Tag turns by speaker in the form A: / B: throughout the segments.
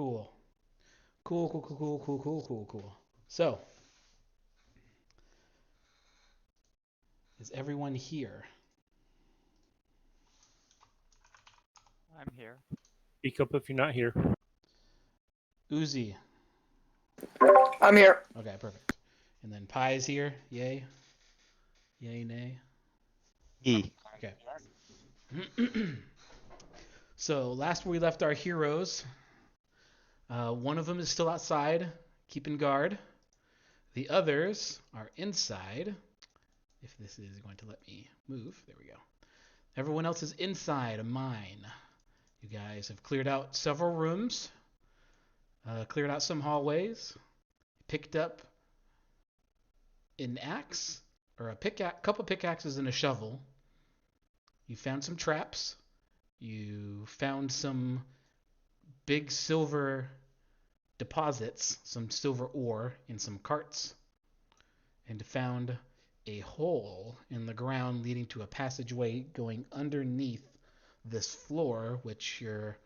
A: Cool. Cool, cool, cool, cool, cool, cool, cool, cool. So, is everyone here?
B: I'm here.
C: Speak up if you're not here.
A: Uzi.
D: I'm here.
A: Okay, perfect. And then Pie's here. Yay. Yay, nay.
E: E.
A: Okay. So, last we left our heroes, one of them is still outside, keeping guard. The others are inside. If this is going to let me move, there we go. Everyone else is inside a mine. You guys have cleared out several rooms, cleared out some hallways, picked up an axe, or a couple pickaxes and a shovel. You found some traps. You found some big silver deposits, some silver ore in some carts, and found a hole in the ground leading to a passageway going underneath this floor, which your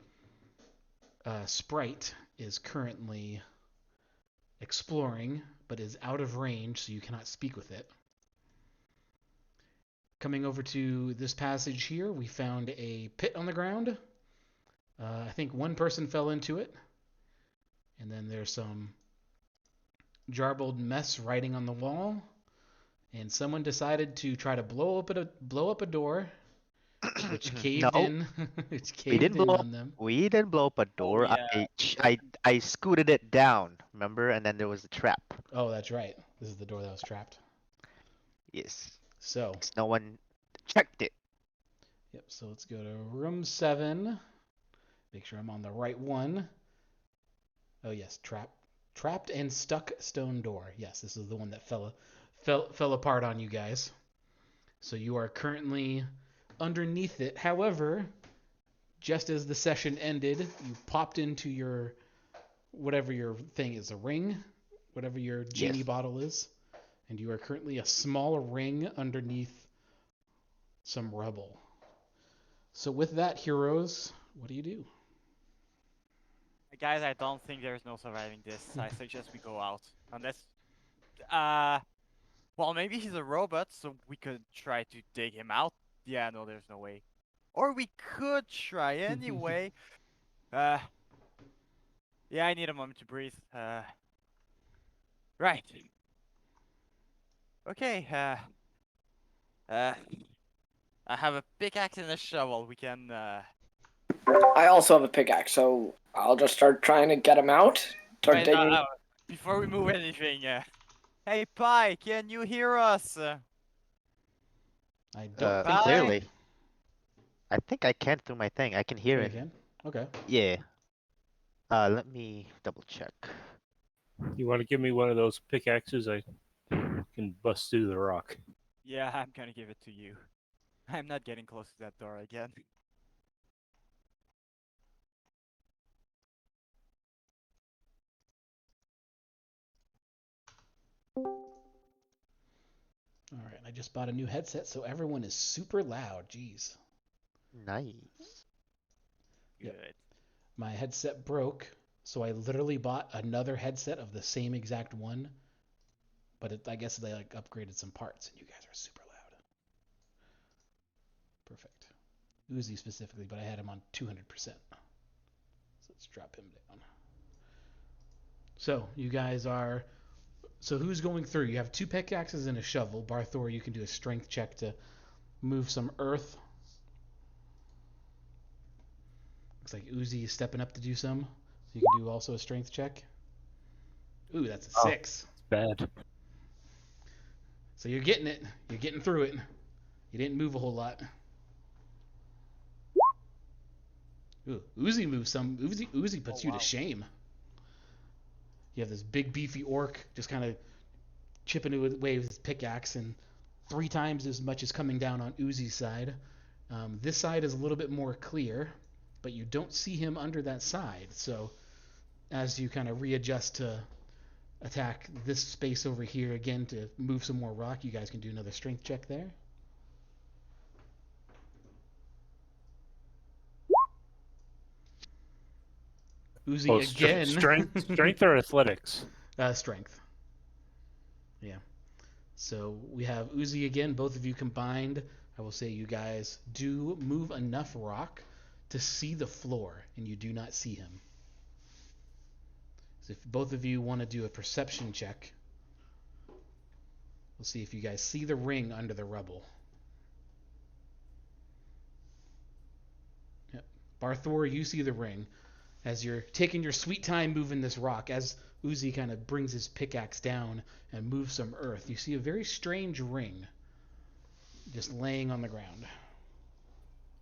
A: sprite is currently exploring, but is out of range, so you cannot speak with it. Coming over to this passage here, we found a pit on the ground. I think one person fell into it. And then there's some jarbled mess writing on the wall. And someone decided to try to blow up a door, which caved
E: No,
A: in. Which
E: we
A: caved
E: didn't
A: in
E: blow up.
A: on them.
E: We didn't blow up a
B: Oh
E: door.
B: yeah.
E: I scooted it down. Remember? And then there was a trap.
A: Oh, that's right. This is the door that was trapped.
E: Yes.
A: So,
E: 'Cause no one checked it.
A: yep. So let's go to room 7. Make sure I'm on the right one. Oh yes, trapped and stuck stone door. Yes, this is the one that fell apart on you guys. So you are currently underneath it. However, just as the session ended, you popped into your whatever your thing is, a ring, whatever your genie
E: Yes.
A: bottle is, and you are currently a small ring underneath some rubble. So with that, heroes, what do you do?
B: Guys, I don't think there's no surviving this. I suggest we go out. Unless well, maybe he's a robot, so we could try to dig him out. Yeah, no, there's no way. Or we could try anyway. Uh yeah, I need a moment to breathe. Right. Okay, uh I have a pickaxe and a shovel. We can
D: I also have a pickaxe, so I'll just start trying to get him out. Start
B: wait,
D: digging.
B: before we move anything, hey Pi, can you hear us?
A: I don't think
B: Bye.
E: Clearly. I think I can through my thing. I can hear
A: Oh, you
E: it.
A: can? Okay.
E: Yeah. Let me double check.
C: You want to give me one of those pickaxes? I can bust through the rock.
B: Yeah, I'm gonna give it to you. I'm not getting close to that door again.
A: All right. I just bought a new headset, so everyone is super loud. Jeez.
E: Nice.
B: Good.
A: Yep. My headset broke, so I literally bought another headset of the same exact one. But I guess they like upgraded some parts, and you guys are super loud. Perfect. Uzi specifically, but I had him on 200%. So let's drop him down. So you guys are. So who's going through? You have 2 pickaxes and a shovel. Barthor, you can do a strength check to move some earth. Looks like Uzi is stepping up to do some. So you can do also a strength check. Ooh, that's a 6.
C: It's bad.
A: So you're getting it. You're getting through it. You didn't move a whole lot. Ooh, Uzi moves some. Uzi puts you to shame. You have this big beefy orc just kind of chipping away with his pickaxe, and 3 times as much is coming down on Uzi's side. This side is a little bit more clear, but you don't see him under that side. So as you kind of readjust to attack this space over here again to move some more rock, you guys can do another strength check there. Uzi
C: Oh,
A: again.
C: strength or athletics?
A: Strength. Yeah. So we have Uzi again. Both of you combined. I will say you guys do move enough rock to see the floor, and you do not see him. So if both of you want to do a perception check, we'll see if you guys see the ring under the rubble. Yep. Barthor, you see the ring. As you're taking your sweet time moving this rock, as Uzi kind of brings his pickaxe down and moves some earth, you see a very strange ring just laying on the ground.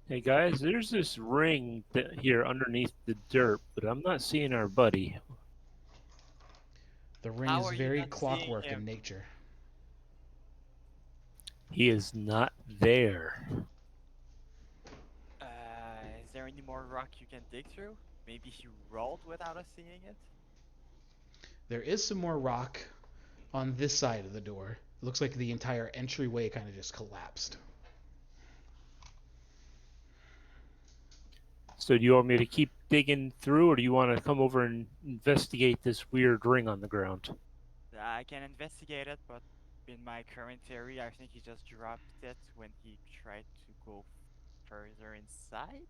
C: Hey guys, there's this ring here underneath the dirt, but I'm not seeing our buddy.
A: The ring
B: How
A: is
B: are you
A: very
B: not seeing
A: clockwork
B: him?
A: in nature.
C: He is not there.
B: Is there any more rock you can dig through? Maybe he rolled without us seeing it?
A: There is some more rock on this side of the door. It looks like the entire entryway kind of just collapsed.
C: So do you want me to keep digging through, or do you want to come over and investigate this weird ring on the ground?
B: I can investigate it, but in my current theory, I think he just dropped it when he tried to go further inside.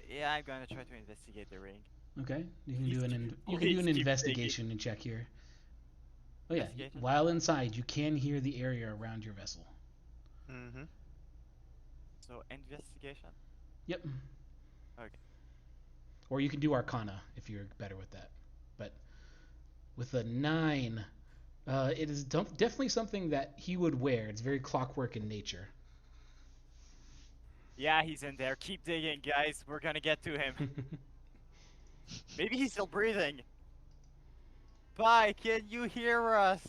B: Yeah, I'm gonna try to investigate the ring.
A: Okay, you can
B: Please
A: do
B: keep-
A: you can do
B: please
A: an
B: keep digging.
A: investigation and check here. Oh yeah,
B: Investigation?
A: while inside, you can hear the area around your vessel.
E: Mm-hmm.
B: So investigation.
A: Yep.
B: Okay.
A: Or you can do Arcana if you're better with that. But with a 9, it is definitely something that he would wear. It's very clockwork in nature.
B: Yeah, he's in there. Keep digging, guys. We're gonna get to him. Maybe he's still breathing. Bye, can you hear us?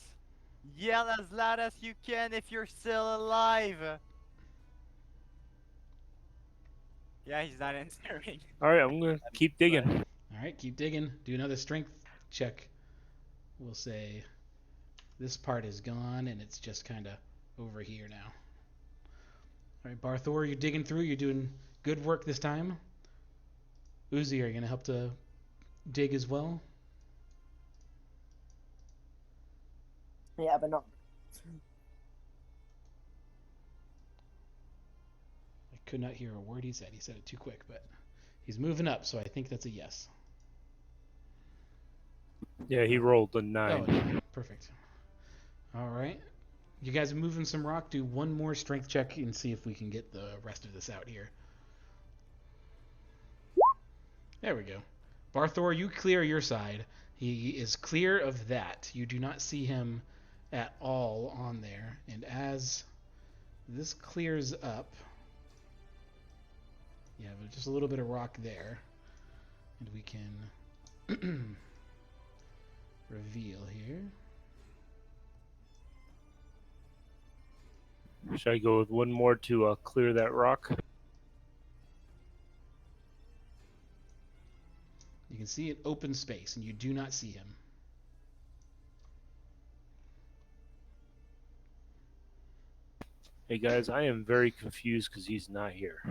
B: Yell as loud as you can if you're still alive. Yeah, he's not answering.
C: All right, I'm gonna keep digging.
A: All right, keep digging. Do another strength check. We'll say this part is gone and it's just kind of over here now. All right, Barthor, you're digging through. You're doing good work this time. Uzi, are you going to help to dig as well?
D: Yeah, but not.
A: I could not hear a word he said. He said it too quick, but he's moving up, so I think that's a yes.
C: Yeah, he rolled a
A: Oh,
C: 9.
A: yeah, perfect. All right. You guys are moving some rock. Do one more strength check and see if we can get the rest of this out here. There we go. Barthor, you clear your side. He is clear of that. You do not see him at all on there. And as this clears up, you have just a little bit of rock there. And we can reveal here.
C: Should I go with one more to clear that rock?
A: You can see an open space, and you do not see him.
C: Hey guys, I am very confused because he's not here.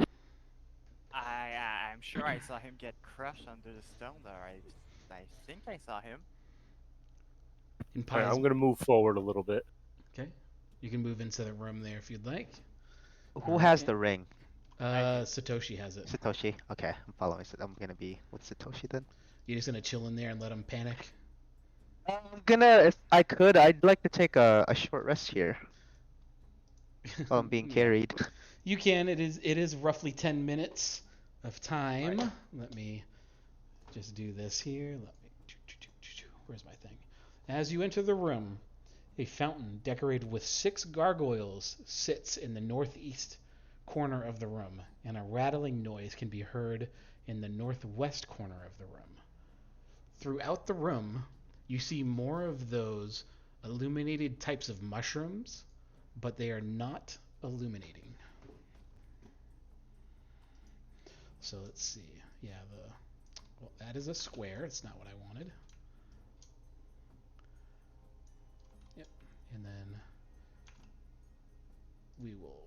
B: I'm sure I saw him get crushed under the stone there. I think I saw him.
A: In
C: All right,
A: Pies,
C: I'm gonna move forward a little bit.
A: okay. You can move into the room there if you'd like.
E: Who
A: Alright,
E: has
A: yeah.
E: the ring?
A: Satoshi has it.
E: Satoshi. Okay, I'm following. I'm gonna be with Satoshi then.
A: You're just gonna chill in there and let him panic.
E: I'm gonna, if I could, I'd like to take a short rest here while I'm being
A: Yeah.
E: carried.
A: You can. It is roughly 10 minutes of time.
B: Right.
A: Let me just do this here. Where's my thing? As you enter the room, a fountain decorated with 6 gargoyles sits in the northeast corner of the room, and a rattling noise can be heard in the northwest corner of the room. Throughout the room, you see more of those illuminated types of mushrooms, but they are not illuminating. So let's see. Yeah, well, that is a square. It's not what I wanted. Yep. And then we will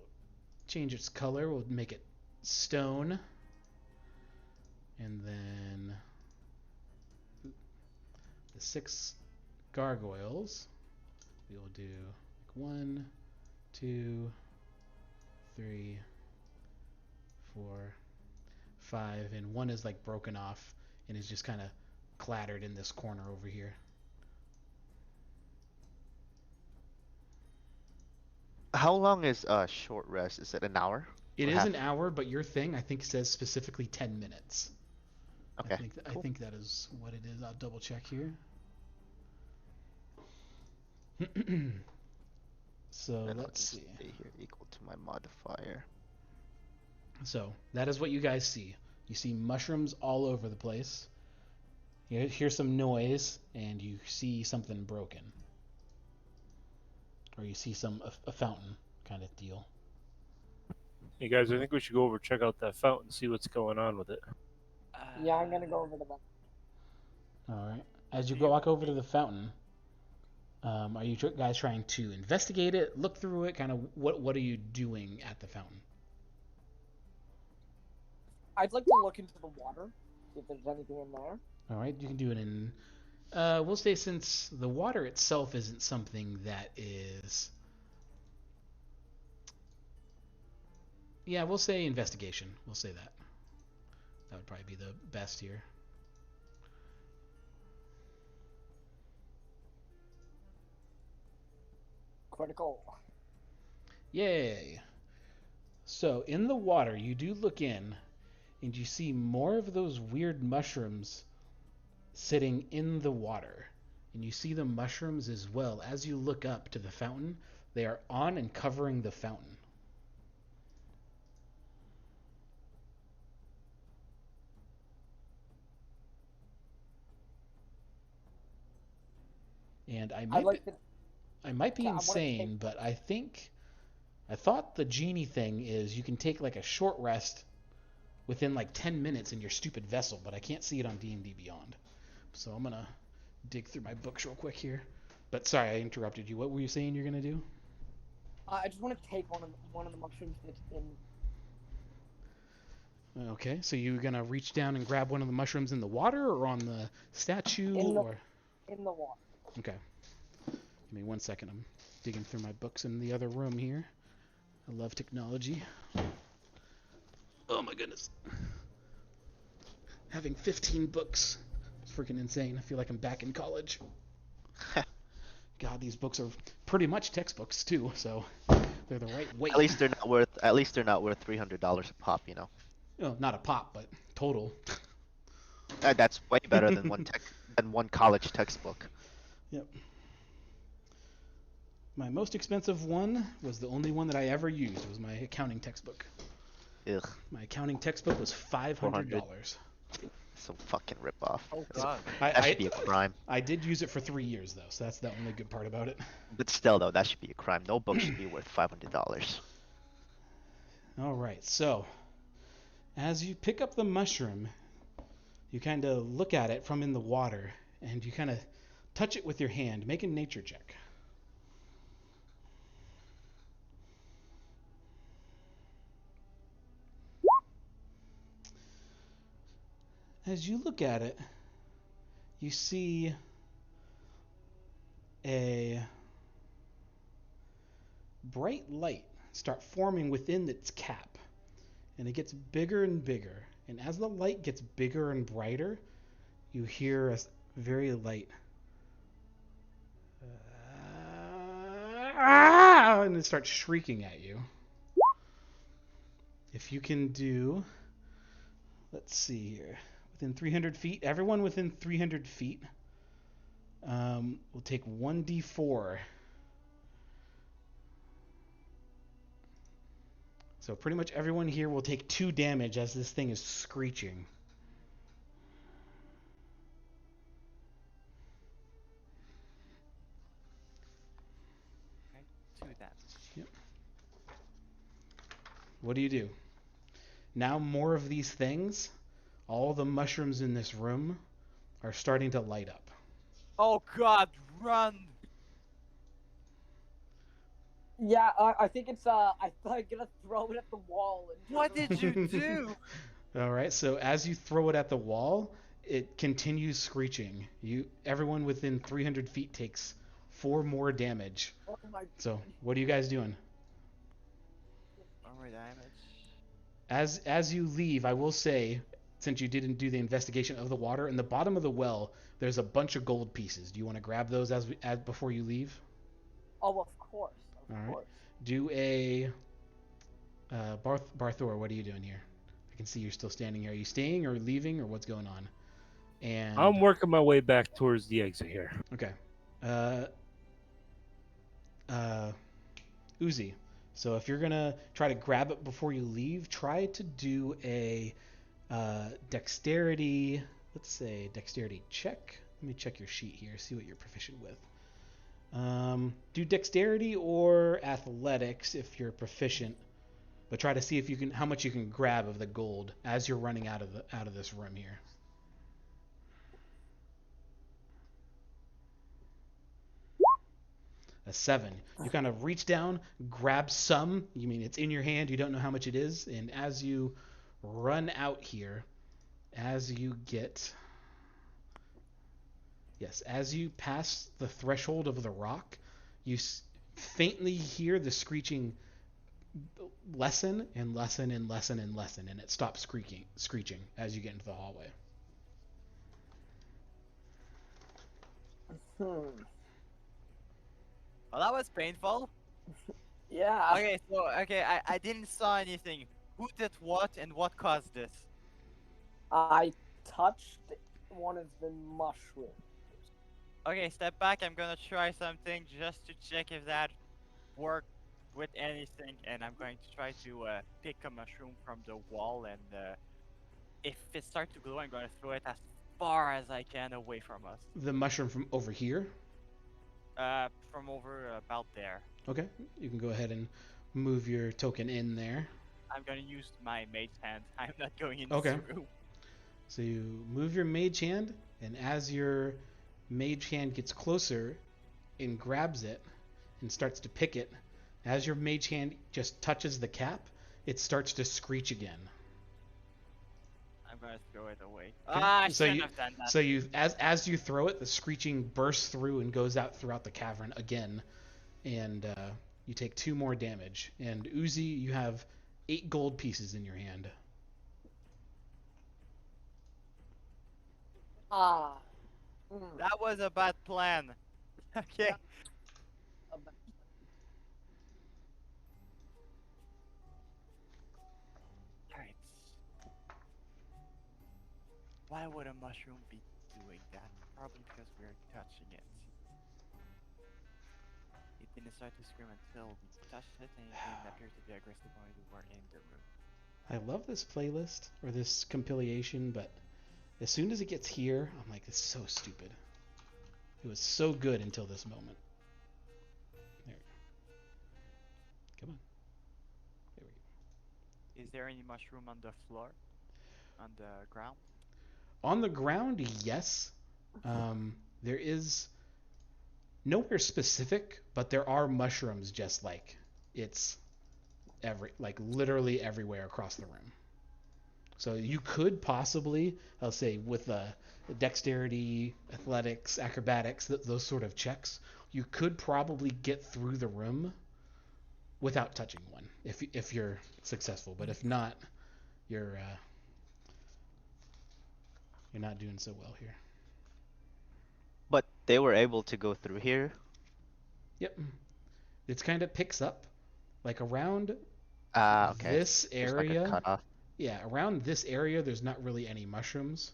A: change its color. We'll make it stone. And then 6 gargoyles. We will do like 1, 2, 3, 4, 5, and one is like broken off and is just kind of clattered in this corner over here.
E: How long is short rest? Is it an hour?
A: It
E: Or
A: is
E: half?
A: an hour, but your thing I think says specifically 10 minutes.
E: Okay.
A: I think that is what it is. I'll double check here. So
E: And I'll
A: let's
E: just
A: see.
E: stay here equal to my modifier.
A: So that is what you guys see. You see mushrooms all over the place. You hear some noise, and you see something broken, or you see a fountain kind of deal.
C: Hey guys, I think we should go over check out that fountain, see what's going on with it.
D: Yeah, I'm gonna go over to them.
A: All right. As you walk over to the fountain, are you guys trying to investigate it, look through it? Kind of what are you doing at the fountain?
D: I'd like to look into the water, see if there's anything in there.
A: All right, you can do it in. We'll say since the water itself isn't something that is. Yeah, we'll say investigation. We'll say that. That would probably be the best here.
D: Critical.
A: Yay! So in the water, you do look in, and you see more of those weird mushrooms sitting in the water. And you see the mushrooms as well. As you look up to the fountain, they are on and covering the fountain. And I might be insane, but I thought the genie thing is you can take like a short rest within like 10 minutes in your stupid vessel, but I can't see it on D&D Beyond. So I'm gonna dig through my books real quick here. But sorry, I interrupted you. What were you saying you're gonna do?
D: I just want to take one of the mushrooms that's in.
A: Okay, so you're gonna reach down and grab one of the mushrooms in the water or on the statue or
D: In the water.
A: Okay. Give me 1 second. I'm digging through my books in the other room here. I love technology. Oh my goodness. Having 15 books is freaking insane. I feel like I'm back in college. God, these books are pretty much textbooks too, so they're the right weight.
E: At least they're not worth $300 a pop, you know.
A: Oh, not a pop, but total.
E: That's way better than one college textbook.
A: Yep. My most expensive one was the only one that I ever used. It was my accounting textbook.
E: Ugh,
A: My accounting textbook was $500.
E: some fucking ripoff.
B: Oh god.
E: That should be a crime.
A: I did use it for 3 years though, so that's the only good part about it.
E: But still, though, that should be a crime. No book should be worth $500.
A: All right, so as you pick up the mushroom, you kind of look at it from in the water, and you kind of touch it with your hand. Make a nature check. As you look at it, you see a bright light start forming within its cap, and it gets bigger and bigger. And as the light gets bigger and brighter, you hear a very light and it starts shrieking at you. If you can do, let's see here, within 300 feet, everyone within 300 feet will take 1d4. So pretty much everyone here will take 2 damage as this thing is screeching.
B: Okay, 2 damage.
A: Yep. What do you do? Now more of these things, all the mushrooms in this room, are starting to light up.
B: Oh god, run!
D: Yeah, I think it's I'm gonna throw it at the wall. And
B: What did you do?
A: All right, so as you throw it at the wall, it continues screeching. Everyone within 300 feet takes 4 more damage.
D: Oh my
A: So, what are you guys doing?
B: One more damage.
A: As you leave, I will say, since you didn't do the investigation of the water, in the bottom of the well, there's a bunch of gold pieces. Do you want to grab those before you leave?
D: Oh, of course. Of
A: All right.
D: course.
A: Do a Barthor. What are you doing here? I can see you're still standing here. Are you staying or leaving or what's going on? And
C: I'm working my way back towards the exit here.
A: okay. Uh, Uzi. So if you're gonna try to grab it before you leave, try to do a dexterity. Let's say dexterity check. Let me check your sheet here. See what you're proficient with. Do dexterity or athletics if you're proficient, but try to see if you can how much you can grab of the gold as you're running out of this room here. A 7. You kind of reach down, grab some. You mean it's in your hand. You don't know how much it is, and as you run out here, as you pass the threshold of the rock, you faintly hear the screeching lessen and lessen and lessen and lessen, and it stops screeching as you get into the hallway.
B: Well, that was painful.
D: Yeah.
B: Okay, so I didn't saw anything. Who did what and what caused this?
D: I touched one of the mushrooms.
B: Okay, step back. I'm gonna try something just to check if that worked with anything, and I'm going to try to pick a mushroom from the wall, and if it starts to glow, I'm gonna throw it as far as I can away from us.
A: The mushroom from over here.
B: From over about there.
A: Okay, you can go ahead and move your token in there.
B: I'm gonna use my mage hand. I'm not going in
A: Okay.
B: this room.
A: So you move your mage hand, and as your mage hand gets closer and grabs it and starts to pick it, as your mage hand just touches the cap, it starts to screech again.
B: I'm gonna throw it away.
A: Okay.
B: I
A: So
B: shouldn't
A: you-
B: have done that.
A: So as you throw it, the screeching bursts through and goes out throughout the cavern again, and you take 2 more damage. And Uzi, you have 8 gold pieces in your hand.
D: Ah.
B: That was a bad plan. Okay. Alright. Why would a mushroom be doing that? Probably because we're touching it. It didn't start to scream until we touched it, and it didn't appear to be aggressive when we were in the room.
A: I love this playlist or this compilation, but as soon as it gets here, I'm like, it's so stupid. It was so good until this moment. There. Come on. There we go.
B: Is there any mushroom on the floor? On the ground?
A: On the ground, yes. There is nowhere specific, but there are mushrooms just like it's literally everywhere across the room. So you could possibly, I'll say, with dexterity, athletics, acrobatics, those sort of checks, you could probably get through the room without touching one if you're successful. But if not, you're not doing so well here.
E: But they were able to go through here.
A: Yep. It's kind of picks up like around
E: Okay.
A: this
E: There's like a
A: area.
E: cutoff.
A: Yeah, around this area, there's not really any mushrooms,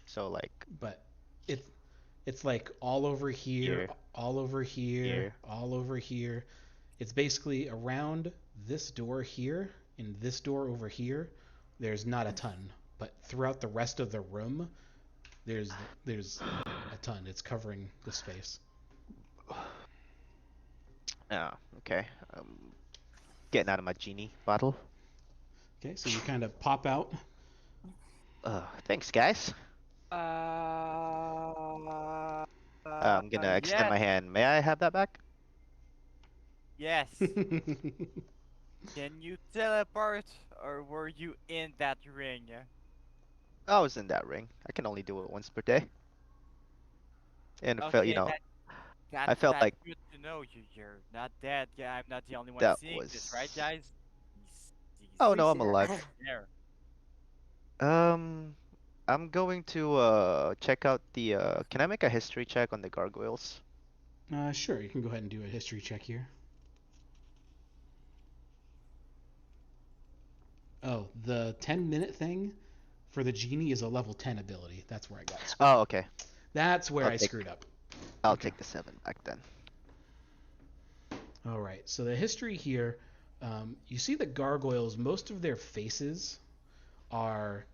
E: So like
A: but it's like all over here, all over here, all over here. It's basically around this door here and this door over here. There's not a ton, but throughout the rest of the room, there's a ton. It's covering the space.
E: Oh, okay. Getting out of my genie bottle.
A: Okay, so you kind of pop out.
E: Thanks, guys. I'm gonna extend
B: yeah.
E: my hand. May I have that back?
B: Yes. Can you teleport, or were you in that ring?
E: I was in that ring. I can only do it once per day. And it felt,
B: Okay,
E: I felt
B: that's
E: like
B: good to know. You're not dead. Yeah, I'm not the only one
E: that
B: seeing this, right,
E: was.
B: guys?
E: Oh
B: He's
E: no, I'm
D: Appreciate
E: alive.
D: it.
B: there.
E: Um, I'm going to check out the can I make a history check on the gargoyles?
A: Sure, you can go ahead and do a history check here. Oh, the 10-minute thing for the genie is a level 10 ability. That's where I got screwed
E: Oh,
A: up.
E: okay.
A: That's where
E: I'll
A: I
E: take
A: screwed up.
E: I'll
A: Okay.
E: take the 7 back then.
A: All right. So the history here, you see the gargoyles. Most of their faces are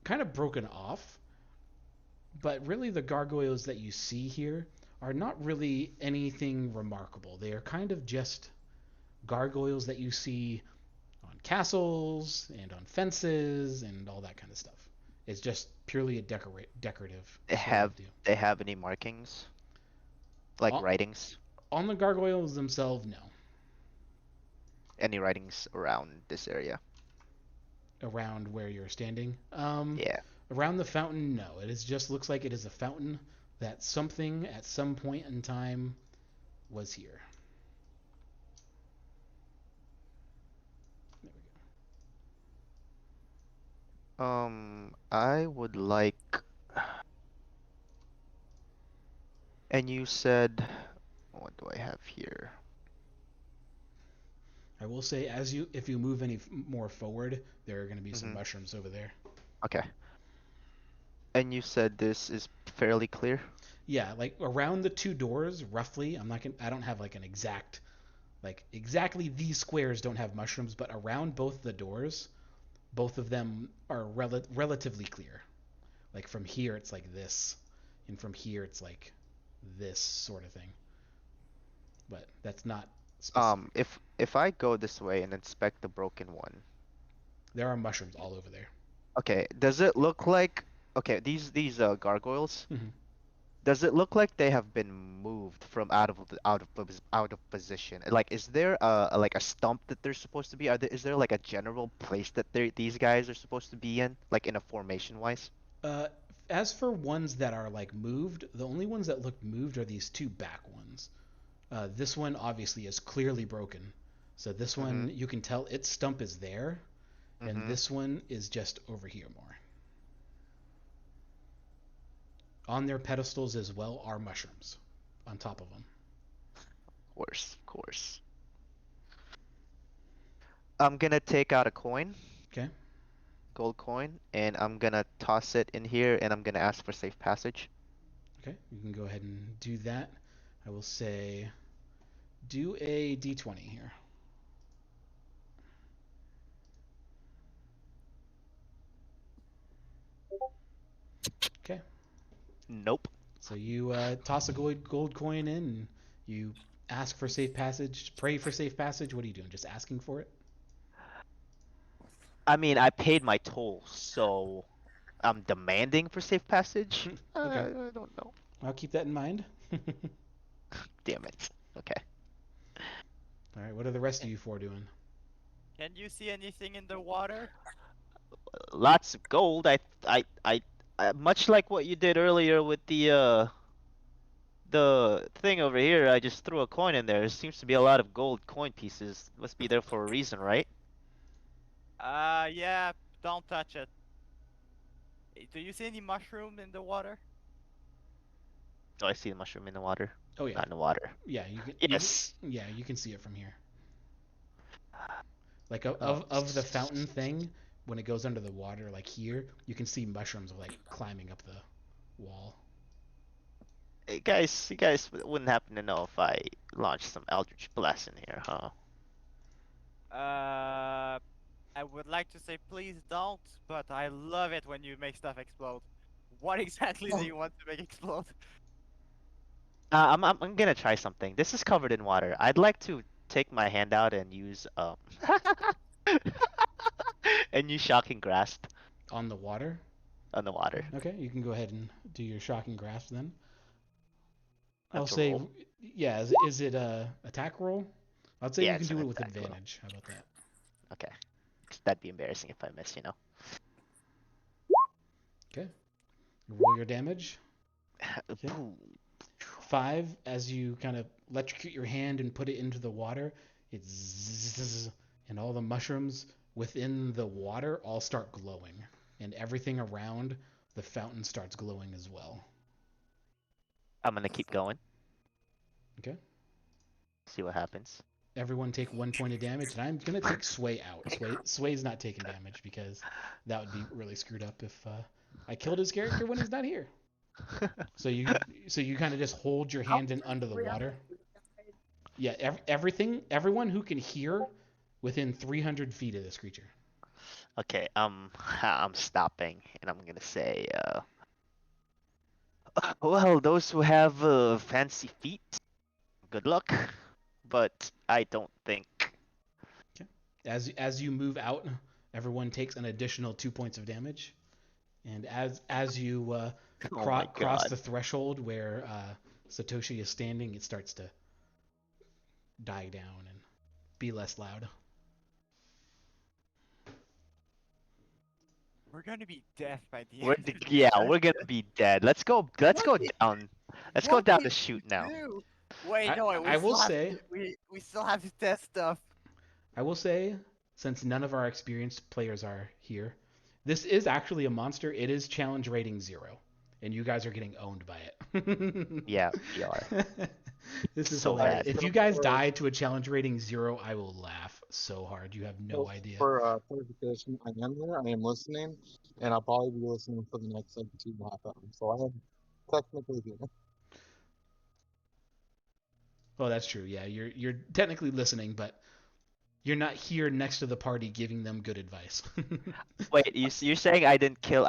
A: kind of broken off, but really the gargoyles that you see here are not really anything remarkable. They are kind of just gargoyles that you see on castles and on fences and all that kind of stuff. It's just purely a decorative
E: They
A: sort
E: have
A: of deal.
E: they have any markings? Like
A: On,
E: writings?
A: on the gargoyles themselves, no.
E: Any writings around this area?
A: Around where you're standing,
E: Yeah.
A: around the fountain, no. It is just looks like it is a fountain that something at some point in time was here. There we go.
E: I would like. And you said, what do I have here?
A: I will say, if you move any more forward, there are going to be some
E: Mm-hmm.
A: mushrooms over there.
E: Okay. And you said this is fairly clear?
A: Yeah, like around the two doors, roughly. I don't have like an exact, like exactly these squares don't have mushrooms, but around both the doors, both of them are relatively clear. Like from here, it's like this, and from here, it's like this sort of thing. But that's not specific.
E: If I go this way and inspect the broken one,
A: There are mushrooms all over there.
E: okay, does it look like okay, these gargoyles,
A: Hmm.
E: does it look like they have been moved from out of position? Like, is there like a stump that they're supposed to be? Is there like a general place that these guys are supposed to be in, like in a formation wise?
A: Uh, as for ones that are like moved, the only ones that look moved are these two back ones. This one obviously is clearly broken. So this
E: Mm-hmm.
A: one, you can tell its stump is there, and
E: Mm-hmm.
A: this one is just over here more. On their pedestals as well are mushrooms on top of them.
E: Of course, of course. I'm gonna take out a coin,
A: Okay.
E: gold coin, and I'm gonna toss it in here, and I'm gonna ask for safe passage.
A: Okay. You can go ahead and do that. I will say do a d20 here. Okay.
E: Nope.
A: So you toss a gold coin in, and you ask for safe passage, pray for safe passage. What are you doing? Just asking for it?
E: I mean, I paid my toll, so I'm demanding for safe passage.
A: Okay.
E: I don't know.
A: I'll keep that in mind. All
E: Damn it. Okay.
A: right. What are the rest of you four doing?
B: Can you see anything in the water?
E: Lots of gold. Much like what you did earlier with the thing over here. I just threw a coin in there. There seems to be a lot of gold coin pieces. Must be there for a reason, right?
B: Yeah, don't touch it. Do you see any mushroom in the water?
E: Do I see the mushroom in the water?
A: Oh yeah,
E: Not in the water.
A: yeah. You can.
E: Yes.
A: Yeah, you can see it from here. Like
E: Oh,
A: of the fountain thing, when it goes under the water, like here, you can see mushrooms like climbing up the wall.
E: you guys wouldn't happen to know if I launched some Eldritch Blast in here, huh?
B: I would like to say please don't, but I love it when you make stuff explode. What exactly do you want to make explode?
E: I'm gonna try something. This is covered in water. I'd like to take my hand out and use and use shocking grasp
A: On the water.
E: on the water.
A: Okay, you can go ahead and do your shocking grasp then.
E: I
A: I'll
E: have to
A: say,
E: roll.
A: yeah. Is it a attack roll? I'd say
E: Yeah,
A: you can
E: it's an
A: do it with
E: attack roll.
A: advantage. How about that?
E: Okay. 'Cause that'd be embarrassing if I miss, you know.
A: Okay. Roll your damage. Okay.
E: Boom.
A: 5, as you kind of electrocute your hand and put it into the water, it zzz, and all the mushrooms within the water all start glowing, and everything around the fountain starts glowing as well.
E: I'm gonna keep going.
A: Okay.
E: See what happens.
A: Everyone take 1 point of damage, and I'm gonna take Sway out. Sway's not taking damage because that would be really screwed up if I killed his character when he's not here. So you kind of just hold your hand in under the water. Yeah, everyone who can hear within 300 feet of this creature.
E: Okay, I'm stopping, and I'm gonna say, well, those who have fancy feet, good luck, but I don't think.
A: Okay. As you move out, everyone takes an additional 2 points of damage, and as you
E: Oh my
A: cross
E: God.
A: the threshold where Satoshi is standing, it starts to die down and be less loud.
B: We're gonna be deaf by the
E: We're
B: end. Of
E: yeah,
B: this.
E: we're gonna be dead. Let's go. Let's
B: What
E: go
B: did
E: down. Let's go
B: What
E: down
B: did
E: the chute
B: you
E: now.
B: do? Wait,
A: I,
B: no, wait,
A: I will say,
B: we still have to test stuff.
A: since none of our experienced players are here, this is actually a monster. It is challenge rating 0, and you guys are getting owned by it.
E: Yeah, we are.
A: This is
E: So
A: hilarious.
E: bad.
A: If you guys die to a challenge rating 0, I will laugh so hard. You have no
F: So
A: idea.
F: for clarification, I am there. I am listening, and I'll probably be listening for the next like 2.5 hours. So I am technically here.
A: Oh, that's true. Yeah, you're technically listening, but you're not here next to the party giving them good advice.
E: Wait, you're saying I didn't kill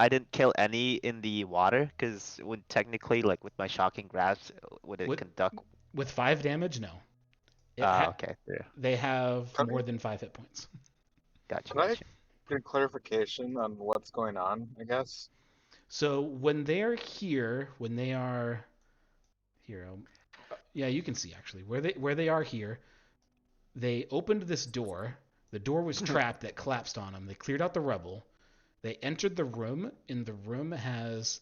E: any in the water? Because would technically, like with my shocking grasp, would it
A: With
E: conduct?
A: with 5 damage, no.
E: Okay, there.
A: They have
F: Can
A: more
F: I,
A: than 5 hit points.
E: Gotcha,
F: can I
E: gotcha.
F: get clarification on what's going on? I guess.
A: So when they're here, when they are here, yeah, you can see actually where they are here. They opened this door. The door was trapped that collapsed on them. They cleared out the rubble. They entered the room, and the room has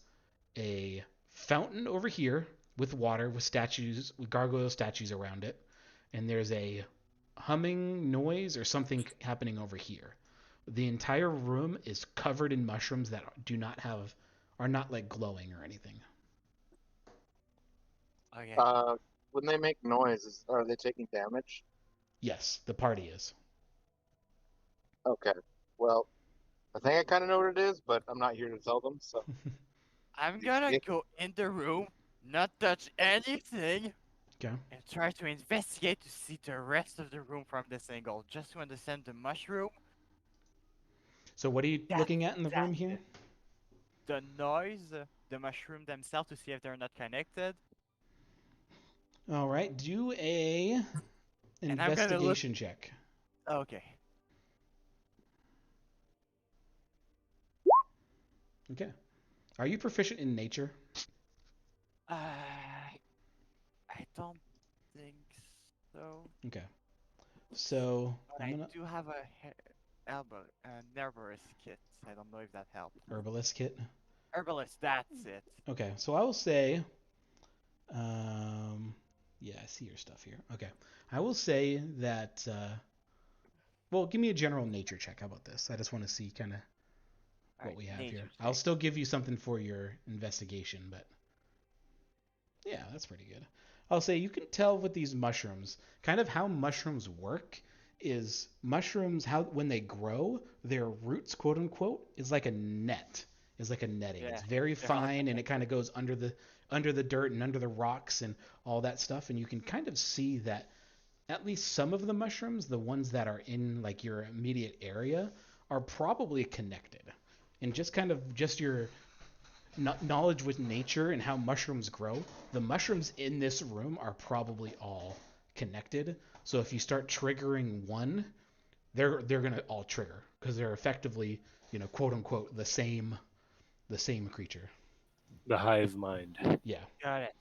A: a fountain over here with water, with statues, with gargoyle statues around it, and there's a humming noise or something happening over here. The entire room is covered in mushrooms that are not like glowing or anything.
B: Okay.
F: When they make noises, are they taking damage?
A: Yes, the party is.
F: Okay. Well, I think I kind of know what it is, but I'm not here to tell them. So
B: I'm gonna go in the room, not touch anything,
A: Okay.
B: and try to investigate to see the rest of the room from this angle, just to understand the mushroom.
A: So what are you
B: That,
A: looking at in the room
B: that's
A: here?
B: it. The noise, the mushroom themselves, to see if they're not connected.
A: All right, do a
B: And I'm gonna look.
A: investigation check.
B: Okay.
A: Okay. Are you proficient in nature?
B: I don't think so.
A: Okay. So
B: But
A: I'm
B: I
A: gonna
B: do have a herbalist kit. I don't know if that helps.
A: herbalist kit.
B: Herbalist, that's it.
A: Okay, so I will say, yeah, I see your stuff here. Okay, I will say that. Well, give me a general nature check. How about this? I just want to see kind of what
B: Alright,
A: we have
B: nature
A: here. I'll
B: check.
A: still give you something for your investigation, but yeah, that's pretty good. I'll say you can tell with these mushrooms, kind of how mushrooms work is mushrooms how when they grow, their roots, quote unquote, is like a net, is like a netting.
B: Yeah,
A: It's very
B: they're all
A: fine and it kind
B: connected.
A: of goes under the dirt and under the rocks and all that stuff, and you can kind of see that at least some of the mushrooms, the ones that are in like your immediate area, are probably connected. And just kind of just your knowledge with nature and how mushrooms grow, the mushrooms in this room are probably all connected. So if you start triggering one, they're gonna all trigger because they're effectively, quote unquote, the same creature.
C: The hive mind.
A: Yeah.
B: Got it.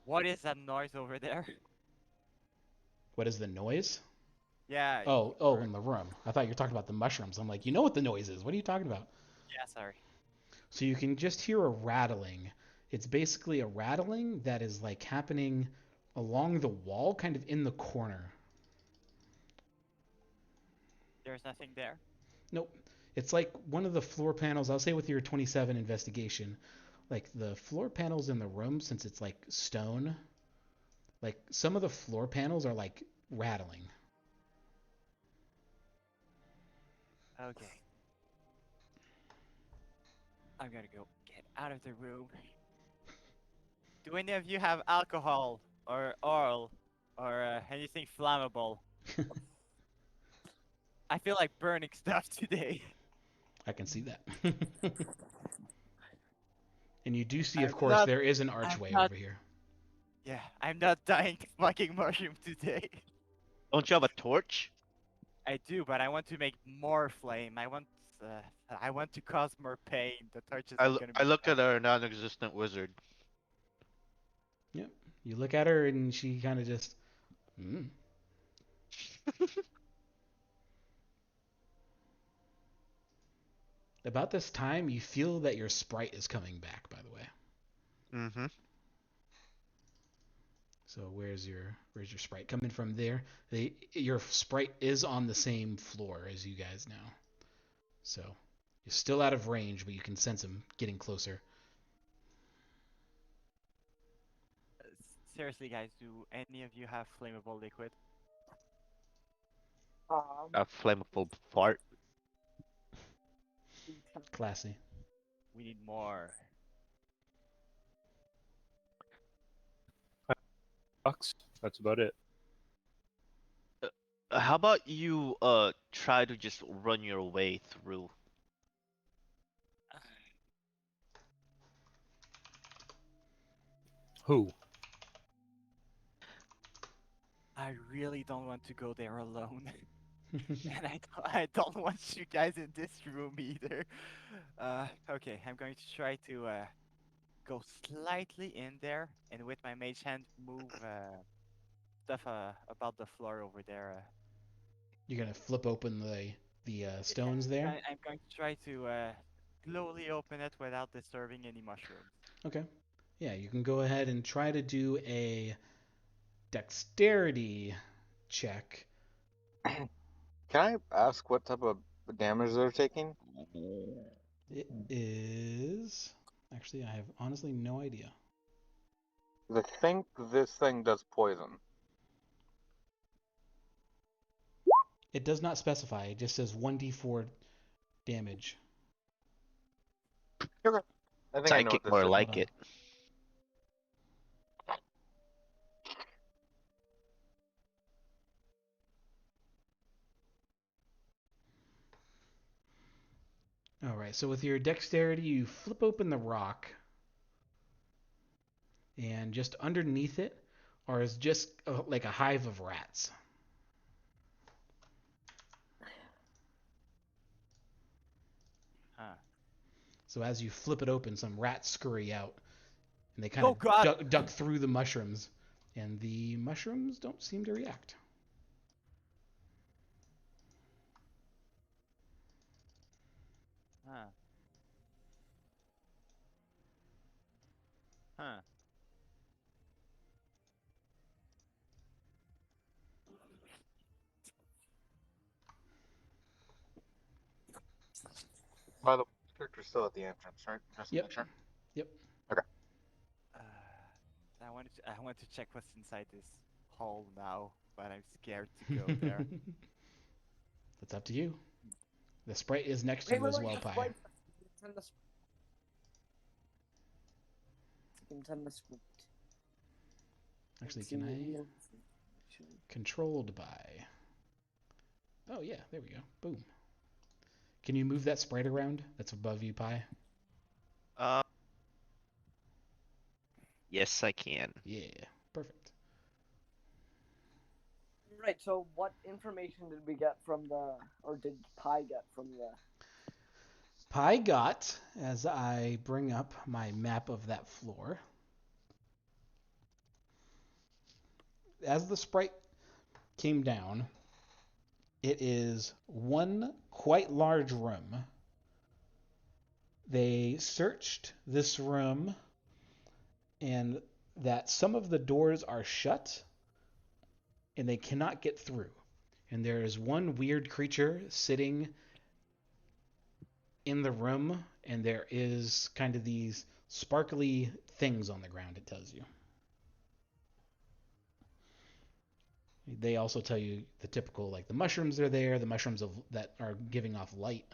B: What is that noise over there?
A: What is the noise?
B: Yeah,
A: Oh, in the room. I thought you were talking about the mushrooms. I'm like, you know what the noise is. What are you talking about?
B: yeah, sorry.
A: So you can just hear a rattling. It's basically a rattling that is like happening along the wall, kind of in the corner.
B: There's nothing there.
A: Nope. It's like one of the floor panels, I'll say with your 27 investigation, like the floor panels in the room, since it's like stone, like some of the floor panels are like rattling.
B: Okay. I'm gonna go get out of the room. Do any of you have alcohol or oil or anything flammable? I feel like burning stuff today.
A: I can see that. And you do see,
B: I'm
A: of course,
B: not-
A: there is an
B: I'm
A: archway
B: not-
A: over here.
B: Yeah, I'm not dying to fucking mushroom today.
E: Don't you have a torch?
B: I do, but I want to make more flame. I want to cause more pain. The torches are gonna be.
E: I look at our non-existent wizard.
A: Yep. You look at her and she kind of just. Mm. About this time, you feel that your sprite is coming back, by the way.
E: Mm-hmm.
A: So where's your sprite coming from there? Your sprite is on the same floor as you guys now. So you're still out of range, but you can sense him getting closer.
B: Seriously, guys, do any of you have flammable liquid?
E: A flammable fart.
A: Classy.
B: We need more.
C: Bucks. That's about it.
E: How about you try to just run your way through?
C: Who?
B: I really don't want to go there alone. And I don't want you guys in this room either. Okay, I'm going to try to go slightly in there, and with my mage hand move stuff about the floor over there.
A: You're gonna flip open the stones there.
B: I'm going to try to slowly open it without disturbing any mushrooms.
A: Okay. Yeah, you can go ahead and try to do a dexterity check.
F: Can I ask what type of damage they're taking?
A: It is actually I have honestly no idea.
F: I think this thing does poison.
A: It does not specify. It just says 1d4 damage.
F: Okay. I think I know what
E: Psychic
F: this
E: more
F: is.
E: like
A: Hold on.
E: it.
A: All right. So with your dexterity, you flip open the rock, and just underneath it is just like a hive of rats.
B: Huh.
A: So as you flip it open, some rats scurry out, and they kind
B: Oh,
A: of
B: God!
A: duck through the mushrooms, and the mushrooms don't seem to react.
B: Huh. Huh.
F: By the way, the character's still at the entrance, right? Just to
A: Yep.
F: make sure.
A: Yep.
B: I want to check what's inside this hole now, but I'm scared to go there.
A: That's up to you. The sprite is next to you as well, Pi. Actually, can I? Controlled by. Oh yeah, there we go. Boom. Can you move that sprite around? That's above you, Pi.
E: Yes, I can.
A: Yeah, perfect.
D: Right, so what information did we get from or did Pi get from the...
A: Pi got, as I bring up my map of that floor, as the sprite came down, it is one quite large room They searched this room, and that some of the doors are shut, and they cannot get through. And there is one weird creature sitting in the room, and there is kind of these sparkly things on the ground, it tells you. They also tell you the typical, like the mushrooms are there, the mushrooms that are giving off light.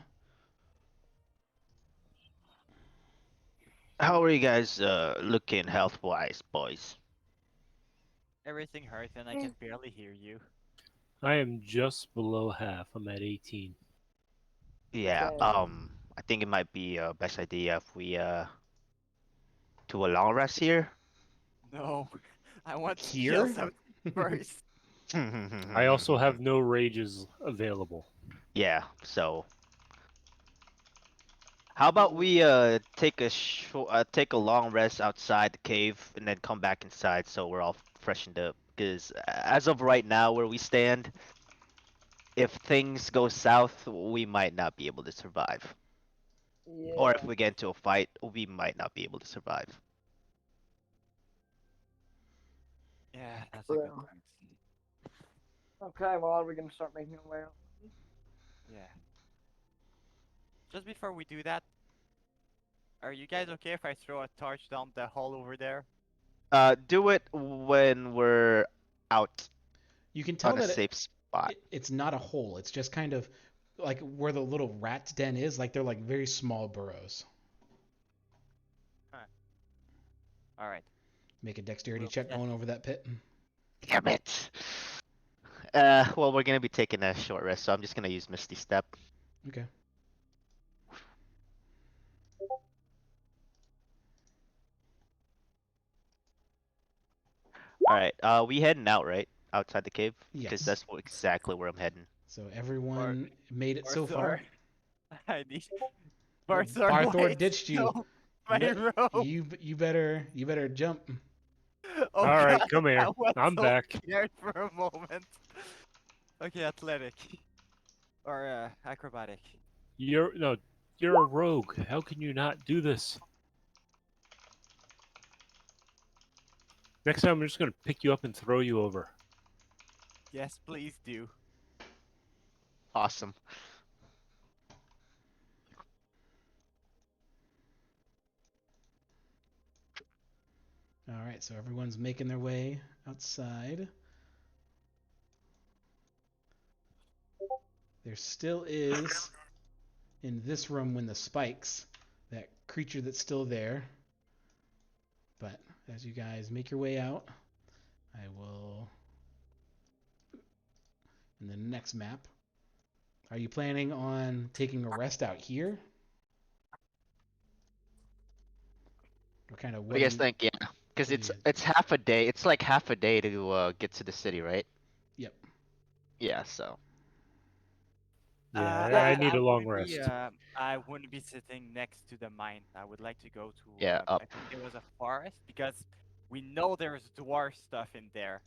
E: How are you guys looking health-wise, boys?
B: Everything hurts and I can barely hear you.
C: I am just below half. I'm at 18.
E: Yeah,
D: Okay.
E: I think it might be a best idea if we do a long rest here.
B: No, I want to kill
A: Here?
B: something first.
C: I also have no rages available.
E: Yeah, so how about we take a long rest outside the cave and then come back inside so we're all freshened up. Because as of right now, where we stand, if things go south, we might not be able to survive.
D: Yeah.
E: Or if we get into a fight, we might not be able to survive.
B: Yeah, that's a good
D: True.
B: point.
D: Okay, well, are we gonna start making our way up?
B: Yeah. Just before we do that, are you guys okay if I throw a torch down the hole over there?
E: Do it when we're out
A: You can tell
E: on a
A: that
E: safe spot.
A: it's not a hole. It's just kind of like where the little rat den is. Like they're like very small burrows.
B: All right.
A: Make a dexterity
B: We'll
A: check
B: test.
A: going over that pit.
E: Damn it. Well, we're gonna be taking a short rest, so I'm just gonna use Misty Step.
A: Okay.
E: Alright, we heading out, right? Outside the cave? Because
A: Yes.
E: that's exactly where I'm heading.
A: So everyone made it so
B: Barthor,
A: far.
B: I need
A: Yeah,
B: Barthor.
A: Barthor
B: wait,
A: ditched you.
B: no, my rope.
A: You better jump.
B: Oh
C: All right,
B: God,
C: come
B: I
C: here.
B: was
C: I'm
B: so
C: back.
B: scared for a moment. Okay, athletic or acrobatic.
C: You're a rogue. How can you not do this? Next time, I'm just gonna pick you up and throw you over.
B: Yes, please do.
E: Awesome.
A: All right, so everyone's making their way outside. There still is in this room when the spikes, that creature that's still there. But as you guys make your way out, I will in the next map. Are you planning on taking a rest out here? Or kind of
E: What do you guys think? Yeah. Because
A: what do you guys
E: it's half a day. It's like half a day to get to the city, right?
A: Yep.
E: Yeah, so.
C: Yeah,
D: Yeah.
C: I need a long
B: wouldn't be,
C: rest.
B: I wouldn't be sitting next to the mine. I would like to go to.
E: Yeah,
B: I
E: up.
B: think it was a forest because we know there's dwarf stuff in there,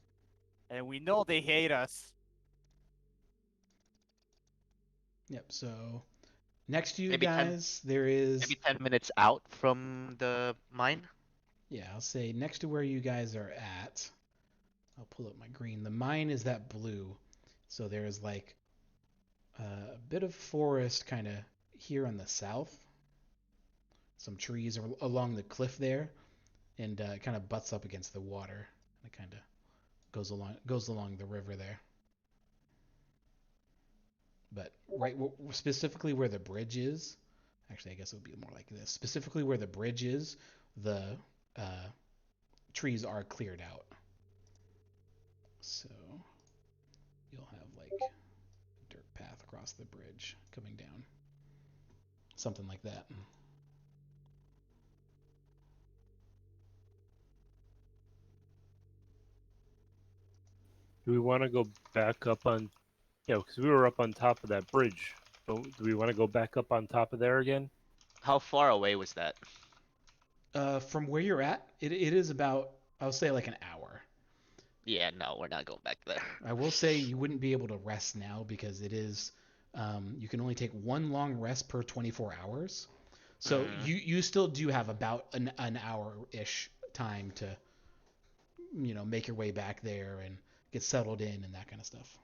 B: and we know they hate us.
A: Yep. So next to you
E: Maybe 10,
A: guys, there is
E: maybe 10 minutes out from the mine.
A: yeah, I'll say next to where you guys are at. I'll pull up my green. The mine is that blue. So there's like a bit of forest kind of here on the south. Some trees along the cliff there, and it kind of butts up against the water. It kind of goes along the river there. But right, specifically where the bridge is, actually, I guess it would be more like this. Specifically where the bridge is, the uh, trees are cleared out. So you'll have like a dirt path across the bridge coming down. Something like that.
C: Do we want to go back up on? Yeah, because we were up on top of that bridge. Do we want to go back up on top of there again?
E: How far away was that?
A: From where you're at, it is about, I'll say like an hour.
E: Yeah, no, we're not going back there.
A: I will say you wouldn't be able to rest now because it is, you can only take one long rest per 24 hours. So you still do have about an hour-ish time to, make your way back there and get settled in and that kind of stuff.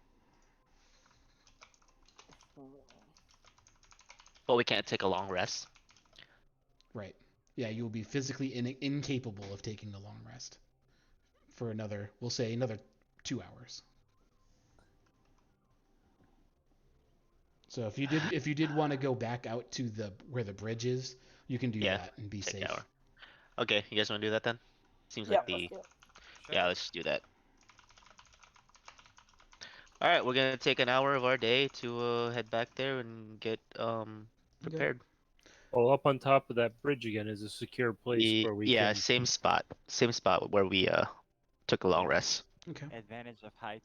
G: But we can't take a long rest.
A: Right. Yeah, you will be physically incapable of taking a long rest for we'll say another 2 hours. So if you did want to go back out to where the bridge is, you can do that and be
G: Take
A: safe.
G: an hour. Okay, you guys want to do that then? Seems
D: Yep,
G: like
D: let's do it.
G: yeah, let's do that. All right, we're gonna take an hour of our day to head back there and get prepared.
C: Oh, up on top of that bridge again is a secure place where we
G: Yeah,
C: can.
G: same spot where we took a long rest.
A: Okay.
B: Advantage of height.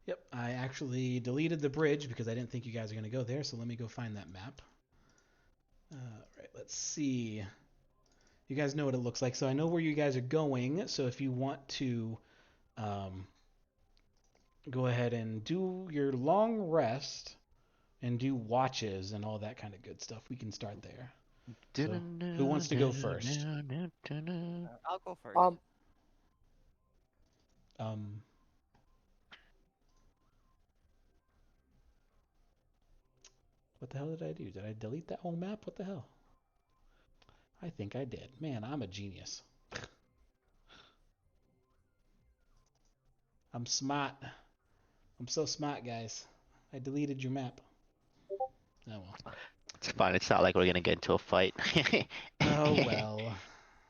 A: Yep, I actually deleted the bridge because I didn't think you guys are going to go there, so let me go find that map. Right, let's see. You guys know what it looks like, so I know where you guys are going, so if you want to go ahead and do your long rest and do watches and all that kind of good stuff, we can start there. So, who wants to go first?
B: I'll go first.
A: What the hell did I do? Did I delete that whole map? What the hell? I think I did. Man, I'm a genius. I'm smart. I'm so smart, guys. I deleted your map. Oh well.
G: It's fine. It's not like we're gonna get into a fight.
A: Oh well.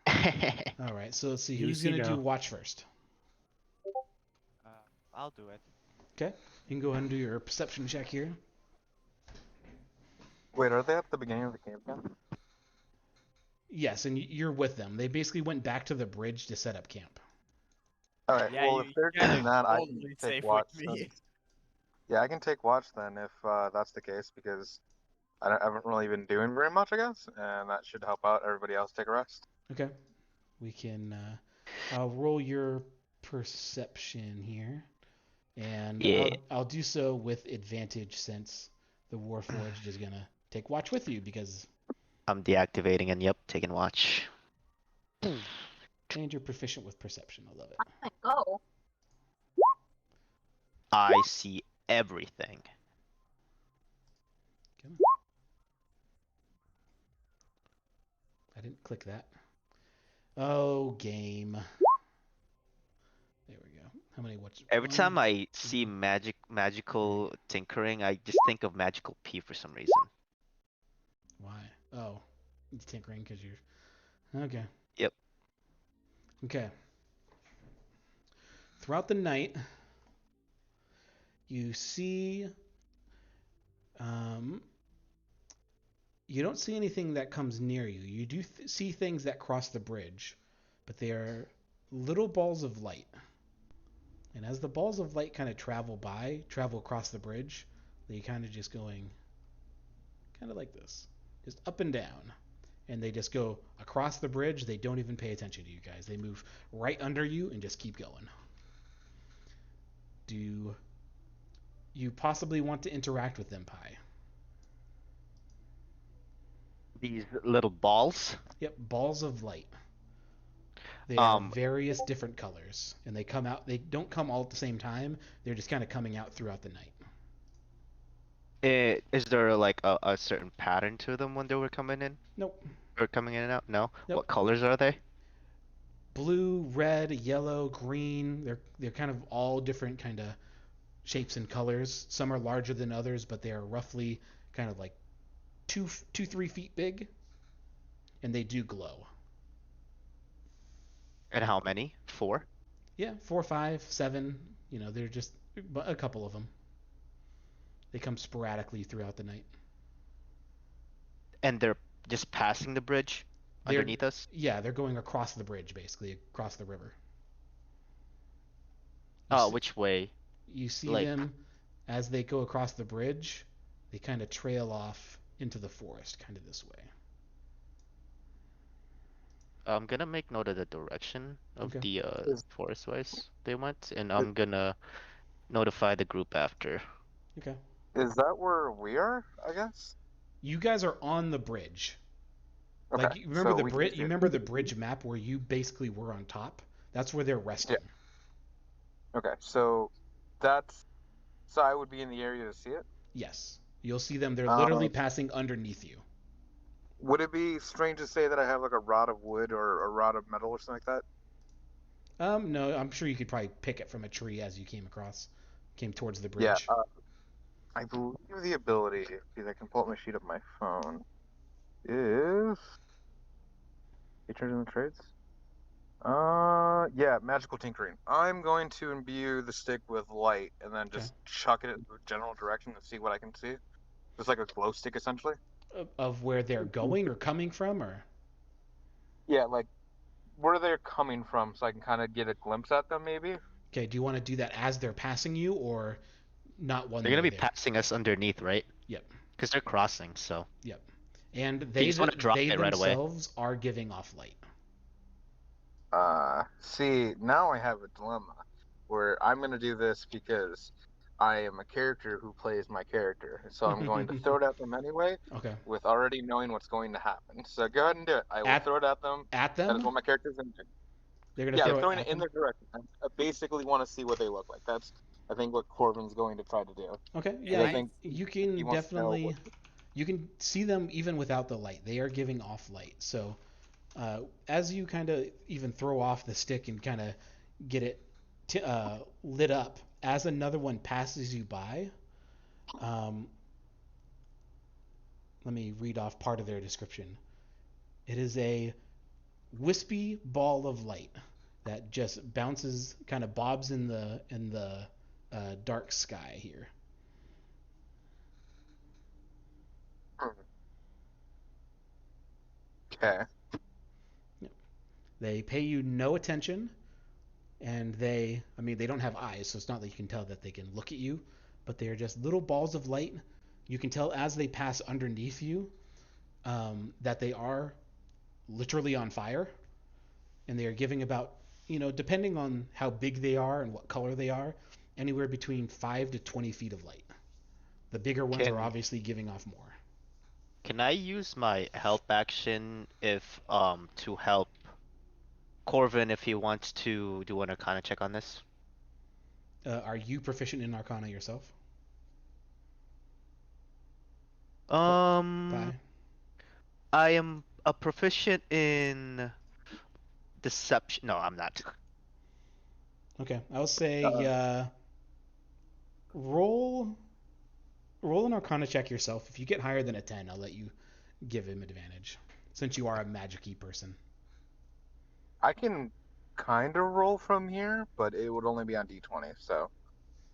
A: All right. So let's see who's
C: Easy
A: gonna do
C: now.
A: watch first.
B: I'll do it.
A: Okay. You can go ahead and do your perception check here.
F: Wait, are they at the beginning of the camp now?
A: Yes, and you're with them. They basically went back to the bridge to set up camp.
F: All right.
B: Yeah,
F: well,
B: you
F: if they're
B: guys
F: doing
B: are
F: that, I
B: totally
F: can
B: safe
F: take
B: with
F: watch.
B: me.
F: Then. Yeah, I can take watch then if that's the case because I haven't really been doing very much, I guess, and that should help out everybody else take a rest.
A: Okay. We can. I'll roll your perception here, and
G: Yeah.
A: I'll do so with advantage since the Warforged is gonna take watch with you because
G: I'm deactivating and yep, taking watch.
A: and you're proficient with perception. I love it.
H: Go.
G: I see everything.
A: Okay. I didn't click that. Oh, game. There we go. How many? What's
G: Every
A: one,
G: time I see
A: two,
G: magical tinkering, I just think of magical P for some reason.
A: Why? Oh, it's tinkering because you're. Okay.
G: Yep.
A: Okay. Throughout the night, you see. You don't see anything that comes near you. You do see things that cross the bridge, but they are little balls of light. And as the balls of light kind of travel across the bridge, they kind of just going kind of like this, just up and down. And they just go across the bridge. They don't even pay attention to you guys. They move right under you and just keep going. Do you possibly want to interact with them, Pi?
G: These little balls.
A: Yep, balls of light. They are various different colors, and they come out. They don't come all at the same time. They're just kind of coming out throughout the night.
G: Is there like a certain pattern to them when they were coming in?
A: Nope.
G: Or coming in and out? No?
A: Nope.
G: What colors are they?
A: Blue, red, yellow, green. They're kind of all different kind of shapes and colors. Some are larger than others, but they are roughly kind of like 3 feet big, and they do glow.
G: And how many? 4?
A: Yeah, 4, 5, 7. They're just a couple of them. They come sporadically throughout the night.
G: And they're just passing the bridge underneath us?
A: Yeah, they're going across the bridge, basically, across the river.
G: Which way?
A: You see
G: Like-
A: them as they go across the bridge. They kind of trail off into the forest, kind of this way.
G: I'm gonna make note of the direction of
A: Okay.
G: the forest ways they went, and I'm gonna notify the group after.
F: Is that where we are, I guess?
A: You guys are on the bridge.
F: Okay.
A: Like you remember
F: so
A: the
F: we can
A: bridge?
F: see
A: You
F: it.
A: remember the bridge map where you basically were on top? That's where they're resting.
F: Okay. So that's so I would be in the area to see it.
A: Yes, you'll see them. They're literally
F: Um,
A: passing underneath you.
F: would it be strange to say that I have like a rod of wood or a rod of metal or something like that?
A: No, I'm sure you could probably pick it from a tree as you came towards the
F: Yeah.
A: bridge.
F: I believe the ability, because I can pull up my sheet of my phone, is features in the trades. Yeah, magical tinkering. I'm going to imbue the stick with light and then
A: Okay.
F: just chuck it in a general direction and see what I can see. Just like a glow stick, essentially.
A: Of where they're going or coming from, or
F: Yeah, like where they're coming from, so I can kind of get a glimpse at them, maybe.
A: okay, do you want to do that as they're passing you, or not when
E: They're gonna
A: they're
E: be
A: there?
E: passing us underneath, right?
A: Yep,
E: Because they're crossing. So
A: yep. And
E: if you just want to drop
A: they
E: it right away.
A: themselves are giving off light.
F: See, now I have a dilemma where I'm going to do this because I am a character who plays my character. So I'm going to throw it at them anyway
A: Okay.
F: with already knowing what's going to happen. So go ahead and do it. I will
A: At
F: throw it at them.
A: at
F: That is
A: them,
F: what my character's going to do.
A: they're gonna
F: Yeah, I'm
A: throw it
F: throwing
A: at
F: it in
A: them.
F: their direction. I basically want to see what they look like. That's, I think, what Corbin's going to try to do.
A: Okay,
F: Because I
A: yeah,
F: think
A: you
F: he
A: can
F: wants to know what.
A: definitely you can see them even without the light. They are giving off light. So as you kind of even throw off the stick and kind of get it lit up, as another one passes you by, um, let me read off part of their description. It is a wispy ball of light that just bounces, kind of bobs in the dark sky here.
F: Okay.
A: They pay you no attention, and I mean, they don't have eyes, so it's not that you can tell that they can look at you, but they're just little balls of light. You can tell as they pass underneath you that they are literally on fire, and they are giving about, depending on how big they are and what color they are, anywhere between 5 to 20 feet of light. The bigger ones are
E: Can
A: obviously giving off more.
E: can I use my help action if to help Corvin if he wants to do an Arcana check on this?
A: Are you proficient in Arcana yourself?
E: Um,
A: Pi?
E: I am a proficient in deception. No, I'm not.
A: Okay, I'll say
F: Uh,
A: roll an Arcana check yourself. If you get higher than a 10, I'll let you give him advantage, since you are a magic-y person.
F: I can kind of roll from here, but it would only be on D20, so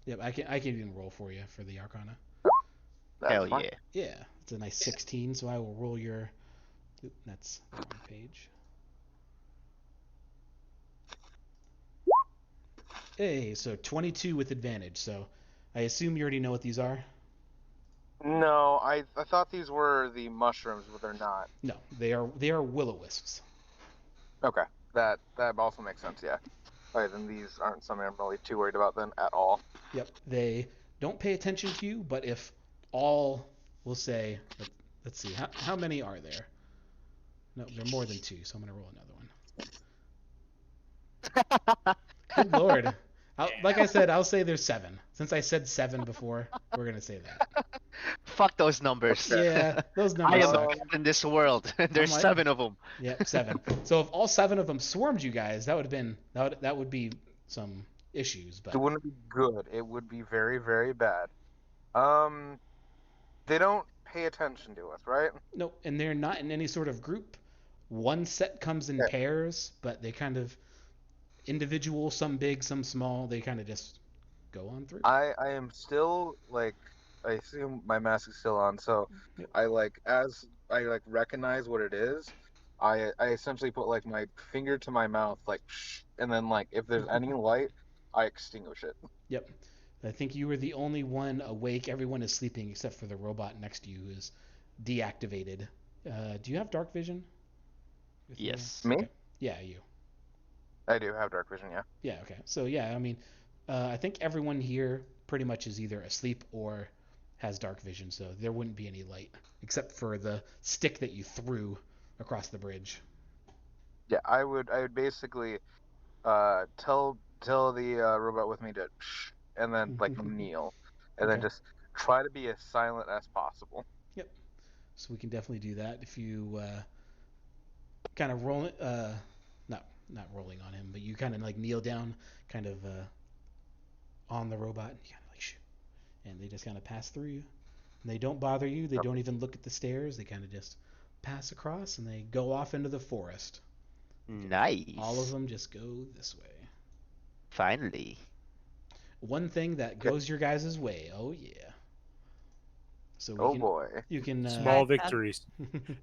A: Yep, I can even roll for you for the Arcana.
F: that's
E: Hell
F: fine.
E: yeah.
A: Yeah, it's a nice 16, so I will roll your. Oop, that's the wrong page. Hey, so 22 with advantage. So I assume you already know what these are.
F: No, I thought these were the mushrooms, but they're not.
A: No, they are will-o-wisps.
F: Okay, that also makes sense. Yeah. Okay, then these aren't something I'm really too worried about then at all.
A: Yep, they don't pay attention to you, but if all, we'll say, let's see, how many are there? No, there are more than two, so I'm gonna roll another one. Good lord. Like I said, I'll say there's 7. Since I said 7 before, we're gonna say that.
E: Fuck those numbers.
F: Okay.
A: Yeah, those
E: I
A: numbers
E: am the
A: suck.
E: god in this world. There's
A: like-
E: 7 of them.
A: Yep, 7. So if all 7 of them swarmed you guys, that would be some issues. But
F: It wouldn't be good. It would be very, very bad. They don't pay attention to us, right?
A: no, and they're not in any sort of group. One set comes in
F: Okay.
A: pairs, but they kind of individual, some big, some small. They kind of just go on through.
F: I am still like, I assume my mask is still on, so
A: Yep.
F: as I recognize what it is, I essentially put like my finger to my mouth like shh, and then like if there's any light, I extinguish it.
A: Yep. I think you were the only one awake. Everyone is sleeping except for the robot next to you who is deactivated. Do you have dark vision? With your-
E: Yes.
F: Me?
A: Okay. Yeah, you.
F: I do have dark vision, yeah.
A: Yeah, okay. So yeah, I mean, I think everyone here pretty much is either asleep or has dark vision, so there wouldn't be any light except for the stick that you threw across the bridge.
F: Yeah, I would basically tell the robot with me to shh, and then like kneel, and then
A: Okay.
F: just try to be as silent as possible.
A: Yep. So we can definitely do that if you kind of roll it. Not rolling on him, but you kind of like kneel down, kind of on the robot, and you kind of like shoo, and they just kind of pass through you. And they don't bother you. They don't even look at the stairs. They kind of just pass across, and they go off into the forest.
E: Nice.
A: All of them just go this way.
E: Finally.
A: One thing that goes your guys' way. Oh yeah. So we
F: Oh
A: can,
F: boy.
A: you can
C: Small
B: That-
C: victories.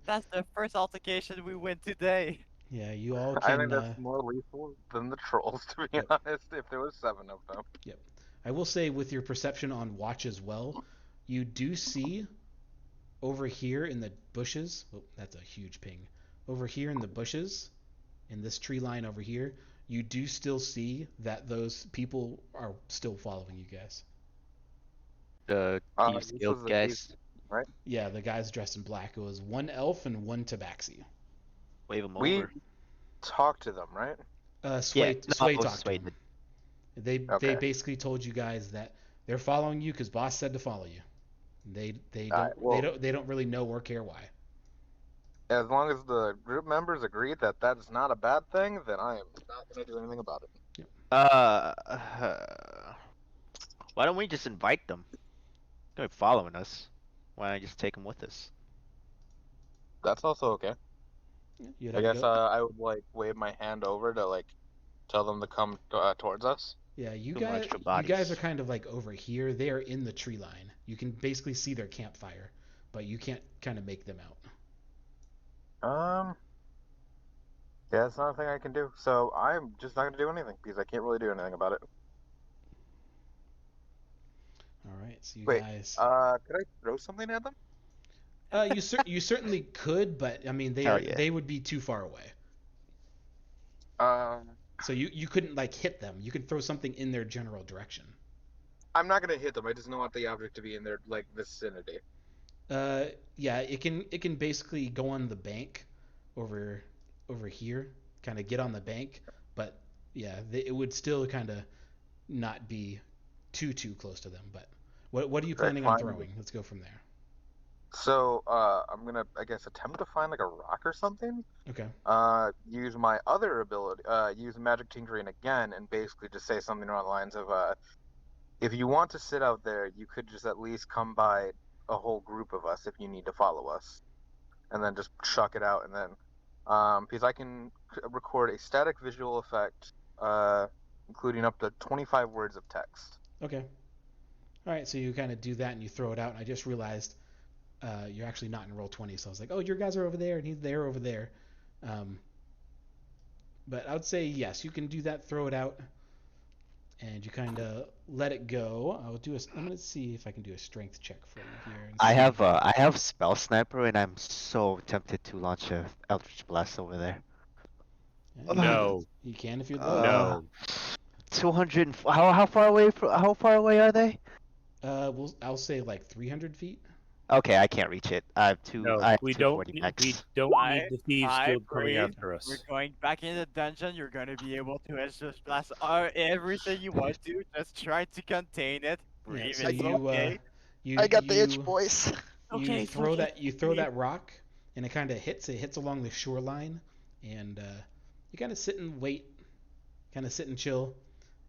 B: That's the first altercation we win today.
A: yeah, you all
F: I
A: can.
F: think that's more lethal than the trolls, to be
A: Yep.
F: honest. If there was 7 of them.
A: Yep. I will say with your perception on watch as well, you do see over here in the bushes. Oh, that's a huge ping. Over here in the bushes, in this tree line over here, you do still see that those people are still following you guys.
E: The Thieves
F: This
E: Guild
F: was the
E: guys.
F: right?
A: Yeah, the guys dressed in black. It was one elf and one tabaxi.
E: Wave them
F: We
E: over.
F: talked to them, right?
A: Sway,
E: Yeah,
A: Sway
E: no,
A: talked to
E: Sway
A: him.
E: did.
A: They
F: Okay.
A: basically told you guys that they're following you because boss said to follow you. They
F: Alright,
A: don't
F: well-
A: they don't really know or care why.
F: As long as the group members agree that that's not a bad thing, then I am not going to do anything about it.
E: Why don't we just invite them? They're following us. Why don't I just take them with us?
F: That's also okay.
A: You'd
F: I
A: have to
F: guess
A: go-
F: I would like wave my hand over to like tell them to come towards us.
A: Yeah, you
E: Two more
A: guys
E: extra
A: you guys
E: bodies.
A: are kind of like over here. They are in the tree line. You can basically see their campfire, but you can't kind of make them out.
F: Yeah, it's not a thing I can do. So I'm just not gonna do anything because I can't really do anything about it.
A: All right, so you
F: Wait,
A: guys.
F: could I throw something at them?
A: You certainly could, but I mean
E: Hell yeah.
A: they would be too far away. So you couldn't like hit them. You could throw something in their general direction.
F: I'm not gonna hit them. I just don't want the object to be in their like vicinity.
A: Yeah, it can basically go on the bank over here, kind of get on the bank, but yeah, it would still kind of not be too close to them. But what are you
F: Could I
A: planning on
F: find-
A: throwing? Let's go from there.
F: So I'm gonna I guess attempt to find like a rock or something.
A: Okay.
F: Use my other ability. Use magic tinkering again, and basically just say something along the lines of if you want to sit out there, you could just at least come by a whole group of us if you need to follow us, and then just chuck it out, and then because I can record a static visual effect, including up to 25 words of text.
A: Okay. All right, so you kind of do that and you throw it out, and I just realized you're actually not in roll 20, so I was like, oh, your guys are over there and he's there over there. But I would say yes, you can do that, throw it out, and you kind of let it go. I'm gonna see if I can do a strength check for you here. And
E: I
A: see-
E: have Spell Sniper and I'm so tempted to launch a Eldritch Blast over there.
A: Yeah,
C: No.
A: you can if you'd like.
C: No.
E: 200. How far away are they?
A: I'll say like 300 feet.
E: Okay, I can't reach it. I have
C: No,
E: I have
C: we
E: 240
C: don't.
E: max.
C: We don't need the thieves
B: I
C: guild coming
B: breathe.
C: after us.
B: We're going back in the dungeon. You're gonna be able to just blast everything you want to. Just try to contain it.
A: Yeah,
B: Breathe.
A: so
B: It's
A: you
B: okay.
A: you
E: boys.
A: you
B: Okay, it's
A: throw
B: okay.
A: that you throw that rock, and it kind of hits. It hits along the shoreline, and you kind of sit and wait, kind of sit and chill,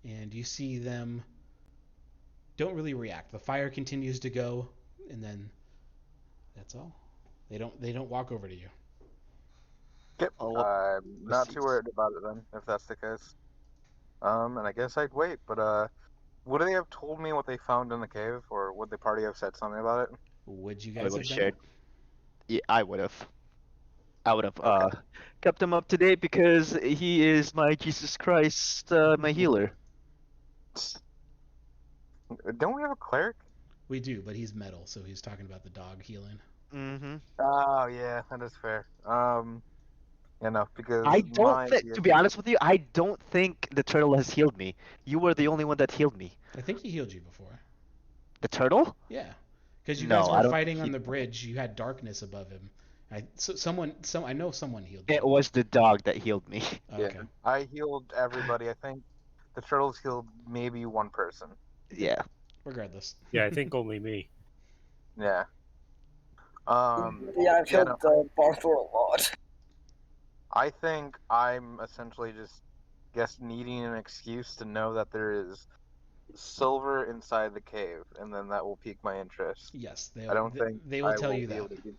A: and you see them don't really react. The fire continues to go, and then that's all. They don't walk over to you.
F: Yep.
E: Oh,
F: I'm not too
E: receipts.
F: worried about it then, if that's the case. And I guess I'd wait, but would they have told me what they found in the cave, or would the party have said something about it?
A: Would you
E: I
A: guys
E: would've
A: have done
E: shared.
A: it?
E: Yeah, I would have. I would have
F: Okay.
E: kept him up to date because he is my Jesus Christ, my healer.
F: Don't we have a cleric?
A: We do, but he's metal, so he's talking about the dog healing.
E: Mm-hmm.
F: Oh yeah, that is fair. Because
E: I don't think,
F: my-
E: to be honest with you, I don't think the turtle has healed me. You were the only one that healed me.
A: I think he healed you before.
E: The turtle?
A: Yeah, because you
E: No,
A: guys
E: I
A: were
E: don't
A: fighting
E: think
A: on
E: he-
A: the bridge. You had darkness above him, I know someone healed you.
E: It was the dog that healed me.
A: Oh, okay.
F: Yeah, I healed everybody. I think the turtles healed maybe one person.
E: Yeah.
A: Regardless.
C: Yeah, I think only me.
F: Yeah.
D: Yeah, I've
F: Yeah,
D: killed
F: no,
D: Barthor a lot.
F: I think I'm essentially just guess needing an excuse to know that there is silver inside the cave, and then that will pique my interest.
A: Yes,
F: I don't think
A: they will
F: I
A: tell
F: will
A: you
F: be able
A: that.
F: to do.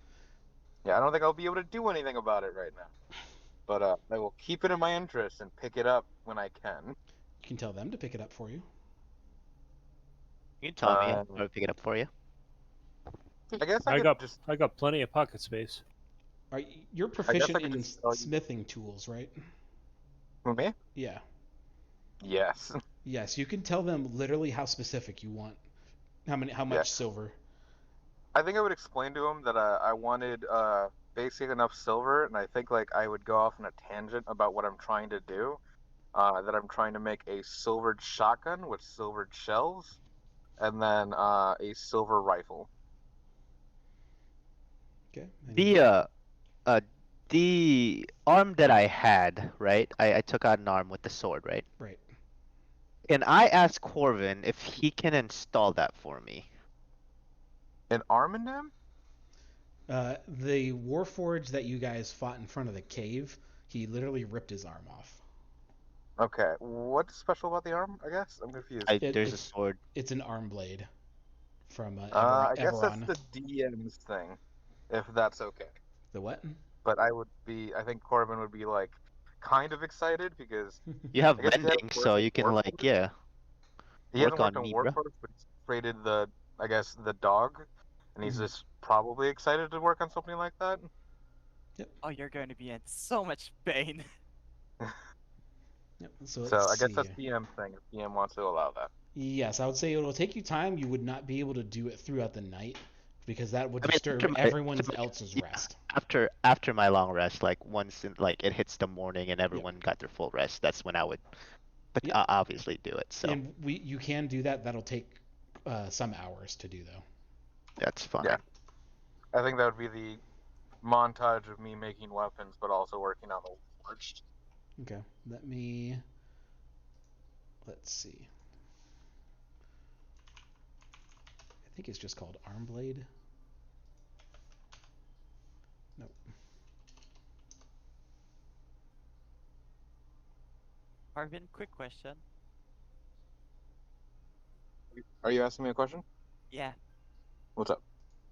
F: Yeah, I don't think I'll be able to do anything about it right now. But I will keep it in my interest and pick it up when I can.
A: You can tell them to pick it up for you.
E: You can tell me.
F: Uh,
E: I'll pick it up for you.
F: I guess I
C: I
F: could
C: got
F: just.
C: I got plenty of pocket space.
A: You're
F: I guess I
A: proficient
F: could
A: in
F: just tell you.
A: smithing tools, right?
F: Who, me?
A: Yeah.
F: Yes.
A: Yes, you can tell them literally how specific you want. How
F: Yeah.
A: much silver.
F: I think I would explain to him that I wanted basic enough silver, and I think like I would go off on a tangent about what I'm trying to do. That I'm trying to make a silvered shotgun with silvered shells, and then a silver rifle.
A: Okay.
E: The uh the arm that I had, right? I took out an arm with the sword, right?
A: Right.
E: And I asked Corvin if he can install that for me.
F: An Armandam?
A: The Warforged that you guys fought in front of the cave, he literally ripped his arm off.
F: Okay, what's special about the arm? I guess I'm confused.
E: There's a
A: It's
E: sword.
A: it's an arm blade from
F: I guess that's
A: Everon.
F: the DM's thing, if that's okay.
A: The what?
F: But I would be, I think Corbin would be like kind of excited because
E: You have
F: I guess he hasn't
E: vending, so
F: worked in
E: you can like,
F: Warforged.
E: yeah,
F: He
E: work
F: hasn't worked
E: on
F: in
E: me, bro.
F: Warforged, but he's traded I guess, the dog, and he's
A: Mhm.
F: just probably excited to work on something like that.
B: Oh, you're going to be in so much pain.
A: Yep. So
F: So
A: let's
F: I guess
A: see.
F: that's DM's thing if DM wants to allow that.
A: Yes, I would say it'll take you time. You would not be able to do it throughout the night because that would
E: I mean,
A: disturb everyone else's
E: yeah,
A: rest.
E: after my long rest, like once like it hits the morning and
A: Yep.
E: everyone got their full rest, that's when I would
A: Yep.
E: obviously do it. So
A: And you can do that. That'll take some hours to do though.
E: that's fine.
F: Yeah. I think that would be the montage of me making weapons, but also working on the forged.
A: Okay. Let's see. I think it's just called arm blade. Nope.
B: Arvin, quick question.
F: Are you asking me a question?
B: Yeah,
F: What's up?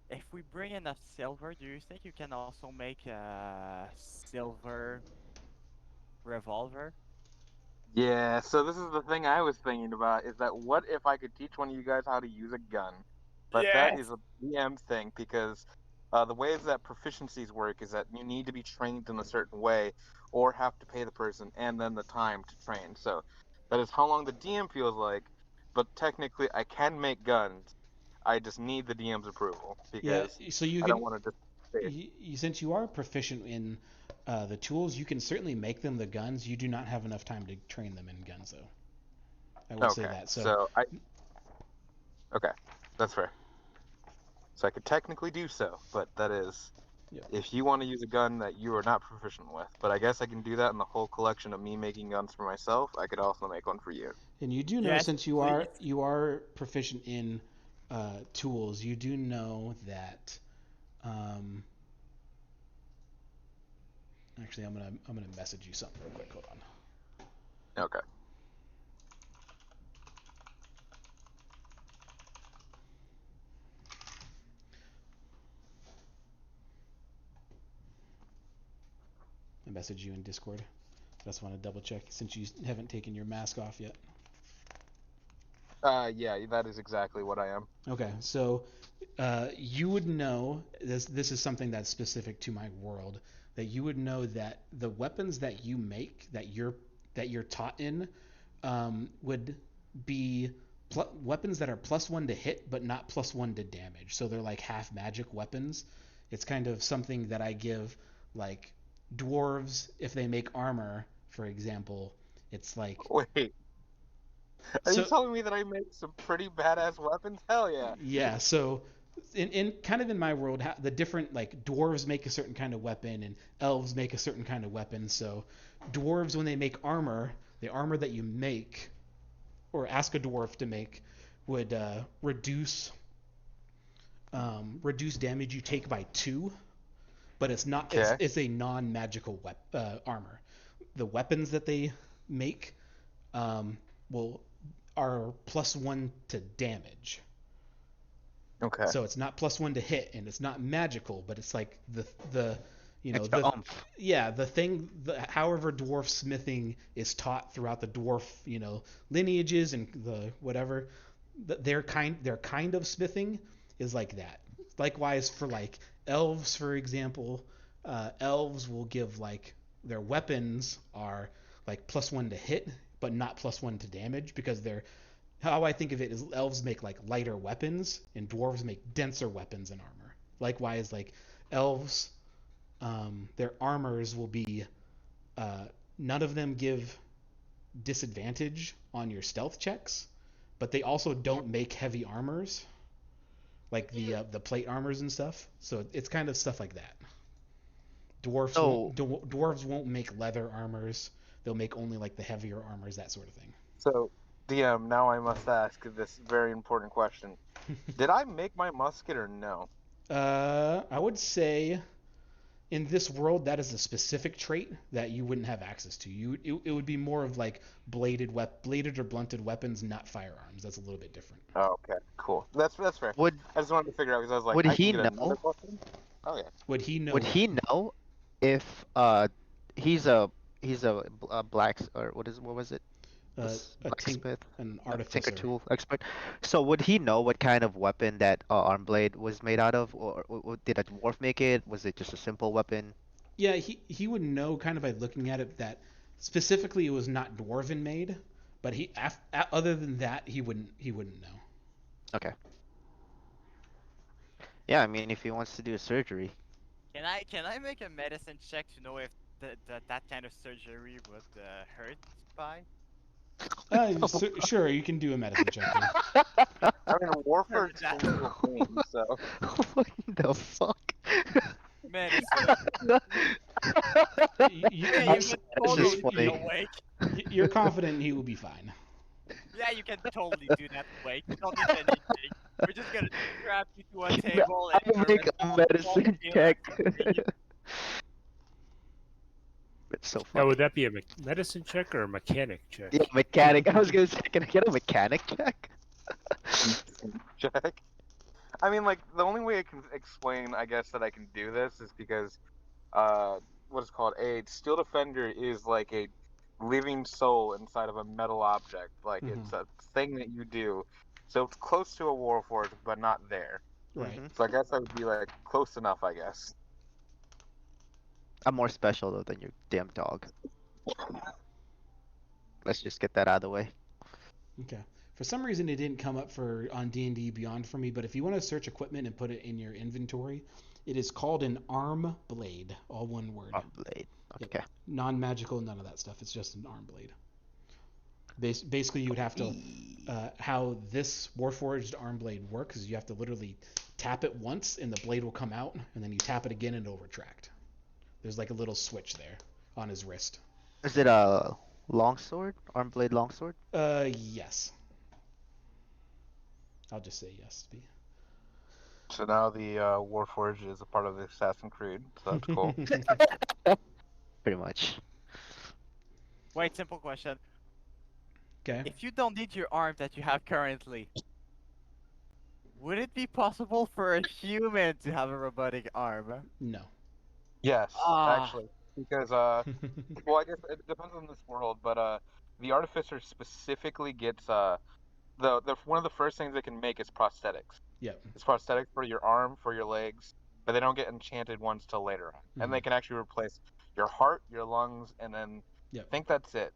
B: if we bring enough silver, do you think you can also make a silver revolver?
F: Yeah, so this is the thing I was thinking about is that what if I could teach one of you guys how to use a gun? But that
B: Yes!
F: is a DM thing because the ways that proficiencies work is that you need to be trained in a certain way or have to pay the person and then the time to train. So that is how long the DM feels like, but technically I can make guns. I just need the DM's approval
A: Yeah.
F: because
A: So you
F: I don't
A: can,
F: want to just say it.
A: since you are proficient in the tools, you can certainly make them the guns. You do not have enough time to train them in guns, though. I will say
F: Okay,
A: that.
F: so okay, that's fair. So I could technically do so, but that is
A: Yep.
F: if you want to use a gun that you are not proficient with. But I guess I can do that in the whole collection of me making guns for myself. I could also make one for you.
A: And you do know,
B: Yes,
A: since
B: please.
A: you are proficient in tools, you do know that. Actually, I'm gonna message you something real quick. Hold on.
F: Okay.
A: I message you in Discord. Just want to double check since you haven't taken your mask off yet.
F: Yeah, that is exactly what I am.
A: Okay, so you would know this is something that's specific to my world, that you would know that the weapons that you make that you're taught in would be weapons that are +1 to hit but not +1 to damage. So they're like half magic weapons. It's kind of something that I give like dwarves if they make armor, for example. It's like
F: Wait, are you
A: so
F: telling me that I make some pretty badass weapons? Hell yeah.
A: yeah, so in kind of in my world, the different like dwarves make a certain kind of weapon and elves make a certain kind of weapon. So dwarves, when they make armor, the armor that you make or ask a dwarf to make would reduce damage you take by 2, but it's not
F: Okay.
A: it's a non-magical armor. The weapons that they make will are +1 to damage.
F: Okay.
A: So it's not +1 to hit, and it's not magical, but it's like the
E: Extra oomph.
A: yeah, the thing, however dwarf smithing is taught throughout the dwarf lineages and the whatever, their kind of smithing is like that. Likewise for like elves, for example, elves will give like their weapons are like +1 to hit, but not +1 to damage because they're how I think of it is elves make like lighter weapons and dwarves make denser weapons and armor. Likewise, like elves, their armors will be none of them give disadvantage on your stealth checks, but they also don't make heavy armors like the plate armors and stuff. So it's kind of stuff like that.
E: So
A: Dwarves won't make leather armors. They'll make only like the heavier armors, that sort of thing.
F: So, DM, now I must ask this very important question. Did I make my musket or no?
A: I would say in this world that is a specific trait that you wouldn't have access to. It would be more of like bladed or blunted weapons, not firearms. That's a little bit different.
F: Oh, okay, cool. That's fair.
E: would
F: I just wanted to figure out because I was like,
E: would
F: I
E: he
F: can get another
E: know?
F: weapon. Oh yeah.
A: Would he know
E: Would
A: what?
E: he know if he's a black or what was it? Blacksmith,
A: An
E: no, tinker
A: artificer.
E: tool expert. So would he know what kind of weapon that arm blade was made out of, or did a dwarf make it? Was it just a simple weapon?
A: Yeah, he would know kind of by looking at it that specifically it was not dwarven made, but other than that he wouldn't know.
E: Okay. Yeah, I mean, if he wants to do a surgery,
B: Can I make a medicine check to know if that kind of surgery would hurt by?
A: Sure, you can do a medicine check.
F: I mean, warfare
B: Heard that.
F: tends to pain, so
E: what the fuck?
B: Medicine.
A: You,
B: Yeah,
E: I'm
B: you
E: sorry,
B: can
E: this is
B: totally be
E: funny.
B: awake.
A: you're confident he will be fine.
B: Yeah, you can totally do that awake. You don't need anything. We're just gonna strap you to a table and
E: I'll make a medicine check. It's so
C: Now,
E: funny.
C: would that be a medicine check or a mechanic check?
E: Yeah, mechanic. I was gonna say, can I get a mechanic check?
F: check. I mean, like the only way I can explain, I guess, that I can do this is because, what is called a steel defender is like a living soul inside of a metal object. Like it's a thing that you do, so it's close to a warforged, but not there.
A: Right.
E: Mhm.
F: So I guess I would be like close enough, I guess.
E: I'm more special though than your damn dog. Let's just get that out of the way.
A: Okay. For some reason, it didn't come up on D&D Beyond for me, but if you want to search equipment and put it in your inventory, it is called an arm blade, all one word.
E: Arm blade.
A: Yep.
E: Okay.
A: Non-magical, none of that stuff. It's just an arm blade. Basically, you would have to how this warforged arm blade works is you have to literally tap it once and the blade will come out, and then you tap it again and it'll retract. There's like a little switch there on his wrist.
E: Is it a longsword? Arm blade longsword?
A: Yes. I'll just say yes.
F: So now the warforged is a part of the Assassin's Creed, so that's cool.
E: Pretty much.
B: Wait, simple question.
A: Okay.
B: If you don't need your arm that you have currently, would it be possible for a human to have a robotic arm?
A: No.
F: Yes,
B: Ah.
F: actually, because well, I guess it depends on this world, but the artificer specifically gets the one of the first things they can make is prosthetics.
A: Yep.
F: It's prosthetics for your arm, for your legs, but they don't get enchanted ones till later on, and they can actually replace your heart, your lungs, and then
A: Yep.
F: I think that's it.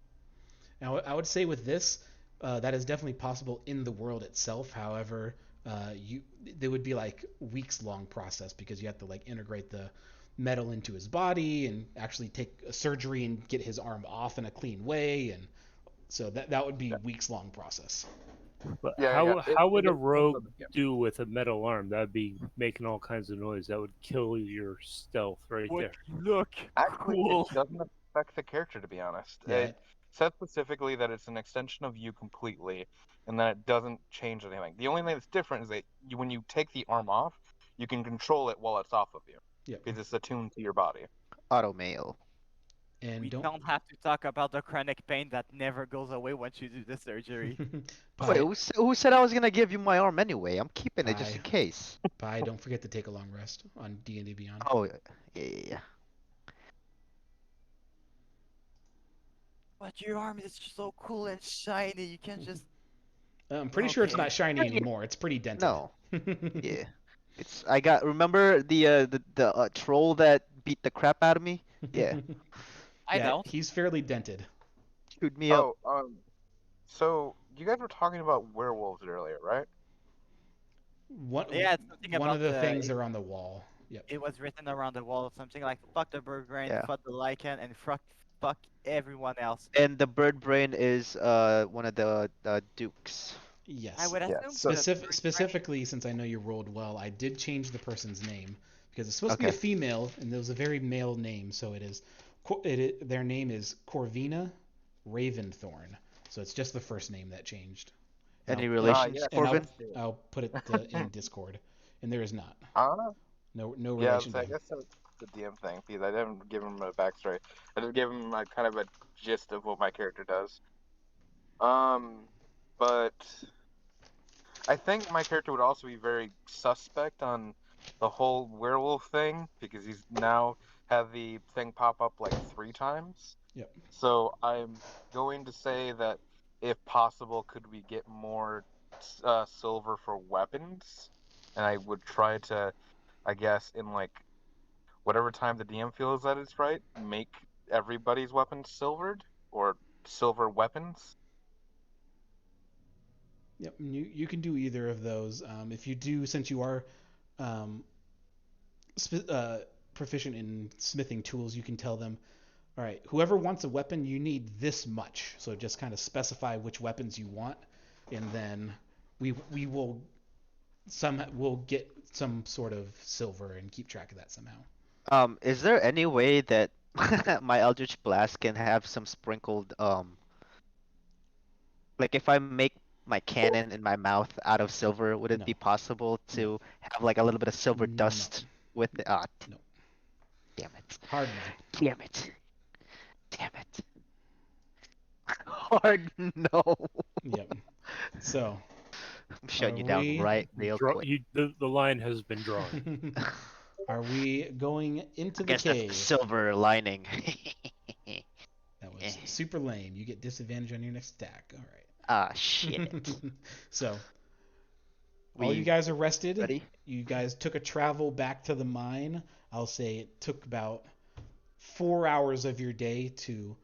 A: Now, I would say with this, that is definitely possible in the world itself. However, there would be like weeks long process because you have to like integrate the metal into his body and actually take a surgery and get his arm off in a clean way, and so that would be weeks long process.
C: But
F: Yeah, yeah.
C: how would
F: It
C: a
F: is
C: rogue
F: yeah.
C: do with a metal arm? That'd be making all kinds of noise. That would kill your stealth right
B: Would
C: there.
B: look
F: Actually,
B: cool.
F: it doesn't affect the character, to be honest.
A: Yeah.
F: It says specifically that it's an extension of you completely, and that it doesn't change anything. The only thing that's different is that when you take the arm off, you can control it while it's off of you,
A: Yep.
F: because it's attuned to your body.
E: Auto mail.
A: And
B: We
A: don't.
B: don't have to talk about the chronic pain that never goes away once you do the surgery.
E: Wait,
A: Pie,
E: who said I was gonna give you my arm anyway? I'm keeping it just
A: Pie.
E: in case.
A: Pie, don't forget to take a long rest on D&D Beyond.
E: Oh, yeah.
B: But your arm is so cool and shiny. You can just.
A: I'm pretty sure it's
B: Okay.
A: not shiny
E: Yeah.
A: anymore. It's pretty dented.
E: No. Yeah. Remember the troll that beat the crap out of me? Yeah.
B: I
A: Yeah,
B: don't.
A: he's fairly dented.
E: Chewed me up.
F: So you guys were talking about werewolves earlier, right?
B: Yeah, it's something
A: One
B: about
A: of the
B: the.
A: things are on the wall. Yep.
B: It was written around the wall, something like "fuck the bird brain,
E: Yeah.
B: fuck the lichen, and fuck everyone else."
E: And the bird brain is one of the dukes.
A: Yes.
B: I would
F: Yeah,
B: assume
F: so-
B: the bird brain-
A: Specifically, since I know you rolled well, I did change the person's name because it's supposed to be
E: Okay.
A: a female, and it was a very male name. So it is. Their name is Corvina Raventhorn. So it's just the first name that changed.
E: Any
A: I'll-
E: relation
F: yeah,
E: to
A: and
E: Corbin?
A: I'll put it in Discord, and there is not. No
F: Yeah,
A: relation
F: so
A: to
F: I
A: him.
F: guess that's the DM thing, because I didn't give him a backstory. I just gave him kind of a gist of what my character does. But I think my character would also be very suspect on the whole werewolf thing, because he's now had the thing pop up like 3 times.
A: Yep.
F: So I'm going to say that if possible, could we get more silver for weapons? And I would try to, I guess, in like whatever time the DM feels that it's right, make everybody's weapons silvered or silver weapons.
A: Yep. You can do either of those. If you do, since you are um, proficient in smithing tools, you can tell them, all right, whoever wants a weapon, you need this much. So just kind of specify which weapons you want, and then we will we'll get some sort of silver and keep track of that somehow.
E: Is there any way that my Eldritch Blast can have some sprinkled like if I make my cannon in my mouth out of silver, would it
A: No.
E: be possible to have like a little bit of silver
A: No.
E: dust with it? Ah,
A: No.
E: damn it.
A: Hard
E: Damn it. Damn it. Hard no.
A: no. Yep. So
E: I'm shutting you
A: Are
E: down
A: we-
E: right real quick.
C: The line has been drawn.
A: are we going into
E: I
A: the
E: guess that's
A: cave?
E: the silver lining.
A: That was
E: Eh.
A: super lame. You get disadvantage on your next attack. All right.
E: Ah, shit.
A: So all you
E: We
A: guys are rested.
E: ready?
A: You guys took a travel back to the mine. I'll say it took about 4 hours of your day to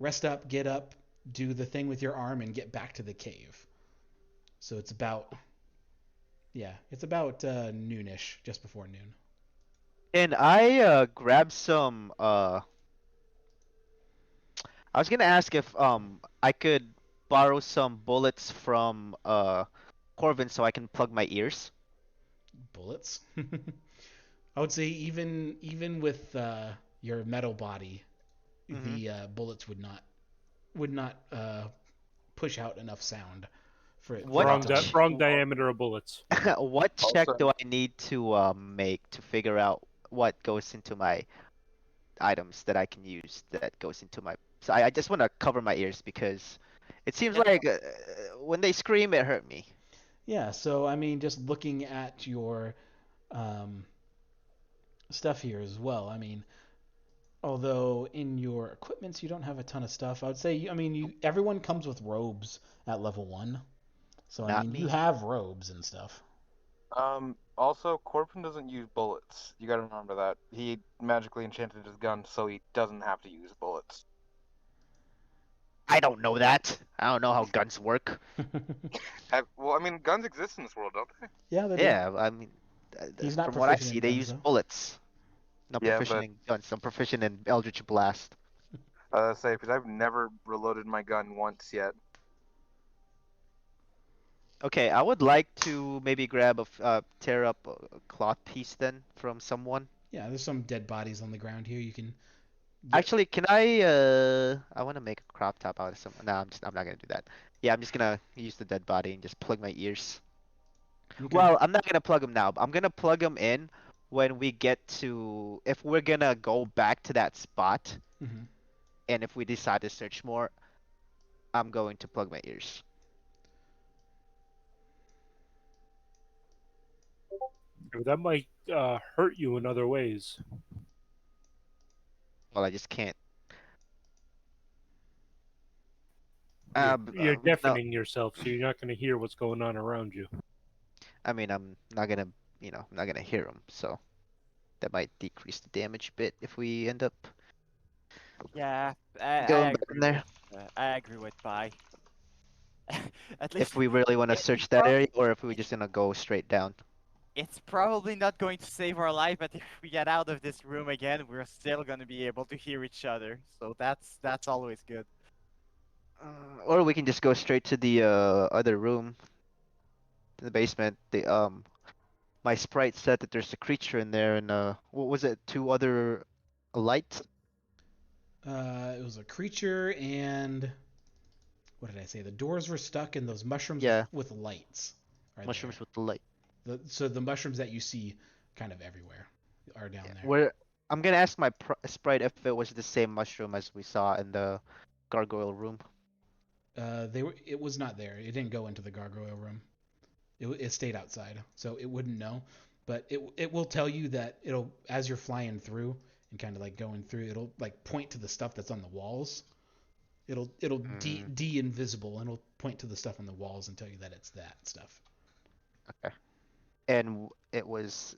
A: rest up, get up, do the thing with your arm, and get back to the cave. So it's about noonish, just before noon.
E: And I grab some I was gonna ask if I could borrow some bullets from Corvin so I can plug my ears.
A: Bullets. I would say even with your metal body, the bullets would not push out enough sound for it.
E: What
A: for it to-
C: Wrong diameter of bullets.
E: What check
F: Also-
E: do I need to make to figure out what goes into my items that I can use that goes into my so I just want to cover my ears because it seems
B: Yeah.
E: like when they scream it hurt me.
A: Yeah, so I mean, just looking at your stuff here as well. I mean, although in your equipments you don't have a ton of stuff, I would say, I mean, everyone comes with robes at level 1. So I
E: Not
A: mean,
E: me.
A: you have robes and stuff.
F: Also, Corbin doesn't use bullets. You gotta remember that. He magically enchanted his gun, so he doesn't have to use bullets.
E: I don't know that. I don't know how guns work.
F: Well, I mean, guns exist in this world, don't they?
A: Yeah, they do.
E: Yeah, I mean,
A: He's not
E: from what I
A: proficient in
E: see, they
A: guns,
E: use
A: though.
E: bullets. Not
F: Yeah,
E: proficient
F: but-
E: in guns. I'm proficient in Eldritch Blast.
F: Say, because I've never reloaded my gun once yet.
E: Okay, I would like to maybe grab tear up a cloth piece then from someone.
A: Yeah, there's some dead bodies on the ground here. You can get.
E: Actually, can I want to make a crop top out of some. No, I'm not gonna do that. Yeah, I'm just gonna use the dead body and just plug my ears.
A: Okay.
E: Well, I'm not gonna plug them now. But I'm gonna plug them in when we get to if we're gonna go back to that spot
A: hmm
E: and if we decide to search more, I'm going to plug my ears.
C: That might hurt you in other ways.
E: Well, I just can't.
C: You're
E: No,
C: deafening yourself, so you're not going to hear what's going on around you.
E: I mean I'm not gonna, I'm not gonna hear them, so that might decrease the damage bit if we end up
B: Yeah,
E: going back in there.
B: I agree with Pi. At
E: If
B: least
E: we really want to
B: it,
E: search that area, or if we're just gonna go straight down.
B: it's probably not going to save our life, but if we get out of this room again, we're still gonna be able to hear each other. So that's always good.
E: Or we can just go straight to the other room, to the basement. My sprite said that there's a creature in there, and what was it? Two other lights?
A: It was a creature, and what did I say? The doors were stuck, and those mushrooms
E: Yeah,
A: with lights are
E: mushrooms
A: there.
E: with the light.
A: So the mushrooms that you see kind of everywhere are down
E: Yeah.
A: there.
E: Where I'm gonna ask my sprite if it was the same mushroom as we saw in the gargoyle room.
A: They were. It was not there. It didn't go into the gargoyle room. It stayed outside, so it wouldn't know. But it will tell you that it'll as you're flying through and kind of like going through. It'll like point to the stuff that's on the walls. It'll de invisible and it'll point to the stuff on the walls and tell you that it's that stuff.
E: Okay. And it was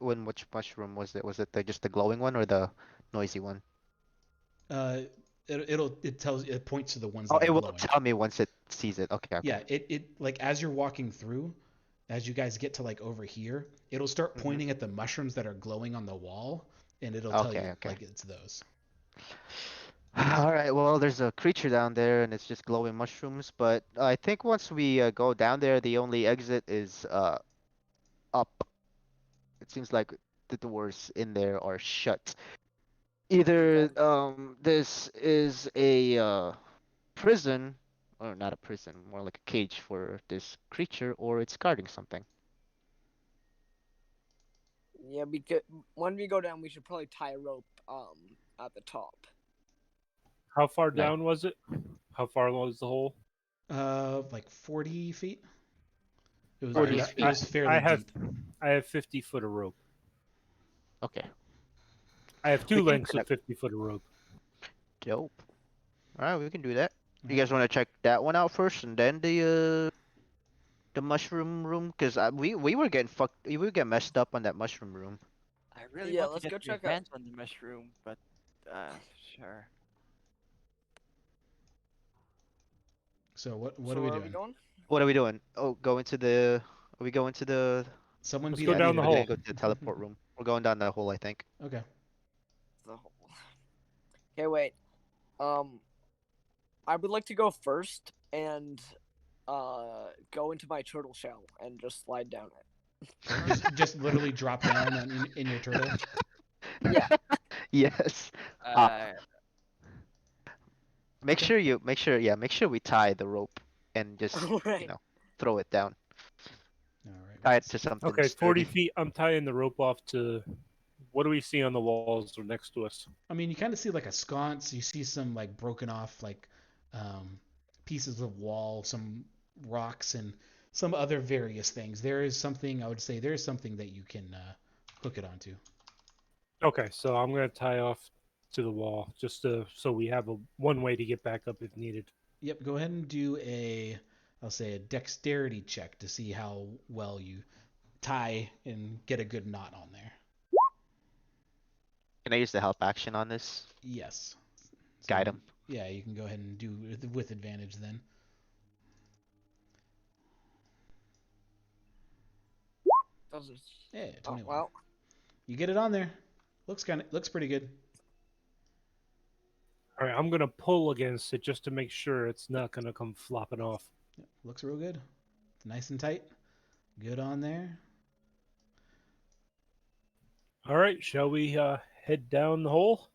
E: which mushroom was it? Was it just the glowing one or the noisy one?
A: Uh, it points to the ones
E: Oh,
A: that are
E: it will
A: glowing.
E: tell me once it sees it. Okay, okay.
A: Yeah, it like as you're walking through, as you guys get to like over here, it'll start
E: Mhm.
A: pointing at the mushrooms that are glowing on the wall, and it'll tell
E: Okay,
A: you
E: okay.
A: like it's those.
E: All right, well, there's a creature down there and it's just glowing mushrooms, but I think once we go down there, the only exit is up. It seems like the doors in there are shut. Either this is a prison, or not a prison, more like a cage for this creature, or it's guarding something.
D: Yeah, because when we go down, we should probably tie a rope at the top.
C: How far
E: Right.
C: down was it? How far was the hole?
A: Like 40 feet. It was
E: 40
A: it
E: feet.
A: was fairly deep.
C: I have 50 foot of rope.
E: Okay.
C: I have
E: We
C: two
E: can
C: lengths of 50 foot of rope.
E: Dope. All right, we can do that. You
A: Alright.
E: guys want to check that one out first, and then the mushroom room? Cause we were getting fucked. We were getting messed up on that mushroom room.
B: I really
D: Yeah,
B: want to
D: let's
B: get
D: go check out.
B: revenge on the mushroom, but sure.
A: So what
D: So
A: are we
D: where are we
A: doing?
D: going?
E: What are we doing? Oh, going to the. Are we going to the?
A: Someone
C: Let's
A: be
C: go
A: the
C: down the
A: leader.
E: We're gonna
C: hole.
E: go to the teleport room. We're going down that hole, I think.
A: Okay.
D: The hole. Okay, wait. I would like to go first and go into my turtle shell and just slide down it.
A: Just literally drop down in your turtle.
D: Yeah.
E: Yes.
B: Uh,
E: Make
A: Okay.
E: sure make sure we tie the rope and just,
D: Alright.
E: throw it down.
A: All right.
E: Tie it
A: Let's
E: to
A: see.
E: something
C: Okay,
E: sturdy.
C: 40 feet. I'm tying the rope off to. What do we see on the walls or next to us?
A: I mean, you kind of see like a sconce. You see some like broken off like pieces of wall, some rocks, and some other various things. There is something I would say there is something that you can hook it onto.
C: Okay, so I'm going to tie off to the wall just so we have one way to get back up if needed.
A: Yep. Go ahead and do I'll say a dexterity check to see how well you tie and get a good knot on there.
E: Can I use the help action on this?
A: Yes. So
E: Guide him.
A: yeah, you can go ahead and do with advantage then.
D: Doesn't.
A: Yeah,
D: Oh,
A: 21.
D: well.
A: You get it on there. Looks pretty good.
C: All right, I'm going to pull against it just to make sure it's not going to come flopping off.
A: Looks real good. It's nice and tight. Good on there.
C: All right, shall we head down the hole?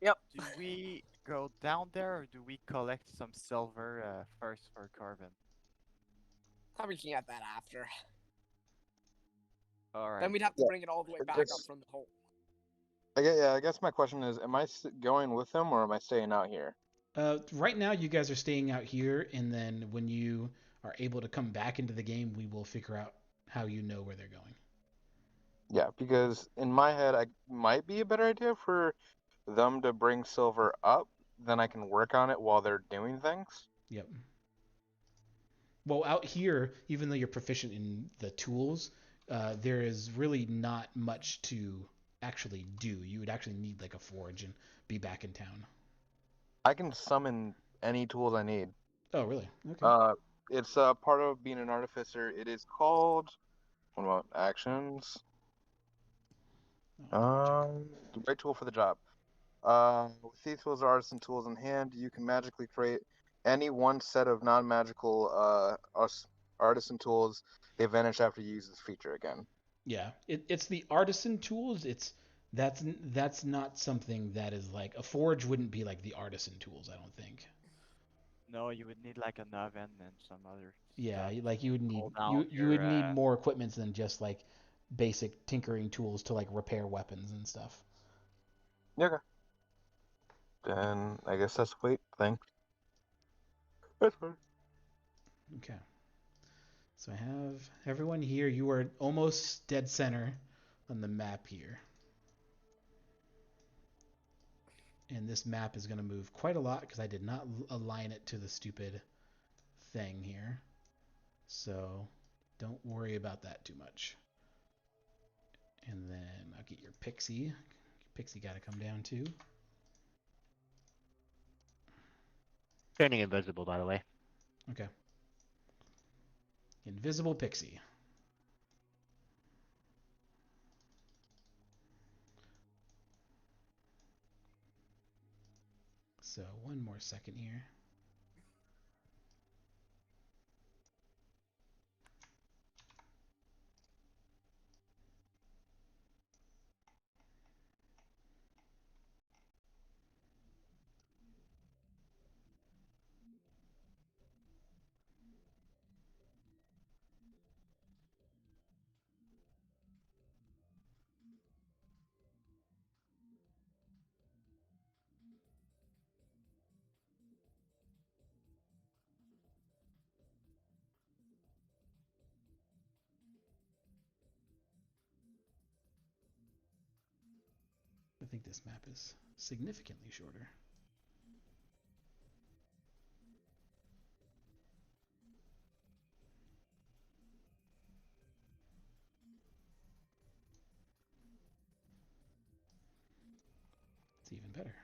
D: Yep.
B: Do we go down there or do we collect some silver first for carbon?
D: We can get that after.
B: Alright.
D: Then we'd have to
F: Yeah,
D: bring it all the way back up from the hole.
F: I guess my question is, am I going with them or am I staying out here?
A: Right now, you guys are staying out here, and then when you are able to come back into the game, we will figure out how you know where they're going.
F: Yeah, because in my head, I might be a better idea for them to bring silver up, then I can work on it while they're doing things.
A: Yep. Well, out here, even though you're proficient in the tools, there is really not much to actually do. You would actually need like a forge and be back in town.
F: I can summon any tools I need.
A: Oh, really? Okay.
F: It's part of being an artificer. It is called, what about actions? The right tool for the job. With these tools or artisan tools in hand, you can magically create any one set of non-magical artisan tools. They vanish after you use this feature again.
A: Yeah, it's the artisan tools. That's not something that is like a forge wouldn't be like the artisan tools. I don't think.
B: No, you would need like an oven and some other
A: Yeah,
B: stuff
A: like you would
B: to
A: need
B: hold down
A: you would need
B: your
A: more equipment than just like basic tinkering tools to like repair weapons and stuff.
F: Okay. Then I guess that's wait thing. That's fine.
A: Okay. So I have everyone here. You are almost dead center on the map here. And this map is going to move quite a lot because I did not align it to the stupid thing here. So don't worry about that too much. And then I'll get your pixie. Pixie got to come down too.
E: Turning invisible, by the way.
A: Okay. Invisible pixie. So one more second here. I think this map is significantly shorter. It's even better.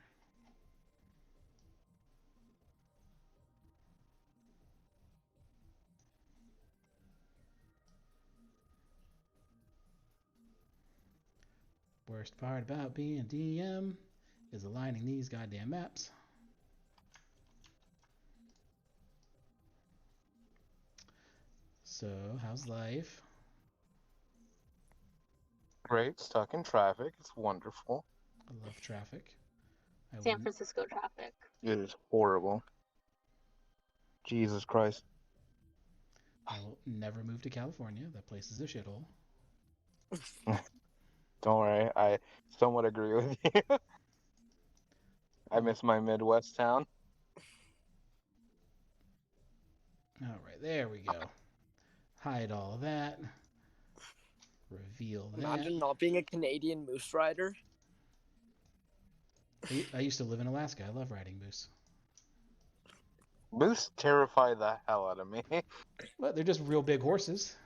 A: Worst part about being a DM is aligning these goddamn maps. So, how's life?
F: Great, stuck in traffic. It's wonderful.
A: I love traffic. I
H: San
A: will,
H: Francisco traffic.
F: It is horrible. Jesus Christ.
A: I will never move to California. That place is a shithole.
F: Don't worry, I somewhat agree with you. I miss my Midwest town.
A: All right, there we go. Hide all that. Reveal that.
D: Imagine not being a Canadian moose rider.
A: I used to live in Alaska. I love riding moose.
F: Moose terrify the hell out of me.
A: But they're just real big horses.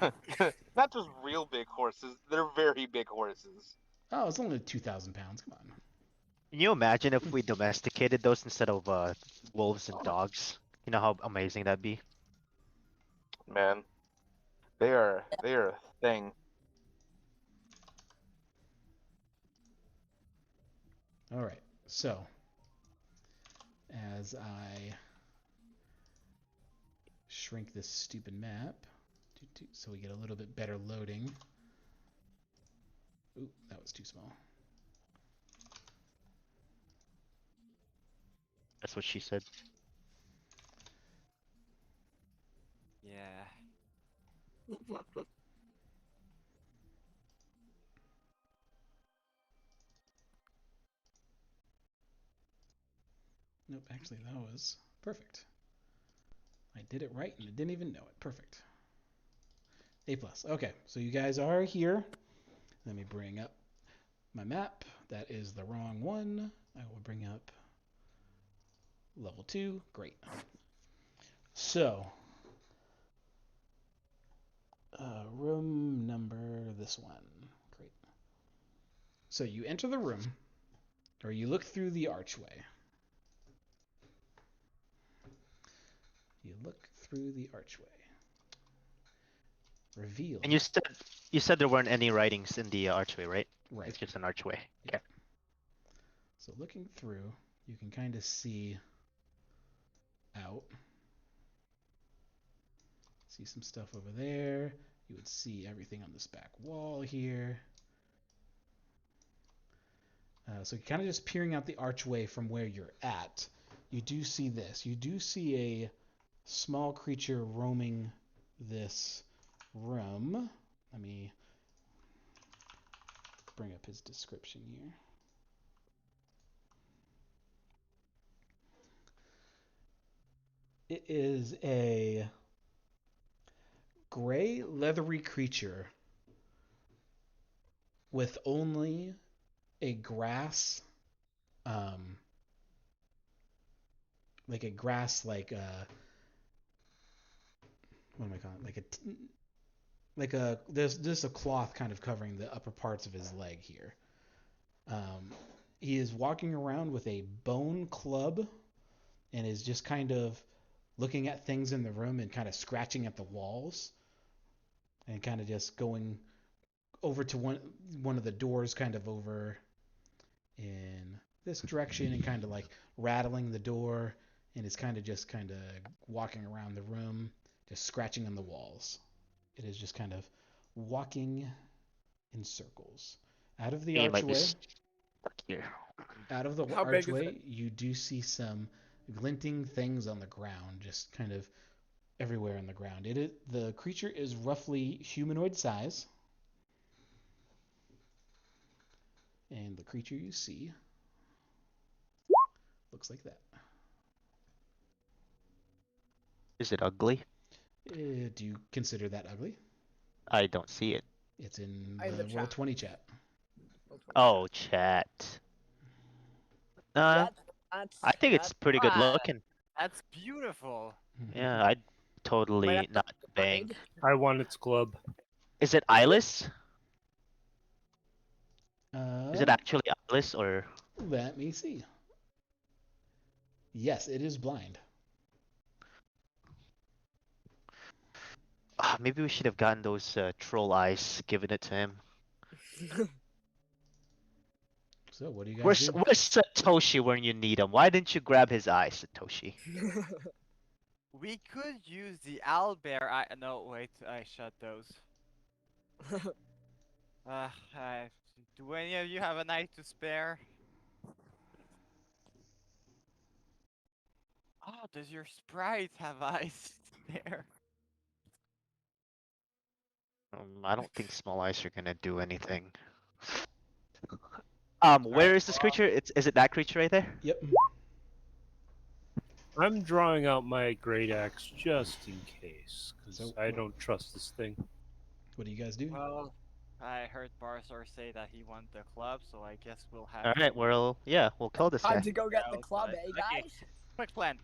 F: Not just real big horses, they're very big horses.
A: Oh, it's only 2,000 pounds. Come on.
E: Can you imagine if we domesticated those instead of wolves and dogs? You know how amazing that'd be?
F: Man, they are a thing.
A: All right. So, as I shrink this stupid map so we get a little bit better loading. Ooh, that was too small.
E: That's what she said.
B: Yeah.
A: Nope, actually that was perfect. I did it right and I didn't even know it. Perfect. A+. Okay, so you guys are here. Let me bring up my map. That is the wrong one. I will bring up level 2. Great. So, room number this one. Great. So you enter the room, or you look through the archway. You look through the archway. Reveal.
E: And you said there weren't any writings in the archway, right?
A: Right.
E: It's just an archway.
A: Yeah.
E: Okay.
A: So looking through, you can kind of see out. See some stuff over there. You would see everything on this back wall here. So kind of just peering out the archway from where you're at, you do see this. You do see a small creature roaming this room. Let me bring up his description here. It is a gray, leathery creature with only a grass, like a grass, like what am I calling it? There's just a cloth kind of covering the upper parts of his leg here. He is walking around with a bone club and is just kind of looking at things in the room and kind of scratching at the walls and kind of just going over to one of the doors kind of over in this direction and kind of like rattling the door and is kind of walking around the room, just scratching on the walls. It is just kind of walking in circles. Out of the
E: He might be
A: archway,
E: stuck here.
A: out of the
D: How big is
A: archway,
D: it?
A: you do see some glinting things on the ground, just kind of everywhere on the ground. The creature is roughly humanoid size, and the creature you see looks like that.
E: Is it ugly?
A: Do you consider that ugly?
E: I don't see it.
A: It's in
D: In the
A: the
D: chat.
A: Roll20 chat.
E: Oh, chat.
D: That's
E: I think it's pretty good
B: Ah,
E: looking.
B: That's beautiful.
E: Yeah, I'd totally
D: have to
E: not bang.
D: hide.
C: I want its club.
E: Is it eyeless? Is it
A: Uh,
E: actually eyeless or?
A: Let me see. Yes, it is blind.
E: Maybe we should have gotten those troll eyes, given it to him.
A: So what do you guys
E: Where's
A: do?
E: Where's Satoshi when you need him? Why didn't you grab his eye, Satoshi?
B: We could use the owlbear. No, wait. I shut those. Uh, I, do any of you have a night to spare? Oh, does your sprite have eyes there?
E: I don't think small eyes are gonna do anything. Where
B: Alright,
E: is this creature? Is it that creature right there?
A: Yep.
C: I'm drawing out my great axe just in case, because
A: So,
C: I
A: what-
C: don't trust this thing.
A: What do you guys do?
B: well, I heard Barzor say that he wants the club, so I guess we'll have
E: All right, we'll kill this guy.
D: Time to go get the club,
B: outside.
D: eh,
B: Okay.
D: guys?
B: Quick plan.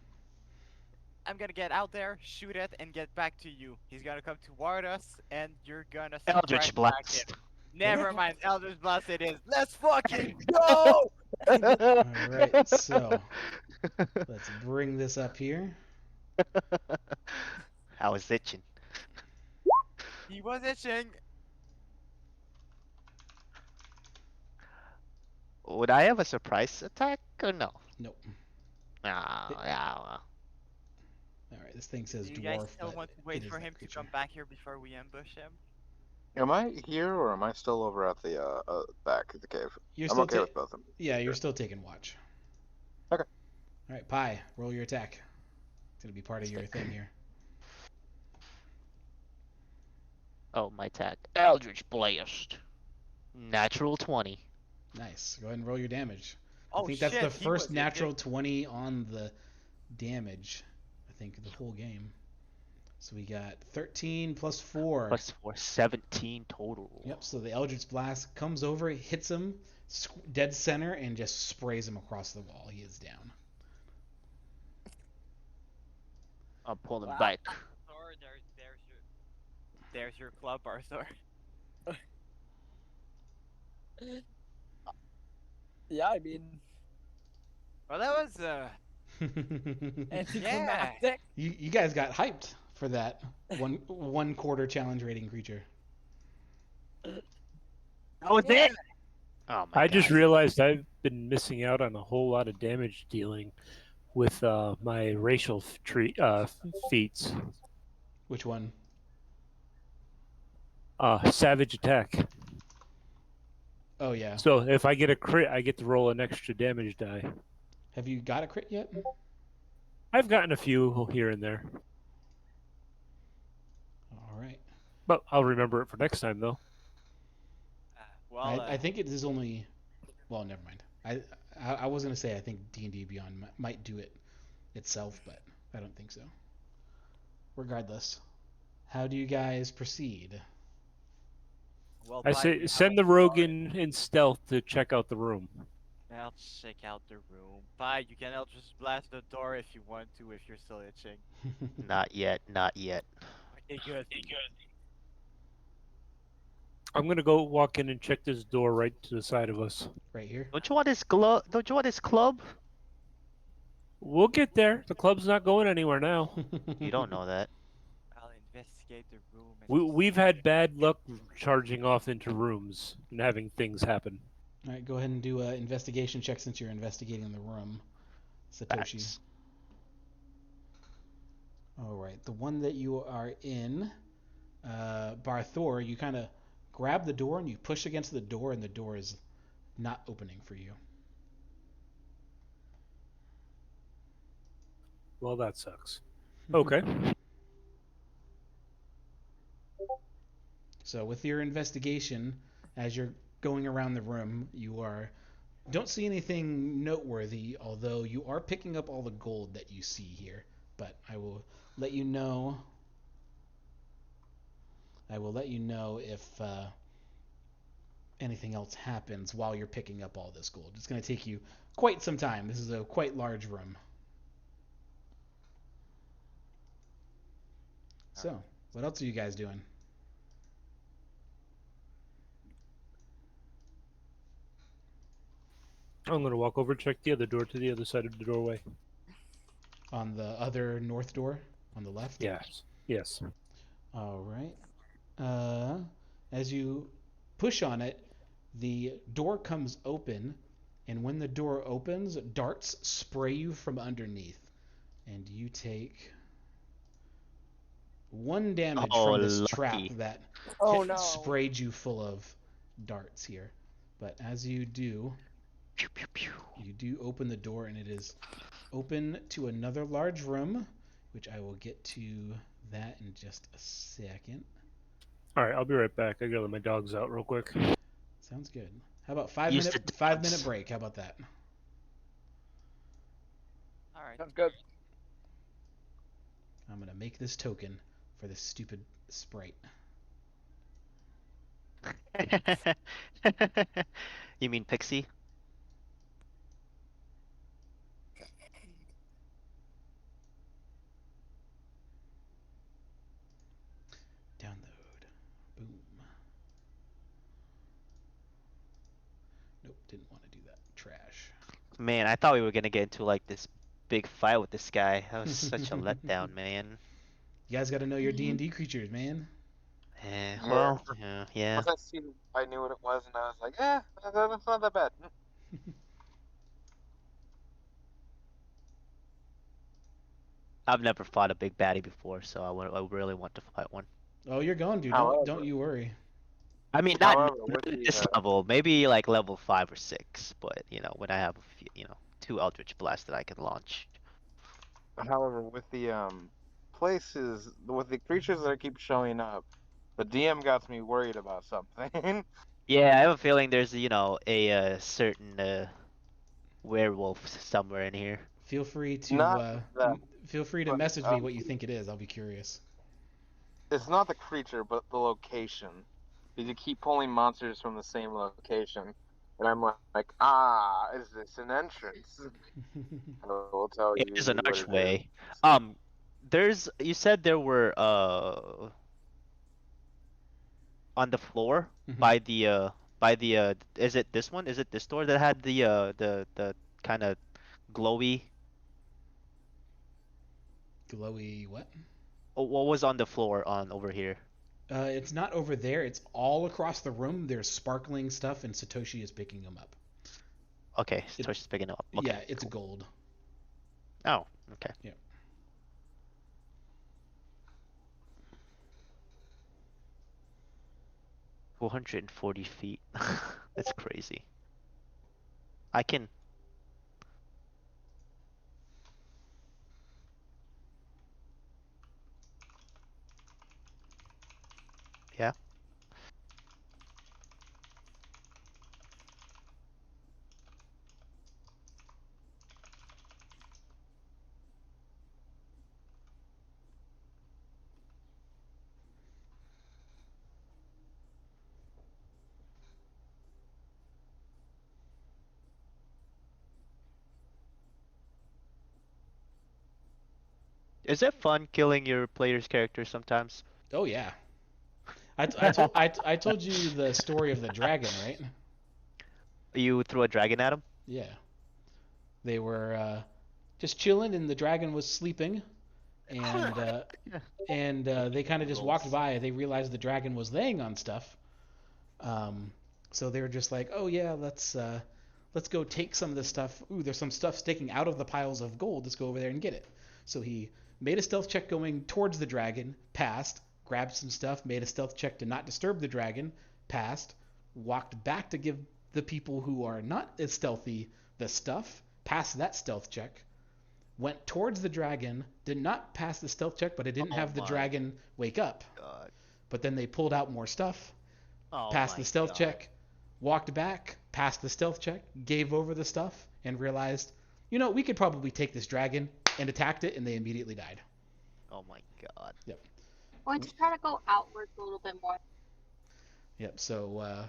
B: I'm gonna get out there, shoot it, and get back to you. He's gonna come toward us, and you're gonna
E: Eldritch
B: suppress back
E: Blast.
B: him. Never mind, Eldritch Blast it is. Let's fucking go!
A: All right. So let's bring this up here.
E: I was itching.
B: He was itching.
E: Would I have a surprise attack or no?
A: Nope.
E: Ah, yeah.
A: All right, this thing says
B: Do you guys
A: dwarf,
B: still
A: but
B: want to
A: it
B: wait
A: is
B: for
A: that
B: him to
A: creature.
B: come back here before we ambush him?
F: Am I here or am I still over at the back of the cave?
A: You're
F: I'm
A: still
F: okay with both of them.
A: Yeah, you're still taking watch.
F: Okay.
A: All right, Pi, roll your attack. It's gonna be part of your thing here.
G: Oh, my attack. Eldritch Blast. Natural 20.
A: Nice. Go ahead and roll your damage. I
B: Oh
A: think that's the
B: shit, he
A: first
B: was
A: natural
B: itching.
A: 20 on the damage. I think the whole game. So we got 13 plus 4.
G: Plus 4, 17 total.
A: Yep. So the Eldritch Blast comes over, hits him dead center, and just sprays him across the wall. He is down.
G: I'm pulling
D: Wow.
G: back.
B: Arthur, there's your club, Arthur.
D: Yeah, I mean,
B: Well, that was
D: anticlimactic.
A: You guys got hyped for that one quarter challenge rating creature.
G: That was it. Oh my
C: I
G: god.
C: just realized I've been missing out on a whole lot of damage dealing with my racial feats.
A: Which one?
C: Savage attack.
A: Oh yeah.
C: So if I get a crit, I get to roll an extra damage die.
A: Have you got a crit yet?
C: I've gotten a few here and there,
A: All right.
C: but I'll remember it for next time though.
B: well,
A: I think it is only. Well, never mind. I was gonna say I think D&D Beyond might do it itself, but I don't think so. Regardless, how do you guys proceed?
B: well,
C: I
B: Pi,
C: say
B: we
C: send the
B: have a
C: rogue
B: door.
C: in stealth to check out the room.
B: I'll check out the room. Pi, you can just blast the door if you want to, if you're still itching.
G: Not yet. Not yet.
B: Okay, good.
C: I'm gonna go walk in and check this door right to the side of us.
A: Right here.
G: Don't you want his glove? Don't you want his club?
C: We'll get there. The club's not going anywhere now.
G: You don't know that.
B: I'll investigate the room. And
C: We've had bad luck charging off into rooms and having things happen.
A: All right, go ahead and do an investigation check since you're investigating the room, Satoshi.
G: Facts.
A: All right, the one that you are in, Barthor, you kind of grab the door and you push against the door, and the door is not opening for you.
C: Well, that sucks. Okay.
A: So with your investigation, as you're going around the room, don't see anything noteworthy, although you are picking up all the gold that you see here. But I will let you know. If anything else happens while you're picking up all this gold. It's going to take you quite some time. This is a quite large room. So, what else are you guys doing?
C: I'm gonna walk over, check the other door to the other side of the doorway.
A: On the other north door? On the left?
C: Yes. Yes.
A: All right. As you push on it, the door comes open, and when the door opens, darts spray you from underneath, and you take 1 damage
G: Oh,
A: from this trap
G: lucky.
A: that
D: Oh no.
A: sprayed you full of darts here. But as you do,
G: Pew, pew, pew.
A: you do open the door, and it is open to another large room, which I will get to that in just a second.
C: All right, I'll be right back. I gotta let my dogs out real quick.
A: Sounds good. How about 5
G: Use
A: minute
G: the
A: 5
G: dogs.
A: minute break? How about that?
B: all right.
D: Sounds good.
A: I'm gonna make this token for this stupid sprite.
G: You mean Pixie?
A: Download. Boom. Nope, didn't want to do that. Trash.
G: Man, I thought we were gonna get into like this big fight with this guy. That was such a letdown, man.
A: You guys got to know your D&D creatures, man.
G: Well, yeah.
F: Once I see, I knew what it was, and I was like, that's not that bad.
E: I've never fought a big baddie before, so I really want to fight one.
A: Oh, you're going, dude. Don't
F: However,
A: you worry.
E: I mean,
F: however, with
E: not at
F: the
E: this level. Maybe like level 5 or 6. But when I have a few, 2 Eldritch Blasts that I can launch.
F: places with the creatures that keep showing up, the DM got me worried about something.
E: Yeah, I have a feeling there's a certain werewolf somewhere in here.
A: Feel free to
F: Not that,
A: feel free to
F: but
A: message me what you think it is. I'll be curious.
F: it's not the creature, but the location. Because you keep pulling monsters from the same location, and I'm like, is this an entrance? I will tell
E: It
F: you
E: is an
F: what it is.
E: archway. You said there were on the floor
A: Mhm.
E: by the is it this one? Is it this door that had the kind of glowy?
A: Glowy what?
E: Oh, what was on the floor on over here?
A: It's not over there. It's all across the room. There's sparkling stuff, and Satoshi is picking them up.
E: Okay,
A: It-
E: Toshi's picking it up. Okay,
A: yeah, it's
E: cool.
A: gold.
E: Oh, okay.
A: Yeah.
E: 440 feet. That's crazy. I can. Yeah. Is it fun killing your player's character sometimes?
A: Oh yeah. I told you the story of the dragon, right?
E: You threw a dragon at him?
A: Yeah. They were just chilling, and the dragon was sleeping, and they kind of just walked
E: Rolls.
A: by. They realized the dragon was laying on stuff. So they were just like, "Oh yeah, let's go take some of this stuff. Ooh, there's some stuff sticking out of the piles of gold. Let's go over there and get it." So he made a stealth check going towards the dragon, passed, grabbed some stuff, made a stealth check to not disturb the dragon, passed, walked back to give the people who are not as stealthy the stuff, passed that stealth check, went towards the dragon, did not pass the stealth check, but it didn't
E: Oh
A: have the
E: my
A: dragon wake up.
E: God.
A: But then they pulled out more stuff,
E: Oh
A: passed
E: my
A: the stealth
E: God.
A: check, walked back, passed the stealth check, gave over the stuff, and realized, we could probably take this dragon, and attacked it, and they immediately died.
E: Oh my God.
A: Yep.
H: Or to try to go outwards a little bit more.
A: Yep. So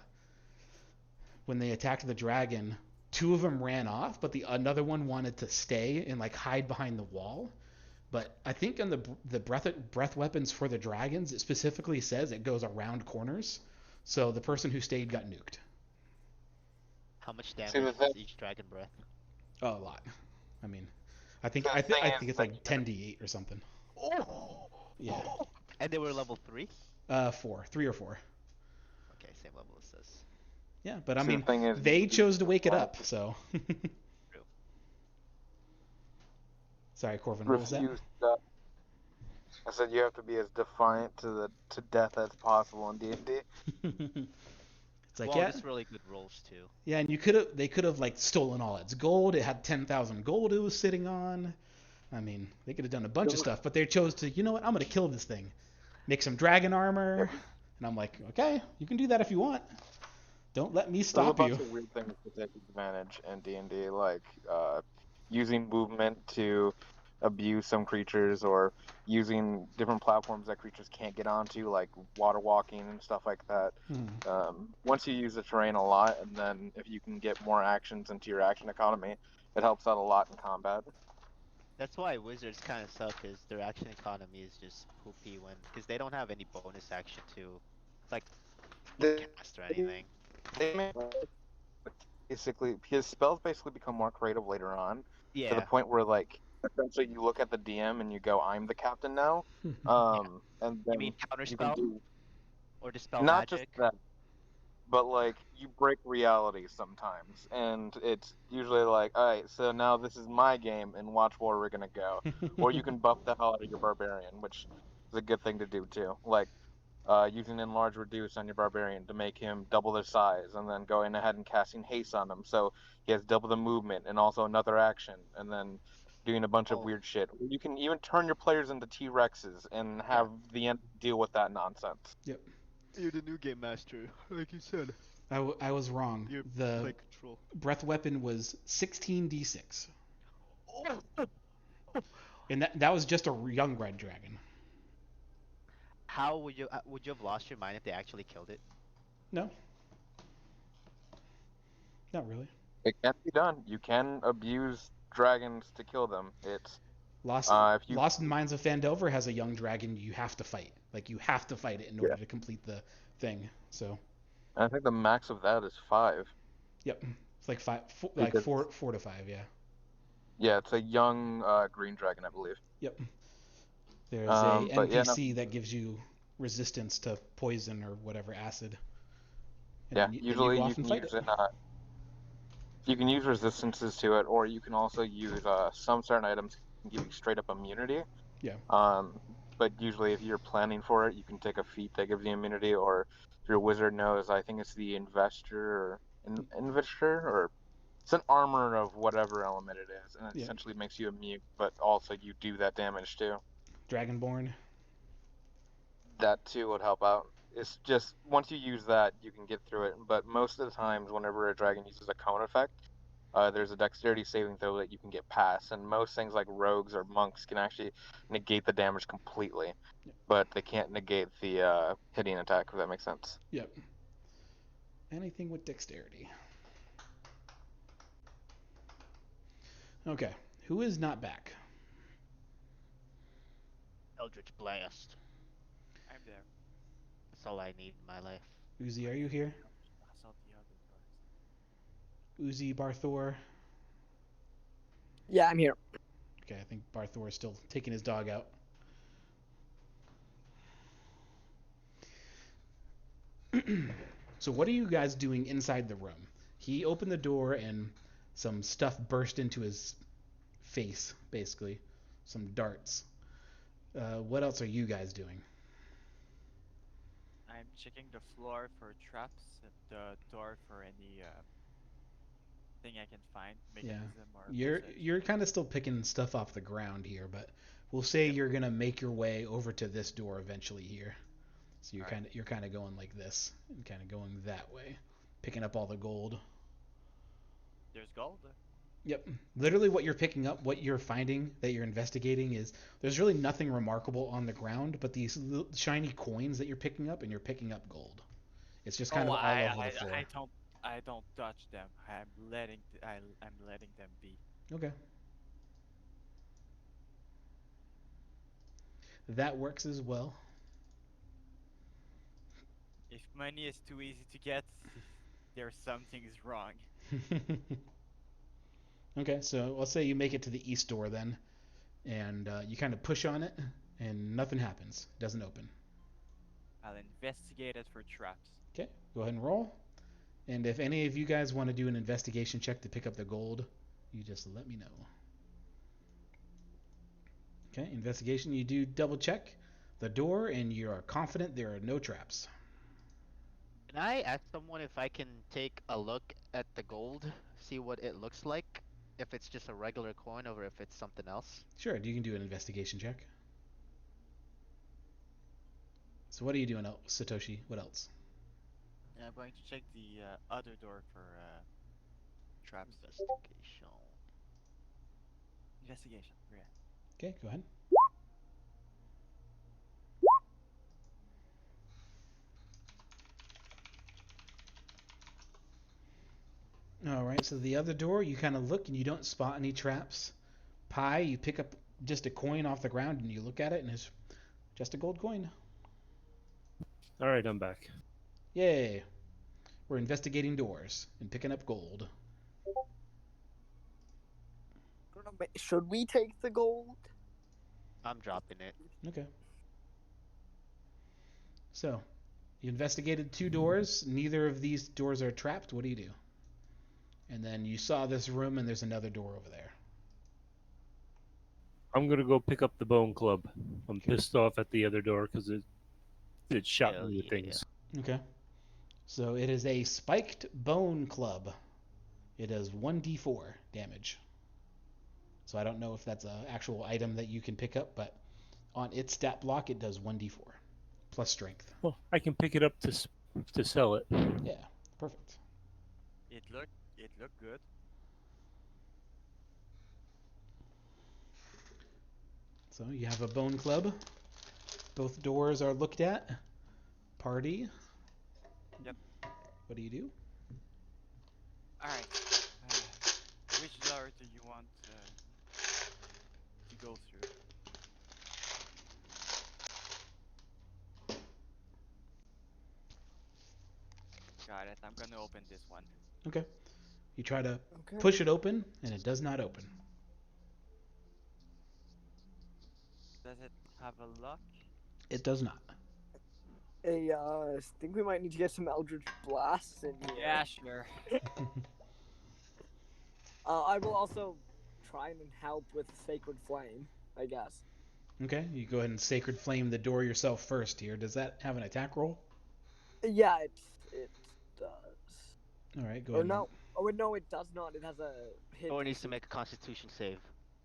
A: when they attacked the dragon, 2 of them ran off, but another one wanted to stay and like hide behind the wall. But I think on the breath weapons for the dragons, it specifically says it goes around corners. So the person who stayed got nuked.
E: How much
F: the
E: damage
F: thing-
E: does each dragon breath?
A: Oh, a lot. I mean, I think
F: The thing is
A: it's
F: that-
A: like 10d8 or something.
E: Oh.
A: Yeah.
E: And they were level 3?
A: 3 or 4.
E: Okay, same level as us.
A: Yeah, but I
F: See, the
A: mean,
F: thing is-
A: they chose to wake it up, so.
E: True.
A: Sorry, Corvin, what was that?
F: refuse that. I said you have to be as defiant to death as possible in D&D.
A: It's like,
E: Well,
A: yeah,
E: it's really good rolls too.
A: yeah, and they could have like stolen all its gold. It had 10,000 gold it was sitting on. I mean, they could have done a bunch of stuff, but they chose to, you know what? I'm gonna kill this thing, make some dragon armor, and I'm like, okay, you can do that if you want. Don't let me stop
F: There's a
A: you.
F: bunch of weird things to take advantage in D&D, like using movement to abuse some creatures, or using different platforms that creatures can't get onto, like water walking and stuff like that. Once you use the terrain a lot, and then if you can get more actions into your action economy, it helps out a lot in combat.
E: That's why wizards kind of suck, is their action economy is just poopy because they don't have any bonus action to, like,
F: They-
E: cast or anything.
F: They make basically his spells basically become more creative later on, to the
E: Yeah.
F: point where like essentially you look at the DM and you go, "I'm the captain now," and then
E: You mean
F: you can
E: counterspell
F: do
E: or dispel
F: not
E: magic?
F: just that. but like you break reality sometimes, and it's usually like, all right, so now this is my game, and watch where we're gonna go. Or you can buff the hell out of your barbarian, which is a good thing to do too. Like using enlarge reduce on your barbarian to make him double their size, and then going ahead and casting haste on him, so he has double the movement and also another action, and then doing a bunch of
E: Oh.
F: weird shit. You can even turn your players into T-Rexes and have the end deal with that nonsense.
A: Yep.
E: You're the new game master, like you said.
A: I was wrong.
E: You
A: The
E: play control.
A: breath weapon was 16d6.
E: Oh.
A: And that was just a young red dragon.
E: How would you have lost your mind if they actually killed it?
A: No. Not really.
F: It can be done. You can abuse dragons to kill them. It's
A: Lost
F: if you
A: Lost in Mines of Fandelver has a young dragon you have to fight. Like you have to fight it in order to complete the thing. So,
F: I think the max of that is 5.
A: yep. It's like like
F: Because-
A: 4 to 5, yeah.
F: Yeah, it's a young green dragon, I believe.
A: Yep. There's a
F: But yeah, no.
A: NPC that gives you resistance to poison or whatever acid. And
F: Yeah,
A: then then
F: usually
A: go
F: you
A: off and
F: can
A: fight
F: use
A: it.
F: you can use resistances to it, or you can also use some certain items can give you straight up immunity.
A: Yeah.
F: But usually if you're planning for it, you can take a feat that gives you immunity, or if your wizard knows, I think it's the investor, or it's an armor of whatever element it is, and it
A: Yeah.
F: essentially makes you immune, but also you do that damage too.
A: Dragonborn.
F: That too would help out. It's just once you use that, you can get through it. But most of the times, whenever a dragon uses a cone effect, there's a dexterity saving throw that you can get past, and most things like rogues or monks can actually negate the damage completely, but they can't negate the hitting attack. If that makes sense.
A: Yep. Anything with dexterity. Okay. Who is not back?
E: Eldritch Blast.
B: I'm there.
E: That's all I need in my life.
A: Uzi, are you here?
B: I saw the other doors.
A: Uzi, Barthor.
D: Yeah, I'm here.
A: Okay, I think Barthor is still taking his dog out. So what are you guys doing inside the room? He opened the door and some stuff burst into his face, basically. Some darts. What else are you guys doing?
B: I'm checking the floor for traps and the door for any thing I can find, mechanism or passage.
A: You're kind of still picking stuff off the ground here, but we'll say you're gonna make your way over to this door eventually here. So you're kind of going like this and kind of going that way, picking up all the gold.
B: There's gold.
A: Yep. Literally what you're picking up, what you're finding that you're investigating is there's really nothing remarkable on the ground, but these little shiny coins that you're picking up, and you're picking up gold. It's just kind of all over the floor.
B: I don't touch them. I'm letting them be.
A: Okay. That works as well.
B: If money is too easy to get, there's something is wrong.
A: Okay, so let's say you make it to the east door then, and you kind of push on it, and nothing happens. It doesn't open.
B: I'll investigate it for traps.
A: Okay, go ahead and roll. And if any of you guys want to do an investigation check to pick up the gold, you just let me know. Okay, investigation, you do double check the door, and you are confident there are no traps.
E: Can I ask someone if I can take a look at the gold, see what it looks like? If it's just a regular coin or if it's something else?
A: Sure, you can do an investigation check. So what are you doing, Satoshi? What else?
B: I'm going to check the other door for traps.
E: Investigation.
B: Investigation. Yeah.
A: Okay, go ahead. Alright, so the other door, you kind of look and you don't spot any traps. Pi, you pick up just a coin off the ground and you look at it and it's just a gold coin.
C: All right, I'm back.
A: Yay. We're investigating doors and picking up gold.
D: Should we take the gold?
E: I'm dropping it.
A: Okay. So, You investigated 2 doors. Neither of these doors are trapped. What do you do? And then you saw this room, and there's another door over there.
C: I'm gonna go pick up the bone club. I'm
A: Okay.
C: pissed off at the other door because it shot
G: Hell
C: me with
G: yeah.
C: things.
A: Okay. So it is a spiked bone club. It does 1d4 damage. So I don't know if that's an actual item that you can pick up, but on its stat block, it does 1d4 plus strength.
C: Well, I can pick it up to sell it.
A: Yeah, perfect.
B: It looked good.
A: So you have a bone club. Both doors are looked at. Party.
B: Yep.
A: What do you do?
B: Alright. Which door do you want to go through? Got it. I'm gonna open this one.
A: Okay. You try to
D: Okay.
A: push it open, and it does not open.
B: Does it have a lock?
A: It does not.
D: Hey, I think we might need to get some Eldritch Blasts in here.
B: Yeah, sure.
D: I will also try and help with Sacred Flame, I guess.
A: Okay, you go ahead and Sacred Flame the door yourself first here. Does that have an attack roll?
D: Yeah, it does.
A: All right, go
D: Or
A: ahead.
D: no. Oh, no, it does not. It has a hit.
G: Or needs to make a Constitution save.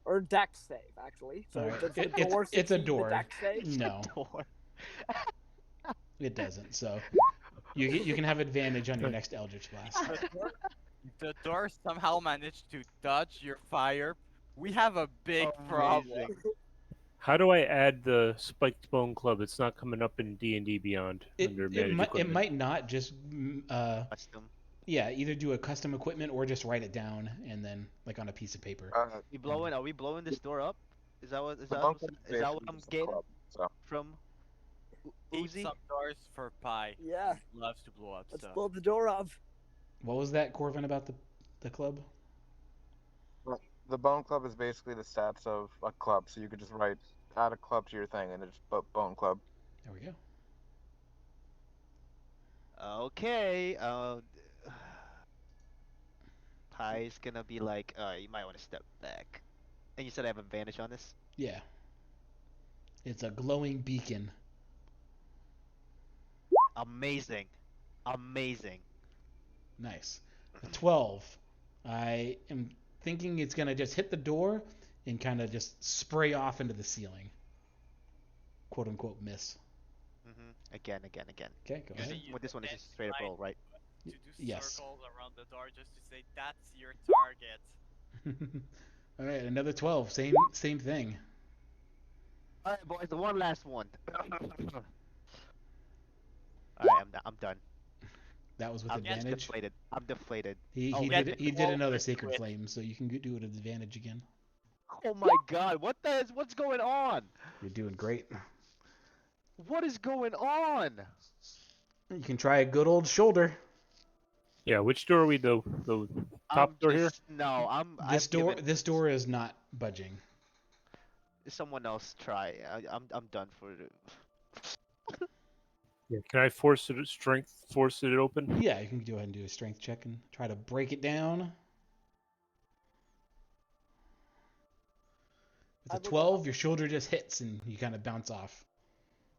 D: Or Dex save, actually. So
A: Alright,
D: does the
A: it's-
D: door
A: it's a
D: succeed the
A: door.
D: Dex save?
A: No,
G: Door.
A: it doesn't. So you can have advantage on your next Eldritch Blast.
B: The door somehow managed to dodge your fire. We have a big problem.
G: Amazing.
C: How do I add the spiked bone club? It's not coming up in D&D Beyond under
A: It
C: manage
A: might
C: equipment.
A: might not just
G: Custom.
A: yeah, either do a custom equipment or just write it down and then like on a piece of paper.
E: Are we blowing this door up? Is that what
F: The bone club
E: is that what
F: basically
E: I'm
F: just a
E: getting
F: club, so.
E: from
B: Keep
E: Uzi?
B: some doors for Pi.
D: Yeah,
B: Loves to blow up
D: let's
B: stuff.
D: blow the door up.
A: What was that, Corvin, about the club?
F: The bone club is basically the stats of a club, so you could just write add a club to your thing and it's bone club.
A: There we go.
E: Okay. Pie's gonna be like, you might want to step back. And you said I have advantage on this?
A: Yeah. It's a glowing beacon.
E: Amazing. Amazing.
A: Nice. A 12. I am thinking it's going to just hit the door and kind of just spray off into the ceiling. Quote unquote miss.
E: Again.
A: Okay, go ahead.
E: Well, this one is just straight up roll, right?
B: To do
A: Yes.
B: circles around the door just to say that's your target.
A: All right, another 12. Same thing.
E: All right, boys. The one last one. All right, I'm done.
A: That was with
E: I'm
A: advantage.
E: deflated. I'm deflated.
A: He
E: Oh,
A: did
E: wait.
A: he did another
B: Always
A: sacred
B: quit.
A: flame, so you can do it at advantage again.
E: Oh my God! What's going on?
A: You're doing great.
E: What is going on?
A: You can try a good old shoulder.
C: Yeah, which door are we the top door here?
E: No,
A: This door is not budging.
E: Someone else try. I'm done for it.
C: Yeah, can I force it open?
A: Yeah, you can go ahead and do a strength check and try to break it down. With
D: I
A: a
D: will go
A: 12,
D: help
A: your
D: him.
A: shoulder just hits and you kind of bounce off.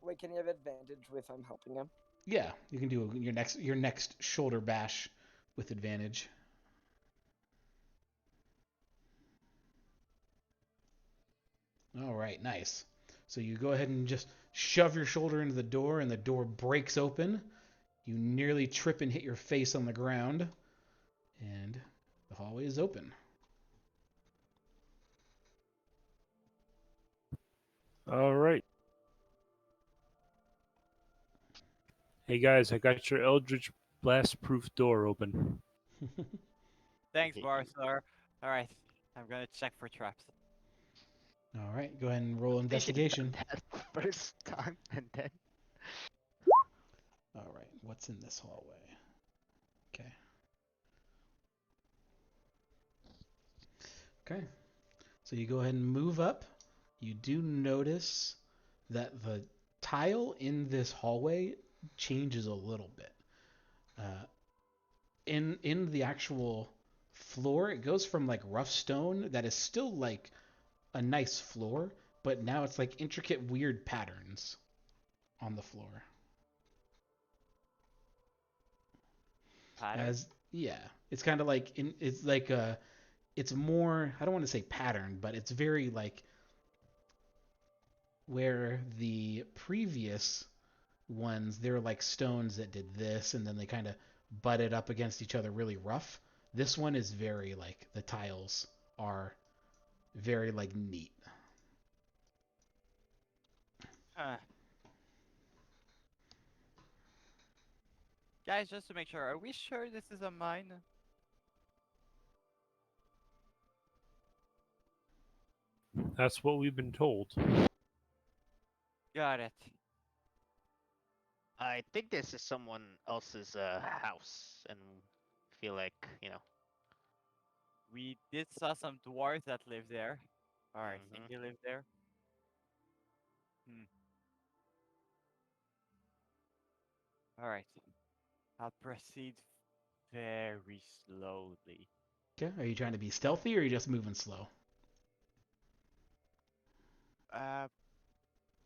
D: Wait, can you have advantage with I'm helping him?
A: Yeah, you can do your next shoulder bash with advantage. All right, nice. So you go ahead and just shove your shoulder into the door, and the door breaks open. You nearly trip and hit your face on the ground, and the hallway is open.
C: All right. Hey guys, I got your Eldritch Blast-proof door open.
B: Thanks, Barsar. Alright, I'm gonna check for traps.
A: All right, go ahead and roll investigation.
E: That first time and then.
A: All right, what's in this hallway? Okay. Okay. So you go ahead and move up. You do notice that the tile in this hallway changes a little bit. Uh, in the actual floor, it goes from like rough stone that is still like a nice floor, but now it's like intricate, weird patterns on the floor.
B: Pattern?
A: As yeah, it's kind of like it's like it's more, I don't want to say pattern, but it's very like where the previous ones, they're like stones that did this and then they kind of butted up against each other really rough. This one is very like the tiles are very like neat.
B: Huh. Guys, just to make sure, are we sure this is a mine?
C: That's what we've been told.
B: Got it.
G: I think this is someone else's house, and feel like
B: We did saw some dwarves that live there. Or I think
G: Mhm.
B: they live there. Hmm. Alright. I'll proceed very slowly.
A: Okay, are you trying to be stealthy or are you just moving slow?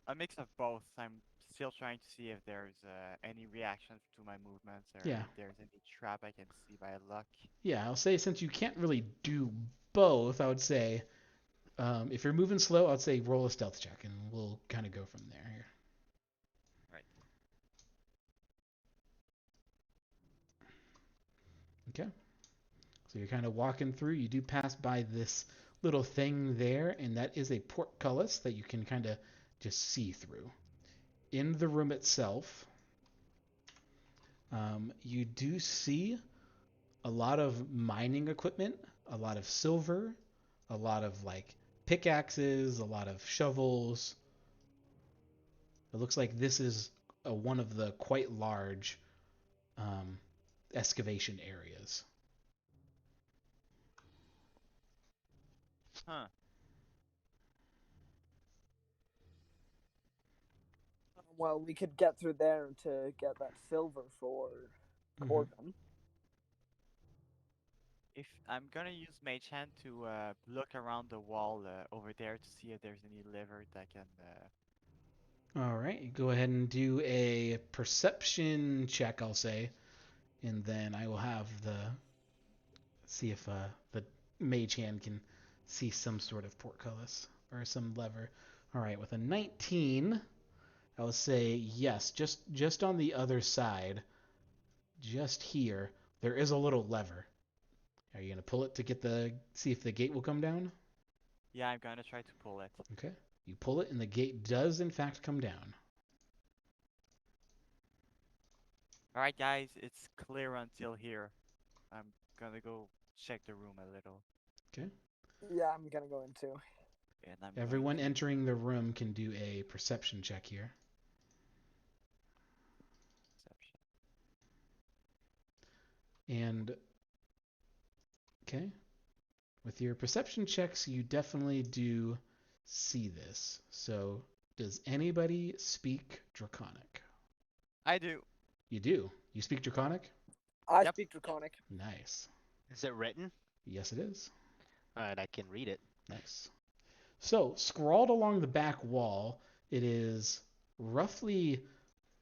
B: A mix of both. I'm still trying to see if there's any reactions to my movements or
A: Yeah.
B: if there's any trap I can see by luck.
A: Yeah, I'll say since you can't really do both, I would say if you're moving slow, I'd say roll a stealth check and we'll kind of go from there here.
B: Right.
A: Okay. So you're kind of walking through. You do pass by this little thing there, and that is a portcullis that you can kind of just see through. In the room itself, you do see a lot of mining equipment, a lot of silver, a lot of like pickaxes, a lot of shovels. It looks like this is one of the quite large um, excavation areas.
B: Huh.
D: Well, we could get through there to get that silver for
A: Mhm.
D: Corbin.
B: If I'm gonna use Mage Hand to look around the wall over there to see if there's any lever that can.
A: All right, you go ahead and do a perception check, I'll say, and then I will have the see if the mage hand can see some sort of portcullis or some lever. All right, with a 19, I will say yes. Just on the other side, just here, there is a little lever. Are you gonna pull it to get the see if the gate will come down?
B: Yeah, I'm gonna try to pull it.
A: Okay, you pull it, and the gate does in fact come down.
B: Alright, guys, it's clear until here. I'm gonna go check the room a little.
A: Okay.
D: Yeah, I'm gonna go into.
B: And I'm
A: Everyone
B: going to
A: entering the room can do a perception check here.
B: perception.
A: And okay, with your perception checks, you definitely do see this. So, does anybody speak Draconic?
B: I do.
A: You do. You speak Draconic?
D: I
B: Yep.
D: speak Draconic.
A: Nice.
G: Is it written?
A: Yes, it is.
G: Alright, I can read it.
A: Nice. So, scrawled along the back wall, it is roughly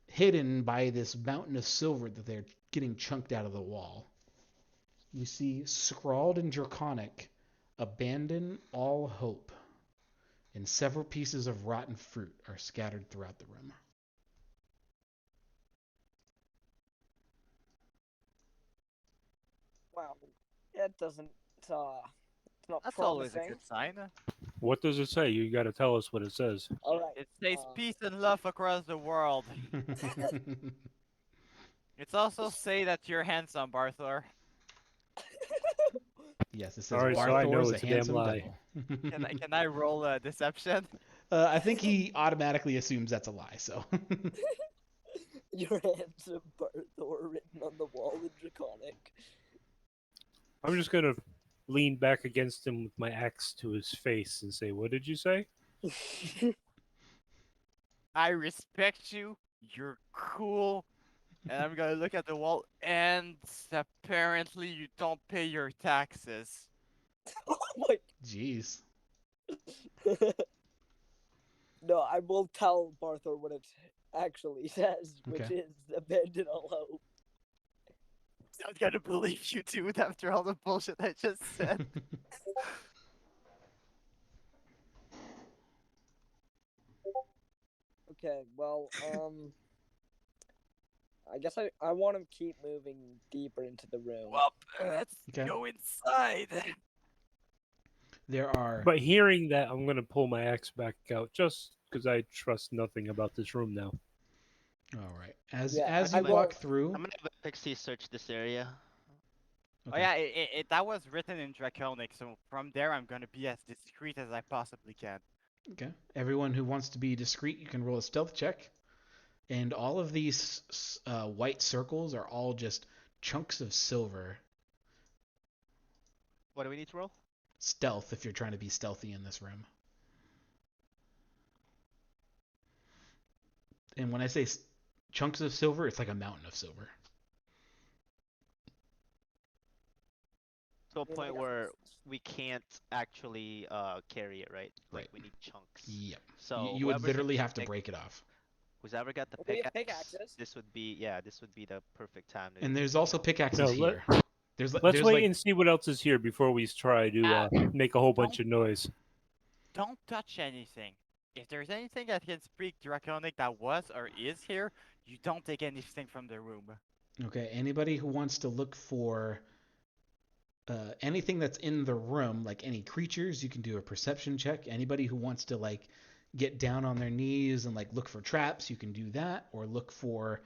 A: hidden by this mountain of silver that they're getting chunked out of the wall. You see, scrawled in Draconic, abandon all hope, and several pieces of rotten fruit are scattered throughout the room.
D: Well, it doesn't. It's not
B: That's always a
D: promising.
B: good sign.
C: What does it say? You got to tell us what it says.
D: All right.
B: It says peace and love across the world. It's also say that you're handsome, Barthor.
A: Yes, it says
C: Alright, so I know
A: Barthor's a
C: it's a damn
A: handsome
C: lie.
A: devil.
B: Can I roll a deception?
A: I think he automatically assumes that's a lie, so.
D: Your handsome Barthor written on the wall in Draconic.
C: I'm just gonna lean back against him with my axe to his face and say, "What did you say?"
B: I respect you. you're cool. And I'm gonna look at the wall, and apparently you don't pay your taxes.
D: Oh my.
A: Jeez.
D: No, I will tell Barthor what it actually says, which
A: Okay.
D: is abandon all hope.
B: I'm gonna believe you, dude, after all the bullshit I just said.
D: Okay, well, I guess I want to keep moving deeper into the room.
B: Well, let's
A: Okay.
B: go inside.
A: There are.
C: But hearing that, I'm gonna pull my axe back out just because I trust nothing about this room now.
A: All right. As
D: Yeah,
A: as
D: I
A: you
D: will-
A: walk through.
G: I'm gonna have a pixie search this area.
B: Oh yeah, that was written in Draconic, so from there I'm gonna be as discreet as I possibly can.
A: Okay. Everyone who wants to be discreet, you can roll a stealth check. And all of these white circles are all just chunks of silver.
E: What do we need to roll?
A: Stealth, if you're trying to be stealthy in this room. And when I say chunks of silver, it's like a mountain of silver.
E: To a point where we can't actually carry it, right? Like
A: Right.
E: we need chunks.
A: Yep.
E: So
A: You would
E: whoever's
A: literally
E: gonna
A: have to
E: pick-
A: break it off.
E: Who's ever got the
D: We have
E: pickaxe,
D: pickaxes.
E: this would be the perfect time to.
A: And there's also pickaxes
C: No,
A: here. There's
C: Let's wait
A: like
C: and see what else is here before we try to make a whole bunch of noise.
B: Don't touch anything. If there's anything that can speak Draconic that was or is here, you don't take anything from the room.
A: okay. Anybody who wants to look for anything that's in the room, like any creatures, you can do a perception check. Anybody who wants to like get down on their knees and like look for traps, you can do that, or look for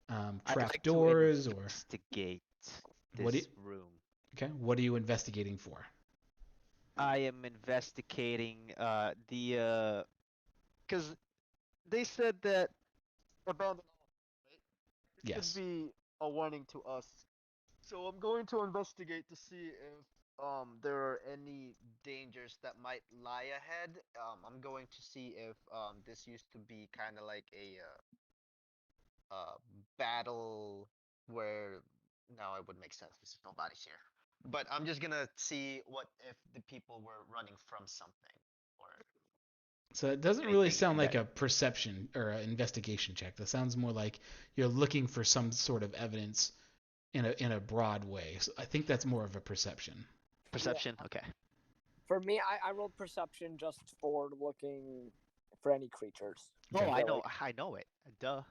E: I'd
A: trap
E: like to
A: doors, or
E: investigate
A: What do
E: this room.
A: okay. What are you investigating for?
E: I am investigating because they said that abandon all, right? This
A: Yes.
E: could be a warning to us. So I'm going to investigate to see if there are any dangers that might lie ahead. I'm going to see if this used to be kind of like a battle where no, it would make sense because nobody's here. But I'm just gonna see what if the people were running from something or
A: So it doesn't really
E: anything
A: sound like
E: that
A: a perception or an investigation check. That sounds more like you're looking for some sort of evidence in a broad way. So I think that's more of a perception.
E: perception. Okay.
D: For me, I rolled perception just for looking for any creatures.
E: Oh,
A: Okay.
E: I know it. Duh.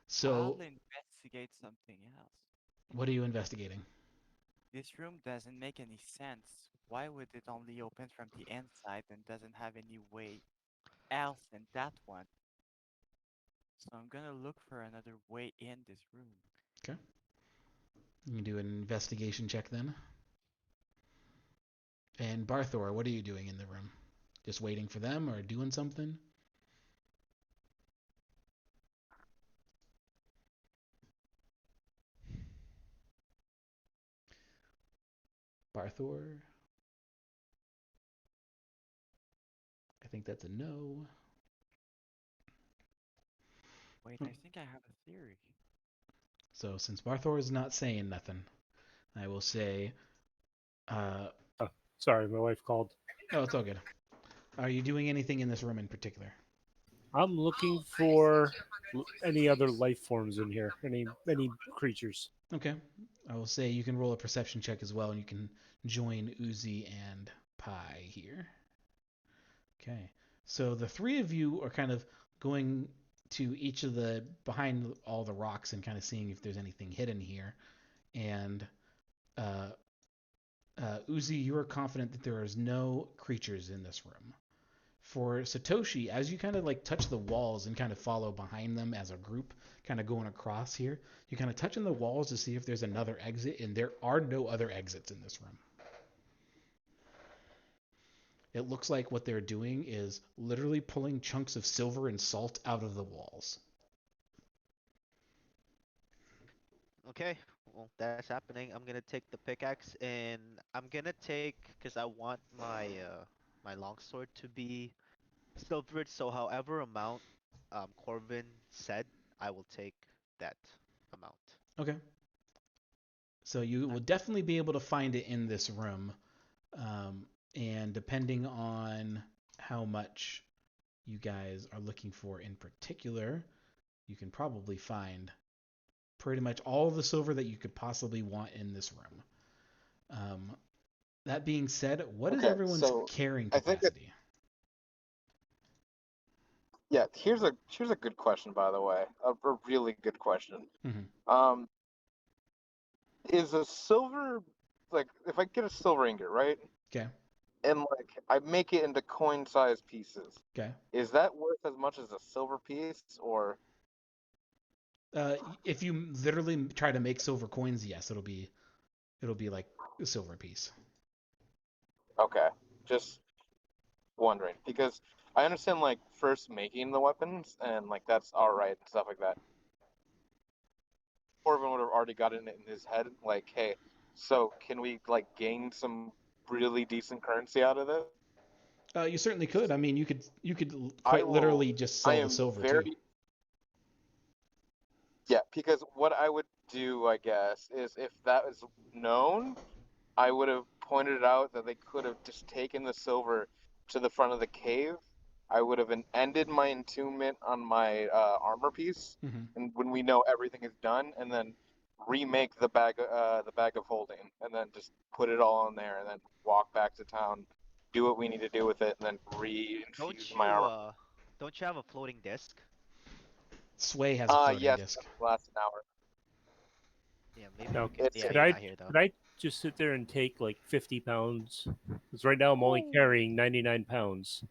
A: So
B: I'll investigate something else.
A: what are you investigating?
B: This room doesn't make any sense. Why would it only open from the inside and doesn't have any way else than that one? So I'm gonna look for another way in this room.
A: Okay. You can do an investigation check then. And Barthor, what are you doing in the room? Just waiting for them or doing something? Barthor? I think that's a no.
B: Wait, I think I have a theory.
A: So since Barthor is not saying nothing, I will say,
C: Sorry, my wife called.
A: oh, it's all good. Are you doing anything in this room in particular?
C: I'm looking for any other life forms in here, any creatures.
A: Okay. I will say you can roll a perception check as well, and you can join Uzi and Pi here. Okay. So the three of you are kind of going to each of the behind all the rocks and kind of seeing if there's anything hidden here. And uh, Uzi, you are confident that there is no creatures in this room. For Satoshi, as you kind of like touch the walls and kind of follow behind them as a group, kind of going across here, you kind of touch on the walls to see if there's another exit, and there are no other exits in this room. It looks like what they're doing is literally pulling chunks of silver and salt out of the walls.
E: Okay. Well, that's happening. I'm gonna take the pickaxe and I'm gonna take because I want my my longsword to be silvered. So however amount Corbin said, I will take that amount.
A: Okay. So you will definitely be able to find it in this room. And depending on how much you guys are looking for in particular, you can probably find pretty much all the silver that you could possibly want in this room. That being said, what is
F: Okay,
A: everyone's
F: so
A: carrying
F: I think that
A: capacity?
F: yeah, here's a good question, by the way, a really good question.
A: Mm-hmm.
F: Is a silver, like, if I get a silver ingot, right,
A: Okay.
F: and like I make it into coin-sized pieces,
A: Okay.
F: is that worth as much as a silver piece, or
A: If you literally try to make silver coins, yes, it'll be like a silver piece.
F: okay? Just wondering because I understand like first making the weapons and like that's all right and stuff like that. Corbin would have already got it in his head, like, hey, so can we like gain some really decent currency out of this?
A: You certainly could. I mean, you could
F: I
A: quite
F: will.
A: literally just
F: I
A: sell the
F: am
A: silver too.
F: very yeah, because what I would do, I guess, is if that was known, I would have pointed out that they could have just taken the silver to the front of the cave. I would have ended my entombment on my armor piece,
A: Mm-hmm.
F: and when we know everything is done, and then remake the bag of holding, and then just put it all in there, and then walk back to town, do what we need to do with it, and then re-infuse
E: Don't
F: my
E: you
F: armor.
E: uh don't you have a floating disc?
A: Sway has a floating
F: Yes,
A: disc.
F: that lasts an hour.
E: Yeah, maybe
C: Now,
E: you can.
F: It's
E: Yeah,
C: could
E: you're
C: I
E: not here though.
C: could I just sit there and take like 50 pounds? Because right now I'm only carrying 99 pounds.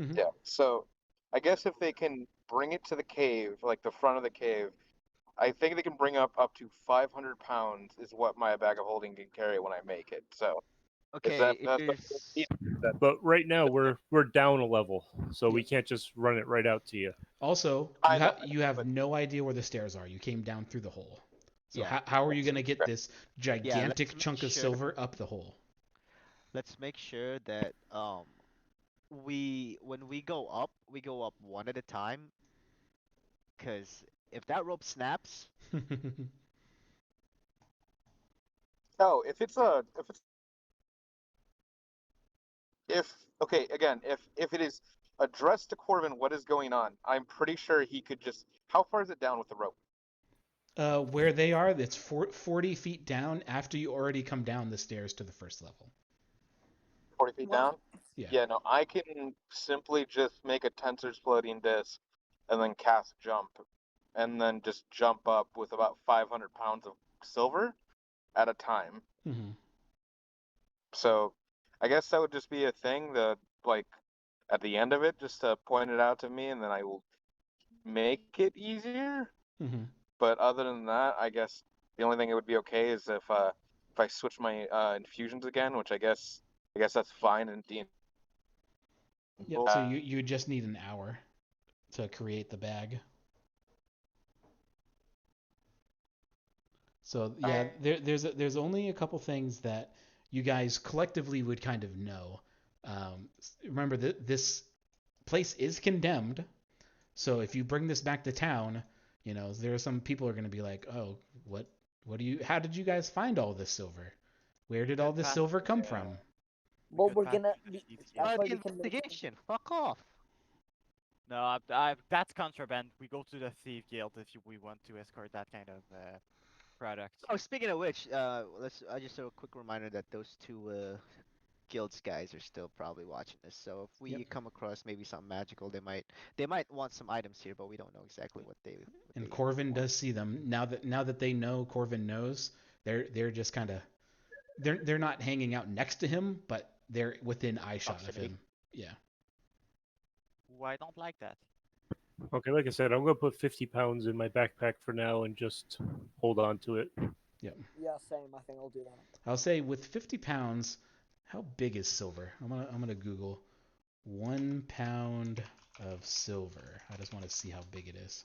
A: Mm-hmm.
F: yeah. So, I guess if they can bring it to the cave, like the front of the cave, I think they can bring up to 500 pounds is what my bag of holding can carry when I make it. So if
E: Okay,
F: that's what they
E: here's
F: need, then
C: But right now we're down a level, so we
A: Yep.
C: can't just run it right out to you.
A: Also,
F: I know,
A: you have
F: but
A: no idea where the stairs are. You came down through the hole. So
E: yeah.
A: how are you
F: yes,
A: gonna get
F: correct.
A: this
E: Yeah, let's
A: gigantic
E: make
A: chunk of
E: sure
A: silver up the hole?
E: that we when we go up one at a time, cuz if that rope snaps,
F: No, if okay again if it is addressed to Corbin what is going on, I'm pretty sure he could just. How far is it down with the rope?
A: Where they are, it's 40 feet down after you already come down the stairs to the first level.
F: 40 feet
D: What?
F: down?
A: Yeah.
F: Yeah, no, I can simply just make a tensor exploding disc and then cast jump and then just jump up with about 500 pounds of silver at a time.
A: Mm-hmm.
F: So I guess that would just be a thing that, like, at the end of it, just to point it out to me, and then I will make it easier.
A: Mm-hmm.
F: But other than that, I guess the only thing it would be okay is if I switch my infusions again, which I guess that's fine in D.
A: Yep. So you just need an hour to create the bag. So yeah, there's only a couple things that you guys collectively would kind of know. Remember that this place is condemned, so if you bring this back to town, there are some people who are going to be like, oh, what do you? How did you guys find all this silver? Where did all
B: Could
A: this
B: pass
A: silver come
B: the
A: from?
B: we
D: Well,
B: could
D: we're
B: pass
D: gonna.
B: the chief
D: That's
B: guild.
E: start
D: why
E: the
D: we can make.
E: investigation. Fuck off.
B: No, that's contraband. We go to the thief guild if we want to escort that kind of product.
E: Oh, speaking of which, I just a quick reminder that those two guilds guys are still probably watching this. So if
A: Yep.
E: we come across maybe something magical, they might want some items here, but we don't know exactly what
A: And
E: they
A: Corvin
E: want.
A: does see them now that they know Corvin knows. They're just kind of they're not hanging out next to him, but they're within eyeshot of
E: Proximity.
A: him. Yeah.
B: Who I don't like that.
C: Okay, like I said, I'm gonna put 50 pounds in my backpack for now and just hold on to it.
A: Yep.
D: Yeah, same. I think I'll do that.
A: I'll say with 50 pounds, how big is silver? I'm gonna Google 1 pound of silver. I just want to see how big it is.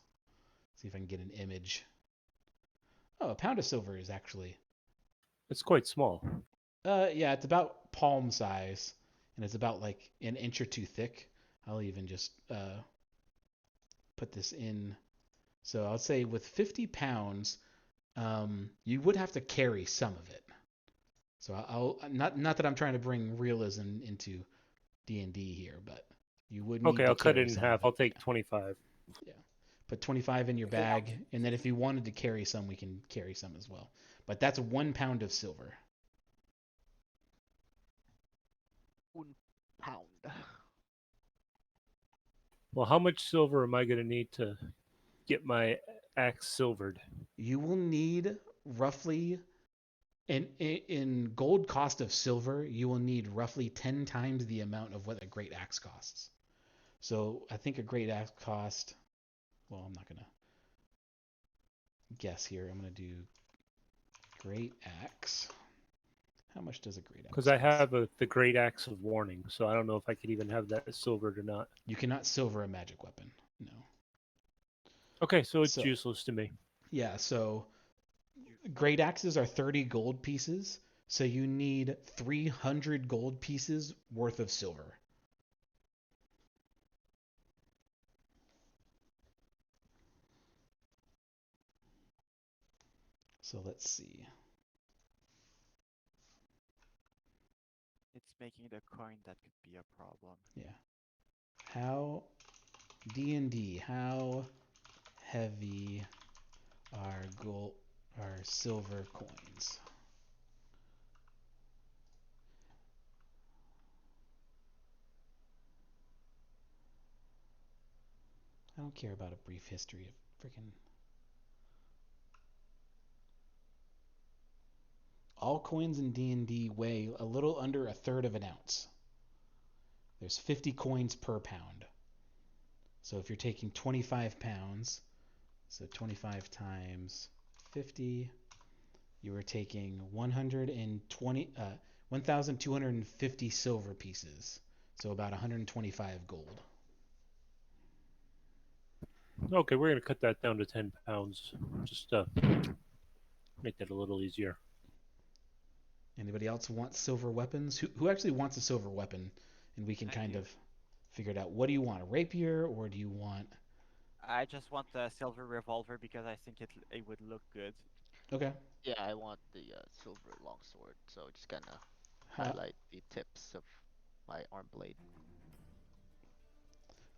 A: See if I can get an image. Oh, a pound of silver is actually
C: It's quite small.
A: yeah, it's about palm size, and it's about like an inch or two thick. I'll even just put this in. So I'll say with 50 pounds, you would have to carry some of it. So I'll not that I'm trying to bring realism into D&D here, but you would need
C: Okay,
A: to
C: I'll cut
A: carry
C: it in
A: some
C: half.
A: of
C: I'll
A: it.
C: take 25.
A: Yeah. Put 25 in your
D: Okay,
A: bag, and then if you wanted to carry some, we can carry some as well. But that's 1 pound of silver.
E: 1 pound.
C: Well, how much silver am I going to need to get my axe silvered?
A: You will need roughly in gold cost of silver, you will need roughly 10 times the amount of what a great axe costs. So I think a great axe cost, well, I'm not going to guess here. I'm going to do great axe. How much does a great axe
C: Because I
A: cost?
C: have the great axe of warning, so I don't know if I could even have that silvered or not.
A: You cannot silver a magic weapon. No.
C: Okay, so it's
A: So-
C: useless to me.
A: Yeah, so great axes are 30 gold pieces, so you need 300 gold pieces worth of silver. So let's see.
B: It's making the coin that could be a problem.
A: Yeah. How D&D, how heavy are silver coins? I don't care about a brief history of freaking. All coins in D&D weigh a little under a third of an ounce. There's 50 coins per pound. So if you're taking 25 pounds, so 25 times 50, you are taking 1,250 silver pieces. So about 125 gold.
C: Okay, we're going to cut that down to 10 pounds. Just make that a little easier.
A: Anybody else want silver weapons? Who actually wants a silver weapon? And we can
B: I
A: kind
B: do.
A: of figure it out. What do you want? A rapier, or do you want?
B: I just want the silver revolver because I think it would look good.
A: Okay.
E: Yeah, I want the silver longsword, so just gonna
A: How...
E: highlight the tips of my arm blade.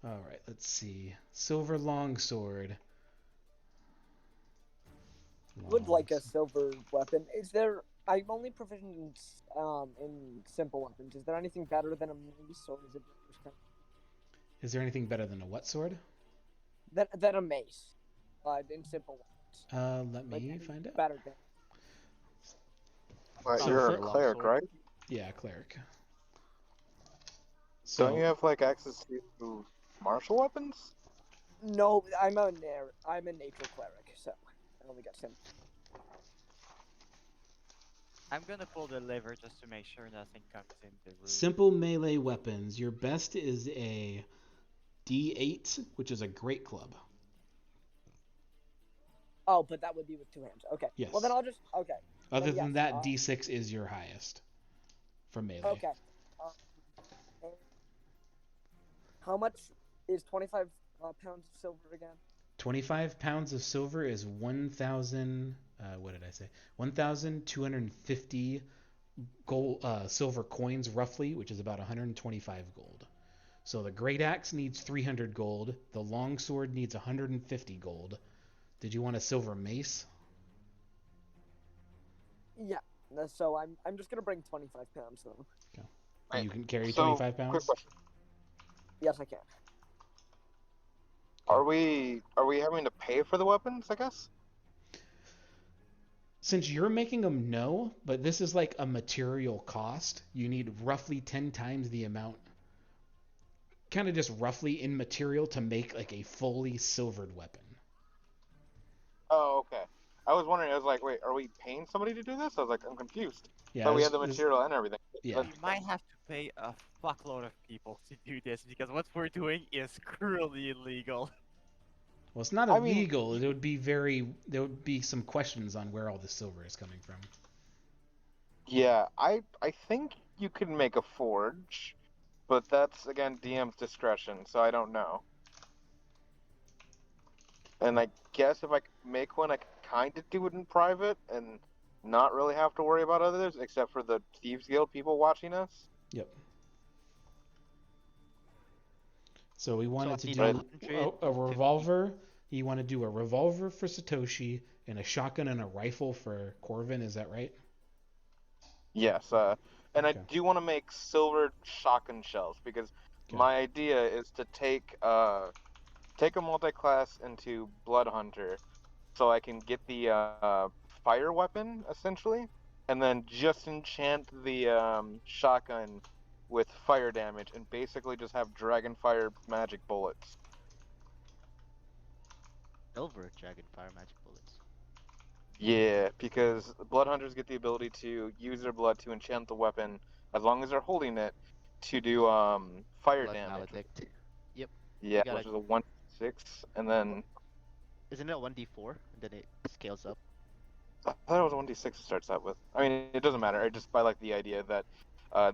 A: All right. Let's see. Silver longsword.
D: Would like a silver weapon. Is there? I'm only proficient in simple weapons. Is there anything better than a mace, or is it just kind
A: Is there anything better than a what sword?
D: than a mace? In simple weapons.
A: Let
D: Like
A: me
D: anything
A: find out.
D: better than.
A: So
F: You're a
A: for-
F: cleric, right?
A: Yeah, cleric.
F: Don't you
A: So
F: have like access to martial weapons?
D: No, I'm a nature cleric, so I only got simple.
B: I'm gonna pull the lever just to make sure nothing comes in the room.
A: simple melee weapons. Your best is a D8, which is a great club.
D: Oh, but that would be with 2 hands. Okay.
A: Yes.
D: Well, then I'll just okay.
A: Other
D: Then
A: than
D: yes,
A: that, D6 is your highest for melee.
D: Okay. And how much is 25 pounds of silver again?
A: 25 pounds of silver is 1,000. What did I say? 1,250 gold, silver coins, roughly, which is about 125 gold. So the great axe needs 300 gold. The long sword needs 150 gold. Did you want a silver mace?
D: Yeah. So I'm just gonna bring 25 pounds though.
F: Right.
A: You can carry
F: So,
A: 25 pounds.
F: quick question:
D: Yes, I can.
F: Are we having to pay for the weapons? I guess.
A: Since you're making them, no, but this is like a material cost. You need roughly 10 times the amount, kind of just roughly in material, to make like a fully silvered weapon.
F: Oh, okay. I was wondering. I was like, wait, are we paying somebody to do this? I was like, I'm confused.
A: Yeah,
F: But we have the material and everything.
A: yeah.
B: We might have to pay a fuckload of people to do this because what we're doing is cruelly illegal.
A: Well, it's not
F: I mean,
A: illegal. It would be there would be some questions on where all the silver is coming from.
F: Yeah, I think you could make a forge, but that's again DM's discretion, so I don't know. And I guess if I could make one, I could kind of do it in private and not really have to worry about others, except for the Thieves Guild people watching us.
A: Yep. So we
E: So
A: wanted
E: I
A: to
E: need
A: do
E: infantry
A: a
E: to
A: revolver. You want to do a revolver for Satoshi and a shotgun and a rifle for Corvin. Is that right?
F: Yes, and I
A: Okay.
F: do want to make silver shotgun shells because
A: Okay.
F: my idea is to take a multi-class into Blood Hunter, so I can get the fire weapon essentially, and then just enchant the shotgun with fire damage, and basically just have dragonfire magic bullets.
E: silver dragon fire magic bullets.
F: Yeah, because blood hunters get the ability to use their blood to enchant the weapon as long as they're holding it to do fire
E: Blood
F: damage.
E: maledict. Yep.
F: Yeah,
E: You gotta.
F: which is a 1/6, and then
E: Isn't it 1d4 and then it scales up?
F: I thought it was 1/6 it starts out with. I mean, it doesn't matter. I like the idea that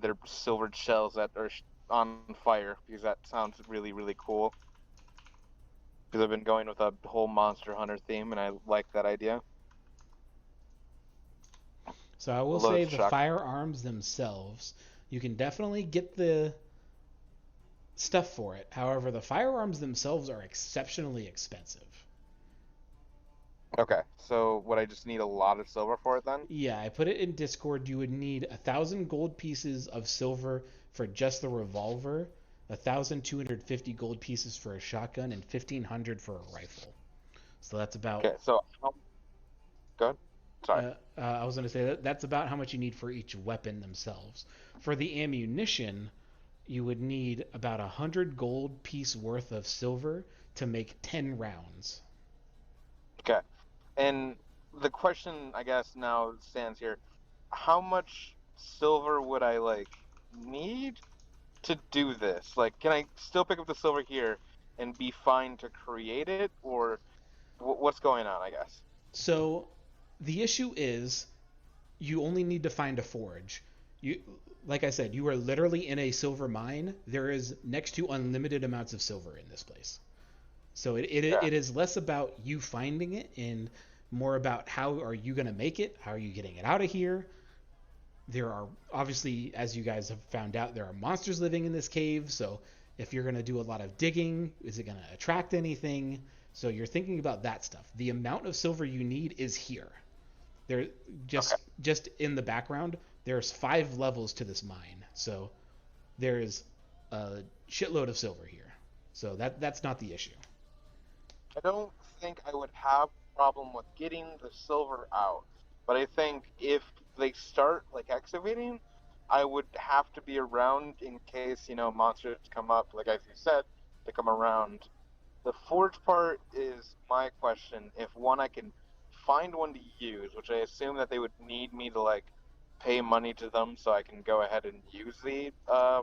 F: they're silvered shells that are on fire because that sounds really really cool. Because I've been going with a whole Monster Hunter theme, and I like that idea.
A: So I will
F: Although
A: say
F: it's
A: the
F: shock.
A: firearms themselves, you can definitely get the stuff for it. However, the firearms themselves are exceptionally expensive.
F: Okay, so would I just need a lot of silver for it then?
A: Yeah, I put it in Discord. You would need 1,000 gold pieces of silver for just the revolver, 1,250 gold pieces for a shotgun, and 1,500 for a rifle. So that's about.
F: Okay, so good. Sorry.
A: I was going to say that's about how much you need for each weapon themselves. For the ammunition, you would need about 100 gold piece worth of silver to make 10 rounds.
F: Okay, and the question I guess now stands here: how much silver would I need to do this? Like, can I still pick up the silver here and be fine to create it, or what's going on? I guess.
A: So the issue is you only need to find a forge. You, like I said, you are literally in a silver mine. There is next to unlimited amounts of silver in this place. So
F: Yeah.
A: it is less about you finding it and more about how are you going to make it? How are you getting it out of here? There are obviously, as you guys have found out, there are monsters living in this cave. So if you're going to do a lot of digging, is it going to attract anything? So you're thinking about that stuff. The amount of silver you need is here. There just in the background, there's 5 levels to this mine. So there's a shitload of silver here. So that's not the issue.
F: I don't think I would have a problem with getting the silver out, but I think if they start excavating, I would have to be around in case monsters come up, like as you said, to come around. The forge part is my question. If one, I can find one to use, which I assume that they would need me to pay money to them so I can go ahead and use the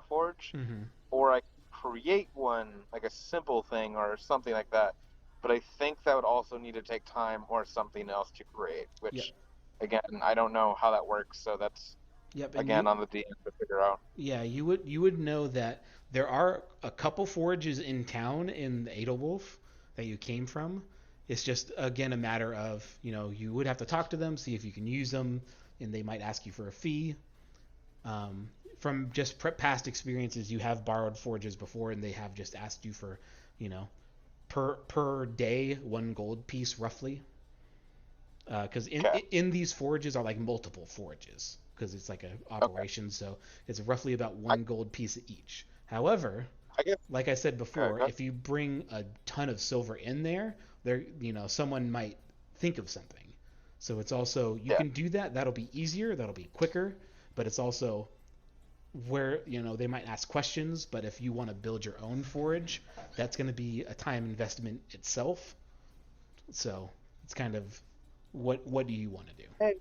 F: forge,
A: Mm-hmm.
F: or I can create one, like a simple thing or something like that. But I think that would also need to take time or something else to create, which
A: Yep.
F: again, I don't know how that works, so that's
A: Yep. And
F: again on the DM to figure out.
A: yeah, you would know that there are a couple forages in town in the Adalwulf that you came from. It's just again a matter of you would have to talk to them, see if you can use them, and they might ask you for a fee. From just past experiences, you have borrowed forges before, and they have just asked you for per day 1 gold piece roughly. Because in these forages are multiple forages because it's like an operation, so it's roughly about 1 gold piece each. However,
F: I guess
A: like I said before,
F: Okay.
A: if you bring a ton of silver in there, someone might think of something. So it's also you can do that. That'll be easier. That'll be quicker. But it's also where they might ask questions. But if you want to build your own forage, that's going to be a time investment itself. So it's kind of what do you want to do?
F: Hey,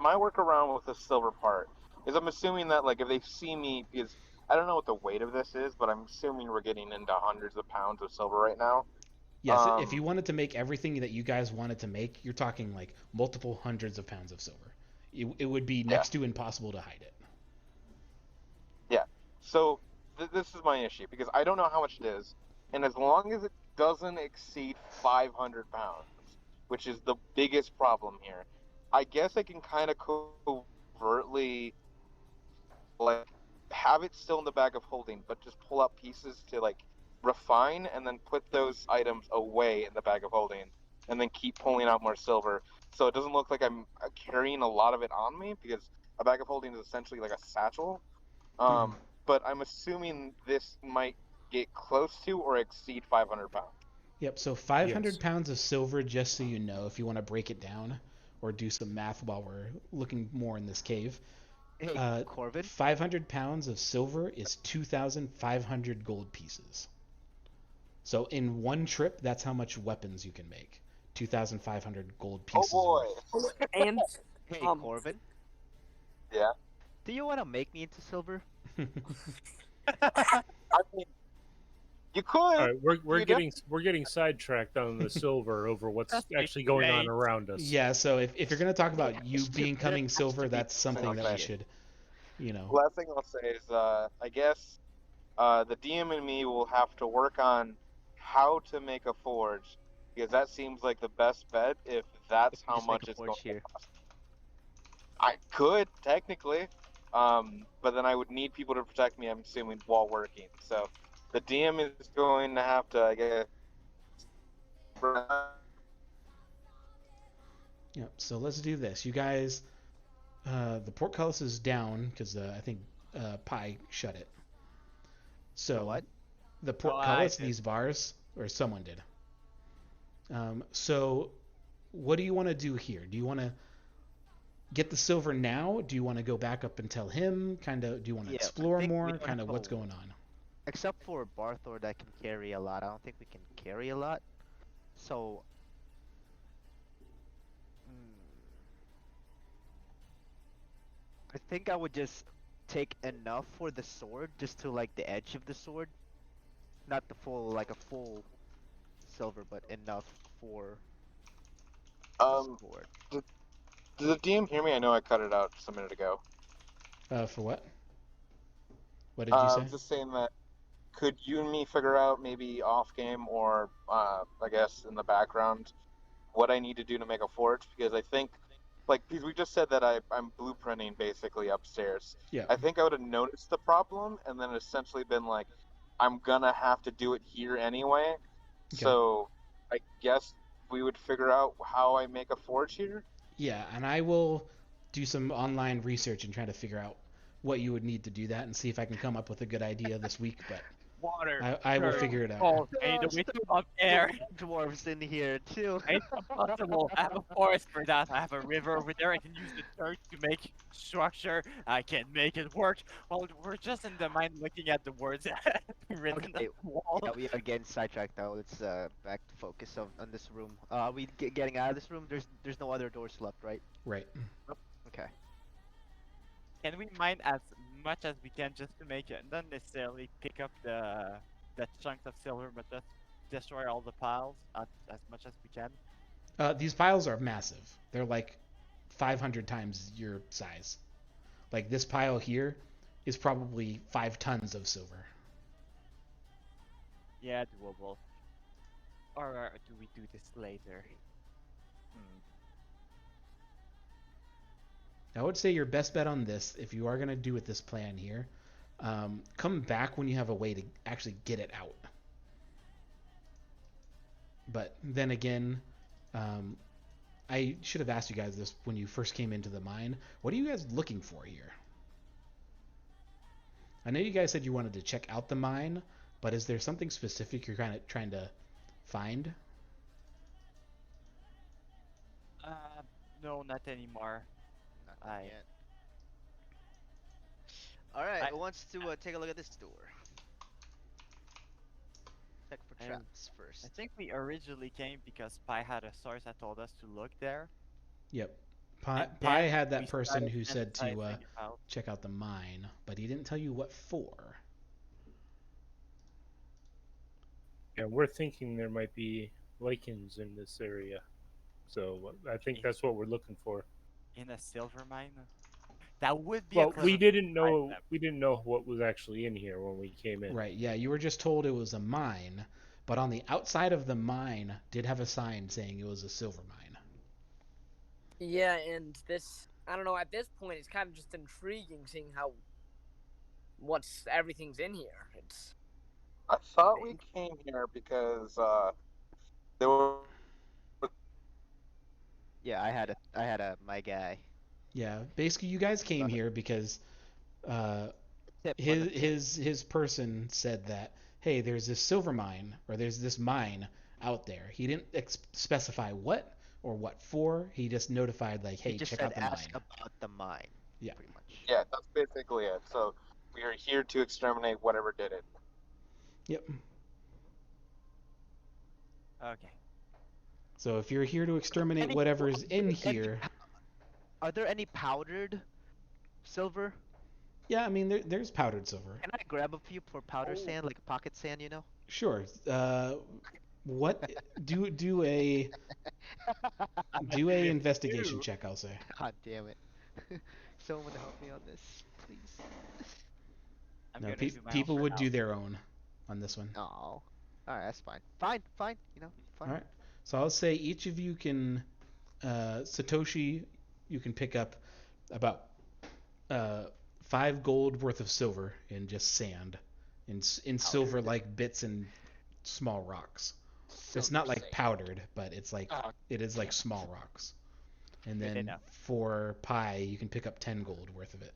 F: my workaround with the silver part is I'm assuming that if they see me, because I don't know what the weight of this is, but I'm assuming we're getting into hundreds of pounds of silver right now.
A: Yes, if you wanted to make everything that you guys wanted to make, you're talking multiple hundreds of pounds of silver. It would be next to impossible to hide it.
F: Yeah. So this is my issue because I don't know how much it is, and as long as doesn't exceed 500 pounds, which is the biggest problem here. I guess I can kind of covertly like have it still in the bag of holding, but just pull out pieces to like refine and then put those items away in the bag of holding and then keep pulling out more silver. So it doesn't look like I'm carrying a lot of it on me because a bag of holding is essentially like a satchel. But I'm assuming this might get close to or exceed 500 pounds.
A: Yep, so 500
C: Yes.
A: pounds of silver, just so you know, if you want to break it down or do some math while we're looking more in this cave.
E: Hey, Corvin.
A: 500 pounds of silver is 2,500 gold pieces. So in one trip, that's how much weapons you can make. 2,500 gold pieces.
F: Oh
A: worth.
F: boy!
D: And
E: Hey,
D: Um,
E: Corvin.
F: Yeah.
E: Do you want to make me into silver?
F: I mean, you could.
C: All right, we're
F: You
C: getting sidetracked on the silver over what's
B: That's
C: actually going on
B: great.
C: around us.
A: Yeah, so if you're going to talk about you
E: It
A: becoming
E: has to
A: silver,
E: be
A: that's something that we
E: okay.
A: should, you know.
F: Last thing I'll say is, I guess the DM and me will have to work on how to make a forge, because that seems like the best bet if that's
E: If you
F: how
E: just make
F: much
E: a
F: it's going
E: forge
F: to
E: here.
F: cost. I could, technically, but then I would need people to protect me, I'm assuming, while working. So the DM is going to have to, I guess.
A: Yep, so let's do this. You guys, the portcullis is down because I think Pi shut it. So
E: what?
A: the
B: I
A: portcullis,
B: did.
A: these bars, or someone did. So what do you want to do here? Do you want to get the silver now? Do you want to go back up and tell him? Kind of, do you want to
E: Yeah, I
A: explore
E: think we
A: more?
E: don't
A: Kind of
E: have
A: what's
E: a-
A: going on?
E: Except for Barthor that can carry a lot. I don't think we can carry a lot. So. I think I would just take enough for the sword, just to like the edge of the sword. Not the full, like a full silver, but enough for the
F: Um,
E: sword.
F: did the DM hear me? I know I cut it out just a minute ago.
A: For what? What did you say?
F: Just saying that. Could you and me figure out maybe off game or I guess in the background what I need to do to make a forge? Because I think, like, because we just said that I'm blueprinting basically upstairs.
A: Yeah.
F: I think I would have noticed the problem and then essentially been like, I'm gonna have to do it here anyway.
A: Okay.
F: So I guess we would figure out how I make a forge here.
A: Yeah, and I will do some online research and try to figure out what you would need to do that and see if I can come up with a good idea this week, but
B: Water.
A: I will
B: dirt,
A: figure it out.
B: salt, I need to
E: Gosh,
B: wait up there.
E: Dwarves in here too.
B: It's impossible. I have a forest for that. I have a river over there. I can use the dirt to make structure. I can make it work. Well, we're just in the mind looking at the words written
E: Okay,
B: on the wall.
E: Yeah, we are getting sidetracked now. Let's back to focus on this room. Are we getting out of this room? There's no other doors left, right?
A: Right.
E: Okay.
B: Can we mine as much as we can just to make it, not necessarily pick up the chunks of silver, but just destroy all the piles as much as we can?
A: These piles are massive. They're like 500 times your size. Like this pile here is probably 5 tons of silver.
B: Yeah, doable. Or do we do this later?
A: I would say your best bet on this, if you are going to do with this plan here, come back when you have a way to actually get it out. But then again, I should have asked you guys this when you first came into the mine. What are you guys looking for here? I know you guys said you wanted to check out the mine, but is there something specific you're kind of trying to find?
B: No, not anymore.
E: Not yet. All right. Who wants to take a look at this door? Check for
B: And
E: traps first.
B: I think we originally came because Pi had a source that told us to look there.
A: Yep. Pi
B: And
A: had
B: then
A: that
B: we
A: person
B: started
A: who said to
B: fantasizing about-
A: check out the mine, but he didn't tell you what for.
C: Yeah, we're thinking there might be lichens in this area, so I think that's what we're looking for.
B: in a silver mine. That would be.
C: Well,
B: a
C: we
B: pleasant
C: didn't
B: surprise
C: know
B: then.
C: we didn't know what was actually in here when we came in.
A: Right, yeah, you were just told it was a mine, but on the outside of the mine did have a sign saying it was a silver mine.
D: Yeah, and this, I don't know, at this point, it's kind of just intriguing seeing how everything's in here. It's.
F: I thought we
D: think.
F: came here because there were.
E: Yeah, I had a my guy.
A: Yeah, basically you guys came
E: Got it.
A: here because uh,
E: Tip on the
A: his person said that, hey, there's this silver mine or there's this mine out there. He didn't specify what or what for. He just notified like,
E: He
A: hey,
E: just
A: check
E: said
A: out the
E: ask
A: mine.
E: about the mine.
A: Yeah.
E: Pretty much.
F: Yeah, that's basically it. So we are here to exterminate whatever did it.
A: Yep.
B: Okay.
A: So if you're here to exterminate
E: Any,
A: whatever's in
E: any
A: here,
E: are there any powdered silver?
A: yeah, I mean there's powdered silver.
E: Can I grab a few for powder
D: Oh.
E: sand, like pocket sand, you know?
A: Sure. What do a investigation check, I'll say.
E: God damn it. Someone help me on this, please.
B: I'm
A: No,
B: gonna do my own
A: people
B: for
A: would
B: now.
A: do their own on this one.
E: Oh. Alright, that's fine. Fine, fine, you know, fine.
A: All right. So I'll say each of you can, Satoshi, you can pick up about 5 gold worth of silver in just sand, in silver like bits and small rocks. It's not like powdered, but it's like
E: Oh,
A: it is like
E: damn it.
A: small rocks. And
B: Good
A: then
B: enough.
A: for pie, you can pick up 10 gold worth of it.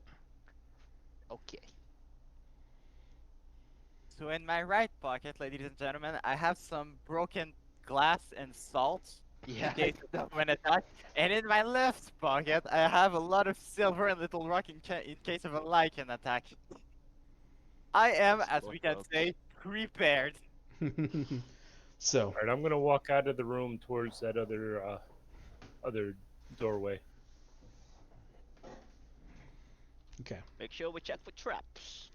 E: Okay.
B: So in my right pocket, ladies and gentlemen, I have some broken glass and salt
E: Yeah.
B: in case of an attack. And in my left pocket, I have a lot of silver and little rock in case of a lichen attack. I am, as we can say, prepared.
A: So,
C: All right, I'm gonna walk out of the room towards that other doorway.
A: okay.
E: Make sure we check for traps.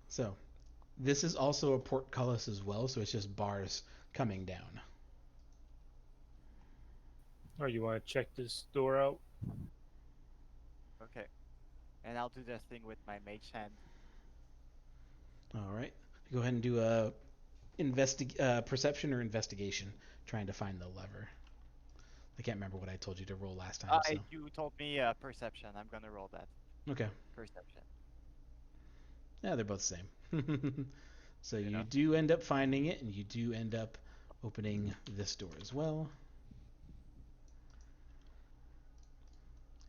A: So, this is also a portcullis as well, so it's just bars coming down.
C: Oh, you want to check this door out?
B: Okay. And I'll do this thing with my mage hand.
A: All right. Go ahead and do a perception or investigation, trying to find the lever. I can't remember what I told you to roll last time. So.
B: You told me perception. I'm gonna roll that.
A: Okay.
B: Perception.
A: Yeah, they're both the same. So
B: You
A: you
B: know.
A: do end up finding it, and you do end up opening this door as well.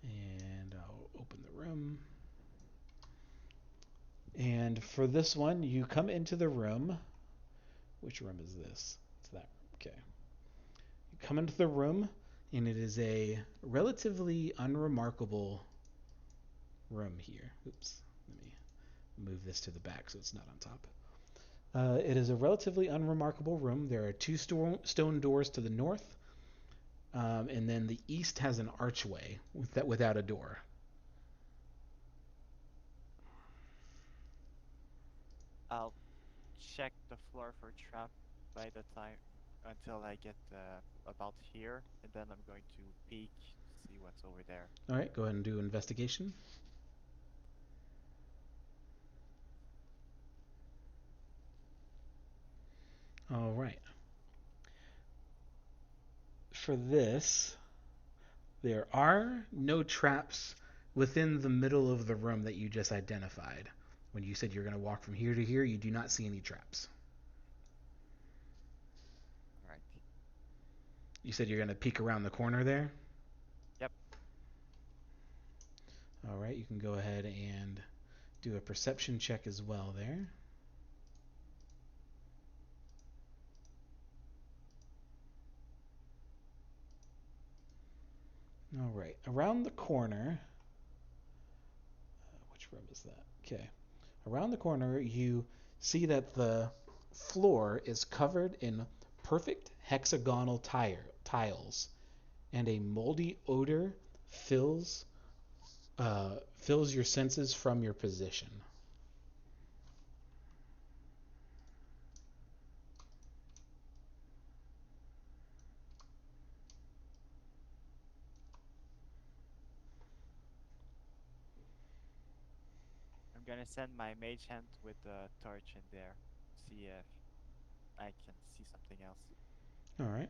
A: And I'll open the room. And for this one, you come into the room. Which room is this? It's that room. Okay. You come into the room, and it is a relatively unremarkable room here. Oops. Let me move this to the back so it's not on top. It is a relatively unremarkable room. There are 2 stone doors to the north, and then the east has an archway without a door.
B: I'll check the floor for trap by the time until I get about here, and then I'm going to peek to see what's over there.
A: All right, go ahead and do investigation. All right. For this, there are no traps within the middle of the room that you just identified. When you said you're going to walk from here to here, you do not see any traps.
B: Alright.
A: You said you're going to peek around the corner there?
B: Yep.
A: All right, you can go ahead and do a perception check as well there. All right, around the corner, which room is that? Okay. Around the corner, you see that the floor is covered in perfect hexagonal tiles, and a moldy odor fills your senses from your position.
B: I'm gonna send my mage hand with the torch in there. See if I can see something else.
A: All right.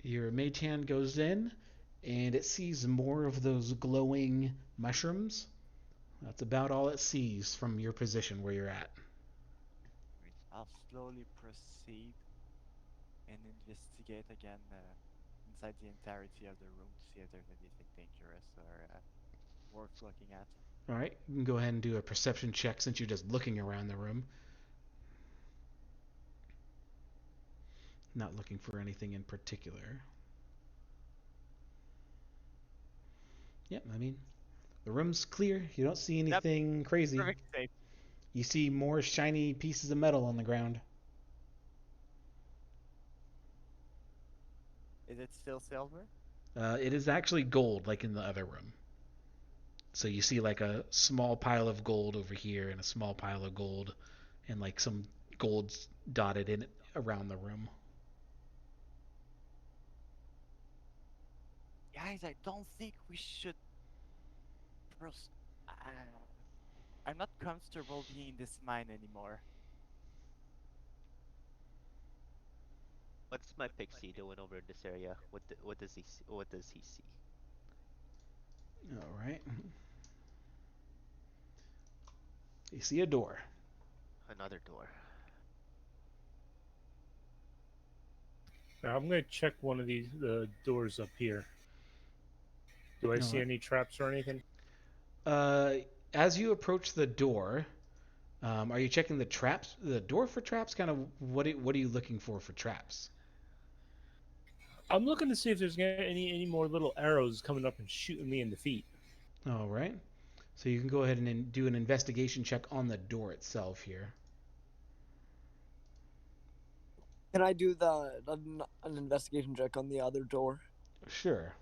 A: Your mage hand goes in, and it sees more of those glowing mushrooms. That's about all it sees from your position where you're at.
B: Great. I'll slowly proceed and investigate again inside the entirety of the room to see if there's anything dangerous or worth looking at.
A: All right. You can go ahead and do a perception check since you're just looking around the room. Not looking for anything in particular. Yep, I mean, the room's clear. You don't see anything crazy.
B: Perfect safe.
A: You see more shiny pieces of metal on the ground.
B: Is it still silver?
A: It is actually gold, like in the other room. So you see like a small pile of gold over here and a small pile of gold and like some golds dotted in it around the room.
B: Guys, I don't think we should. Pros- uh, I'm not comfortable being in this mine anymore.
G: What's my pixie doing over in this area? What does he see? What does he see?
A: All right. You see a door.
G: Another door.
C: Now I'm gonna check one of these doors up here. Do I see
A: Alright.
C: any traps or anything?
A: As you approach the door, are you checking the door for traps? Kind of what are you looking for traps?
C: I'm looking to see if there's any more little arrows coming up and shooting me in the feet.
A: All right. So you can go ahead and do an investigation check on the door itself here.
D: Can I do an investigation check on the other door?
A: Sure.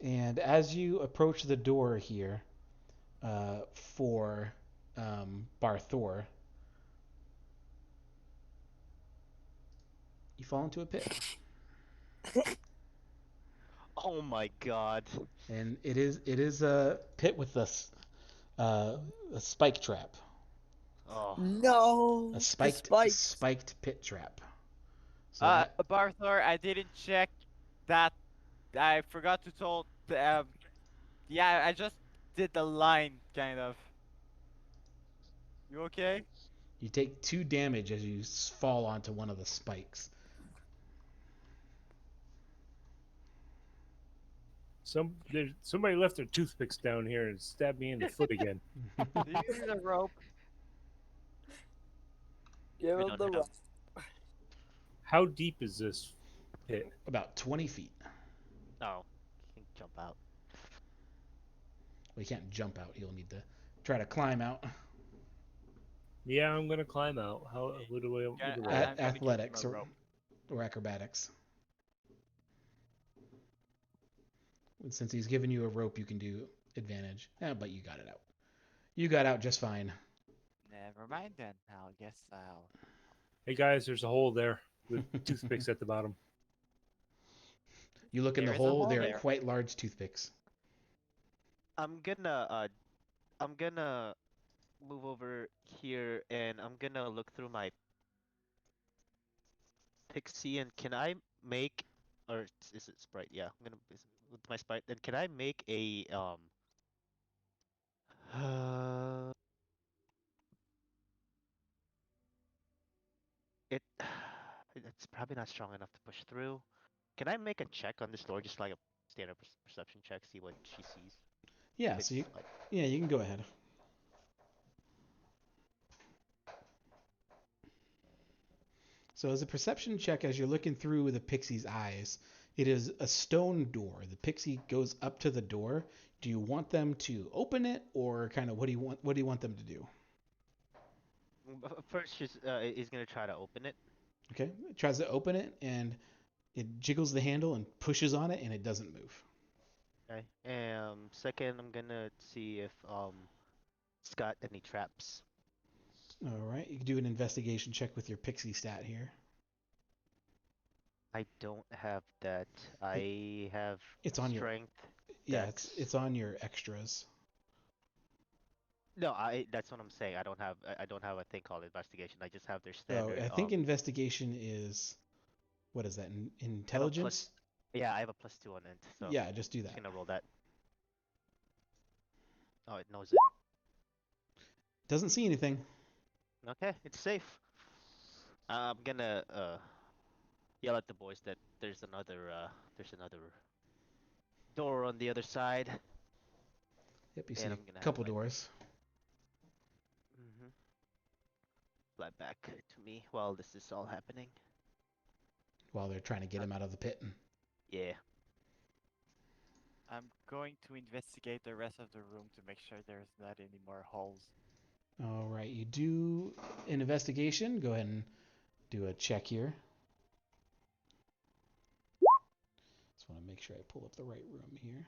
A: And as you approach the door here, for Barthor, you fall into a pit,
G: Oh my god.
A: and it is a pit with a spike trap,
G: Oh.
D: No,
A: a
D: the
A: spiked
D: spikes.
A: spiked pit trap. So
B: Barthor, I didn't check that. I forgot to told. Yeah, I just did the line kind of. You okay?
A: you take 2 damage as you fall onto one of the spikes.
C: Somebody left their toothpicks down here and stabbed me in the foot again.
B: Do you need a rope?
D: Give
G: We
D: him
G: don't
D: the
G: have-
D: rope.
C: How deep is this pit?
A: About 20 feet.
G: Oh. He can jump out.
A: Well, you can't jump out. You'll need to try to climb out.
C: Yeah, I'm gonna climb out. What do I? What do I-
B: I'm gonna give him
A: Athletics
B: a
A: or
B: rope.
A: acrobatics. And since he's given you a rope, you can do advantage. But you got it out. You got out just fine.
B: Never mind then. I guess I'll.
C: Hey guys, there's a hole there with toothpicks at the bottom.
A: You look in
B: There
A: the
B: is a
A: hole.
B: hole
A: There are
B: there.
A: quite large toothpicks.
G: I'm gonna move over here and I'm gonna look through my pixie and can I make is it sprite? Yeah, I'm gonna with my sprite. Then can I make a uh, it it's probably not strong enough to push through. Can I make a check on this door, just like a standard perception check, see what she sees?
A: Yeah.
G: If
A: So
G: it's like
A: you can go ahead. So as a perception check, as you're looking through the pixie's eyes, it is a stone door. The pixie goes up to the door. Do you want them to open it, or kind of what do you want? What do you want them to do?
G: first she's is gonna try to open it.
A: Okay. It tries to open it, and it jiggles the handle and pushes on it, and it doesn't move.
G: Okay. Second, I'm gonna see if it's got any traps.
A: All right. You can do an investigation check with your pixie stat here.
G: I don't have that. I have
A: It's on your
G: strength.
A: yeah.
G: Dex.
A: It's on your extras.
G: No, that's what I'm saying. I don't have a thing called investigation. I just have their
A: Oh,
G: standard.
A: I think investigation is what is that?
G: I have a
A: Intelligence?
G: yeah, I have a +2 on it, so
A: Yeah, just do
G: just
A: that.
G: gonna roll that. Oh, it knows it.
A: Doesn't see anything.
G: Okay, it's safe. I'm gonna yell at the boys that there's another door on the other side,
A: Yep, you see
G: and
A: a
G: I'm gonna have
A: couple
G: my
A: doors.
G: fly back to me while this is all happening.
A: While they're trying to get him out of the pit.
G: Yeah.
B: I'm going to investigate the rest of the room to make sure there's not any more holes.
A: All right, you do an investigation. Go ahead and do a check here. Just want to make sure I pull up the right room here.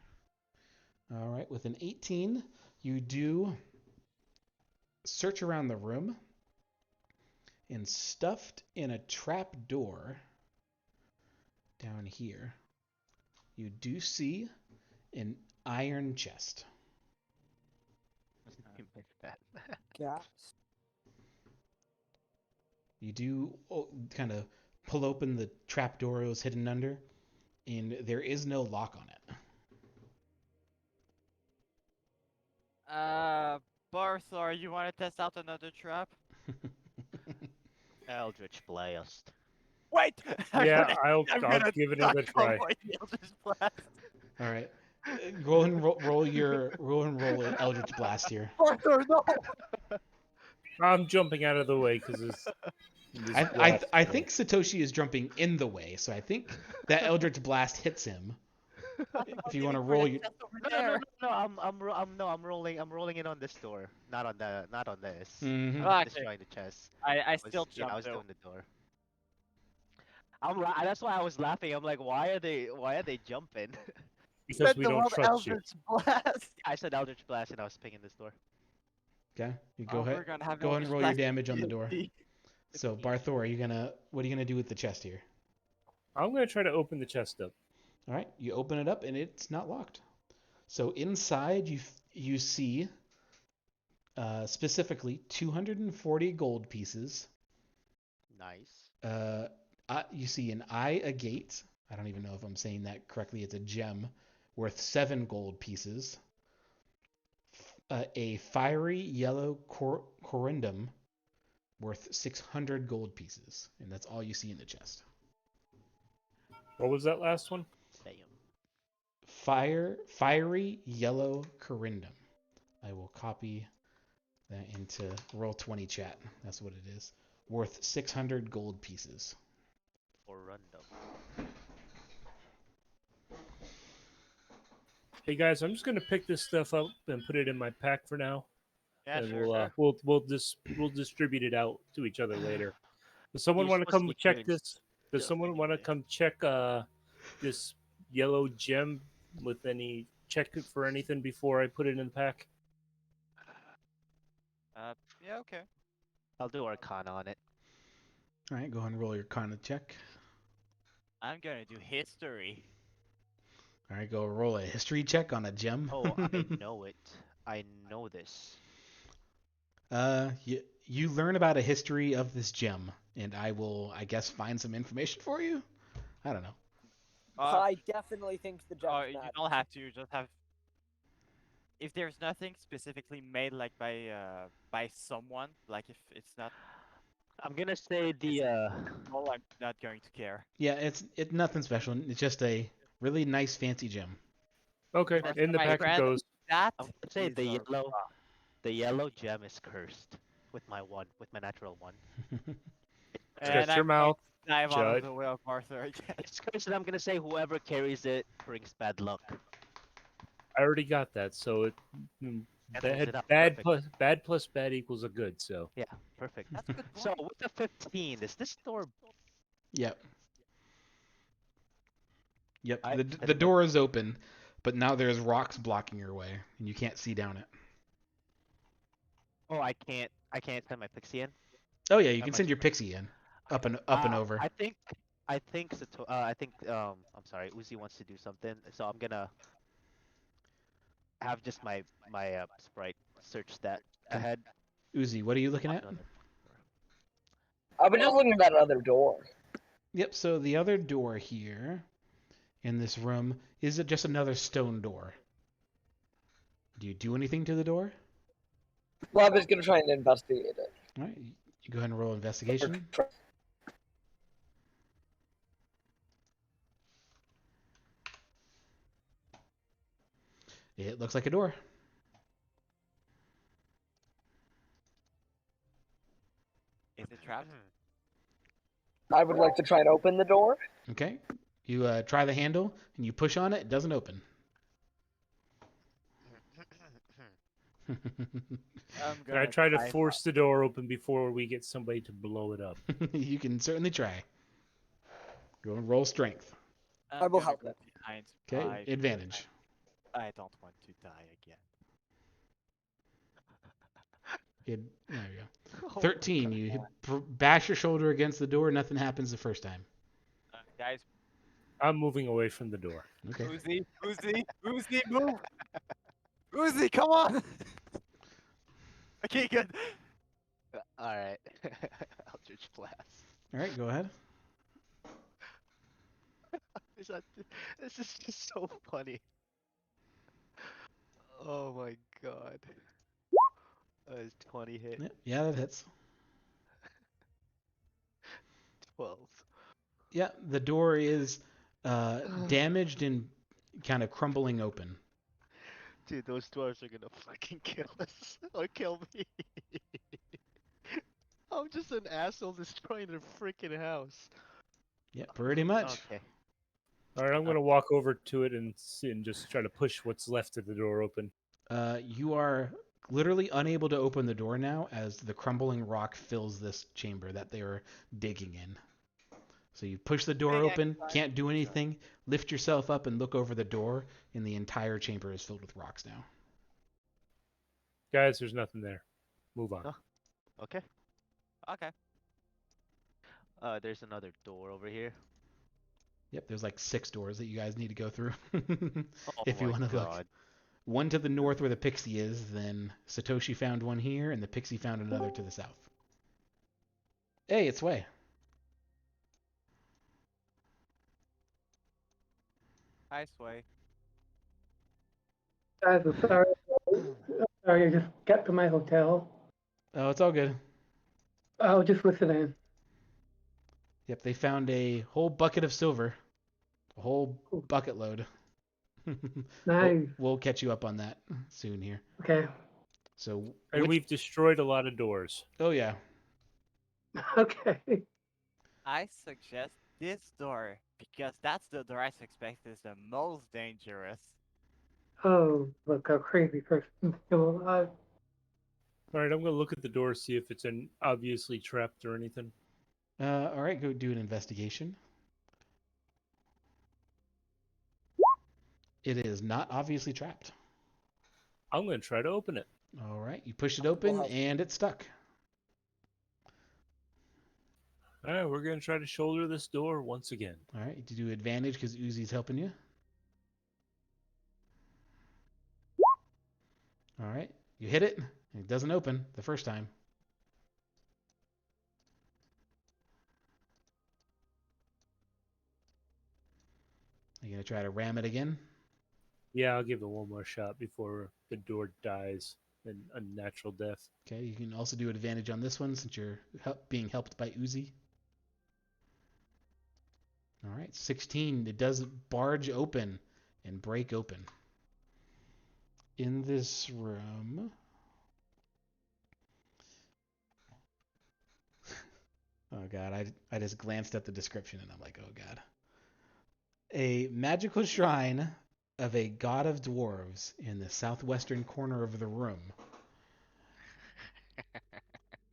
A: All right, with an 18, you do search around the room, and stuffed in a trap door down here, you do see an iron chest.
G: You missed that.
D: Gas.
A: You do kind of pull open the trap door it was hidden under, and there is no lock on it.
B: Barthor, you want to test out another trap?
G: Eldritch Blast.
B: Wait!
C: Yeah, I'll
B: I'm
C: I'll
B: gonna
C: give it
B: suck
C: another
B: on
C: try.
B: my Eldritch Blast.
A: All right. Go ahead and roll an Eldritch Blast here.
B: Barthor, no!
C: I'm jumping out of the way because this blast.
A: I think Satoshi is jumping in the way, so I think that Eldritch Blast hits him. If you want to roll, you
G: No, I'm rolling it on this door, not on this.
A: Mhm.
G: I'm not
B: Okay.
G: destroying the chest.
B: I still
G: Yeah, I
B: jump
G: was
B: though.
G: doing the door. That's why I was laughing. I'm like, why are they jumping?
C: Because we don't trust you.
B: Eldritch Blast!
G: I said Eldritch Blast and I was pinging this door.
A: Okay, you
B: We're gonna have
A: go ahead and
B: Eldritch
A: roll your
B: Blast
A: damage on the door.
B: D&D.
A: So
G: 15.
A: Barthor, what are you gonna do with the chest here?
C: I'm gonna try to open the chest up.
A: All right, you open it up and it's not locked. So inside you see specifically 240 gold pieces.
G: Nice.
A: You see an eye agate. I don't even know if I'm saying that correctly. It's a gem worth 7 gold pieces. A fiery yellow corundum worth 600 gold pieces, and that's all you see in the chest.
C: What was that last one?
G: Damn.
A: Fiery yellow corundum. I will copy that into Roll20 chat. That's what it is. Worth 600 gold pieces.
G: Or random.
C: Hey guys, I'm just gonna pick this stuff up and put it in my pack for now,
B: Yeah,
C: and
B: sure.
C: we'll distribute it out to each other later. Does someone
G: You're
C: want to
G: supposed to
C: come
G: be
C: check
G: carrying
C: this? Does
G: stuff
C: someone want to
G: anyway.
C: come check this yellow gem with any check it for anything before I put it in the pack?
B: Yeah, okay.
G: I'll do Arcana on it.
A: All right, go ahead and roll your Arcana check.
B: I'm gonna do history.
A: All right, go roll a history check on a gem.
G: Oh, I know it. I know this.
A: You learn about a history of this gem, and I will, I guess, find some information for you. I don't know.
D: I definitely think the
B: Oh,
D: gem's
B: you
D: mad.
B: don't have to. You just have. If there's nothing specifically made like by someone, like if it's not,
G: I'm gonna say the
B: well, I'm not going to care.
A: Yeah, it's nothing special. It's just a really nice, fancy gem.
C: Okay,
B: First
C: in the
B: my
C: pack it
B: friend,
C: goes.
B: That
G: I'm gonna say
B: is
G: the yellow gem is cursed with my natural one.
B: and
C: Shut your
B: I'm going
C: mouth,
B: to dive out of
C: Judd.
B: the way of Arthur again.
G: It's cursed, and I'm gonna say whoever carries it brings bad luck.
C: I already got that, so it
G: That pulls it up.
C: bad
G: Perfect.
C: plus bad equals a good. So
G: Yeah, perfect.
B: That's a good
G: So
B: point.
G: with the 15, is this door?
A: Yep. Yep.
G: I-
A: The door is open, but now there's rocks blocking your way, and you can't see down it.
G: Oh, I can't send my pixie in.
A: Oh yeah, you
G: How
A: can
G: much?
A: send your pixie in, up and over.
G: I think I'm sorry, Uzi wants to do something, so I'm gonna have just my sprite search that ahead.
A: Uzi, what are you looking at?
G: Another.
D: I was just looking at that other door.
A: Yep, so the other door here in this room is just another stone door. Do you do anything to the door?
D: Well, I was gonna try and investigate it.
A: All right, you go ahead and roll investigation. It looks like a door.
B: Is it trapped?
D: I would like to try and open the door.
A: Okay, you try the handle and you push on it. It doesn't open.
B: I'm
C: Can I
B: gonna
C: try to
B: climb
C: force the door open before we get somebody to blow it up?
A: You can certainly try. Go and roll strength.
B: I'm
D: I will
B: gonna
D: help
B: go
D: it.
B: behind
A: Okay,
B: my-
A: advantage.
B: I don't want to die again.
A: There we go.
G: Oh my
A: 13.
G: God.
A: You bash your shoulder against the door. Nothing happens the first time.
B: Guys,
C: I'm moving away from the door.
A: Okay.
B: Uzi, move! Uzi, come on! Okay, good.
G: All right. Eldritch Blast.
A: All right, go ahead.
G: This is just so funny. Oh my god. Is 20 hit?
A: Yeah, that hits.
G: 12.
A: Yeah, the door is damaged and kind of crumbling open.
G: Dude, those dwarves are gonna fucking kill us. Or kill me. I'm just an asshole destroying their freaking house.
A: Yeah, pretty much.
G: Okay.
C: All right, I'm going to walk over to it and just try to push what's left of the door open.
A: You are literally unable to open the door now as the crumbling rock fills this chamber that they are digging in. So you push the door open, can't do anything, lift yourself up and look over the door, and the entire chamber is filled with rocks now.
C: Guys, there's nothing there. Move on.
G: Oh. Okay.
B: Okay.
G: There's another door over here.
A: Yep, there's like 6 doors that you guys need to go through.
G: Oh
A: If you
G: my
A: want to look.
G: god.
A: One to the north where the pixie is, then Satoshi found one here, and the pixie found another to the south. Hey, it's Way.
B: Hi, Sway.
I: Guys, I'm sorry. Sorry, I just got to my hotel.
A: Oh, it's all good.
I: I was just listening.
A: Yep, they found a whole bucket of silver. A whole bucket load.
I: Nice.
A: We'll catch you up on that soon here.
I: Okay.
A: So,
C: And we've destroyed a lot of doors.
A: Oh, yeah.
I: Okay.
B: I suggest this door because that's the door I suspect is the most dangerous.
I: Oh, look how crazy person still alive.
C: All right, I'm going to look at the door, see if it's obviously trapped or anything.
A: All right, go do an investigation. It is not obviously trapped.
C: I'm going to try to open it.
A: All right, you push it open and it's stuck.
C: All right, we're going to try to shoulder this door once again.
A: All right, you do advantage because Uzi's helping you. All right, you hit it. It doesn't open the first time. Are you going to try to ram it again?
C: Yeah, I'll give it one more shot before the door dies an unnatural death.
A: Okay, you can also do advantage on this one since you're being helped by Uzi. All right, 16. It does barge open and break open. In this room... Oh god, I just glanced at the description and I'm like, oh god. A magical shrine of a god of dwarves in the southwestern corner of the room.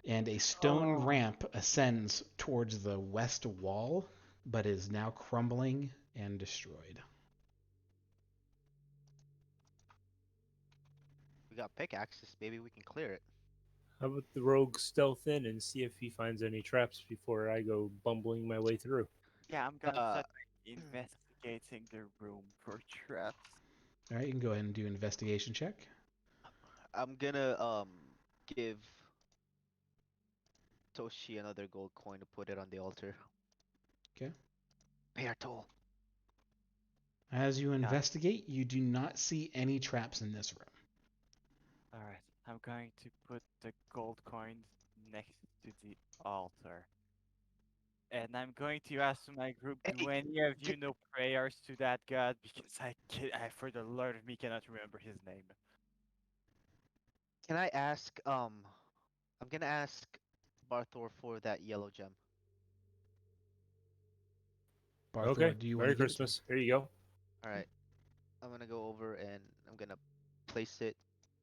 A: And a stone ramp ascends towards the west wall, but is now crumbling and destroyed.
G: We got pickaxes. Maybe we can clear it.
C: How about the rogue stealth in and see if he finds any traps before I go bumbling my way through?
B: Yeah, I'm gonna start investigating the room for traps.
A: All right, you can go ahead and do an investigation check.
E: I'm gonna give Toshi another gold coin to put it on the altar.
A: Okay.
E: Pay our toll.
A: As you investigate, you do not see any traps in this room.
B: Alright, I'm going to put the gold coins next to the altar. And I'm going to ask my group, do
E: Hey,
B: any of you
E: get,
B: know prayers to that god? Because I for the Lord of me, cannot remember his name.
E: can I ask I'm gonna ask Barthor for that yellow gem.
A: Barthor,
C: Okay.
A: do you want
C: Merry
A: to give it to him?
C: Christmas. Here you go.
E: All right. I'm gonna go over and I'm gonna place it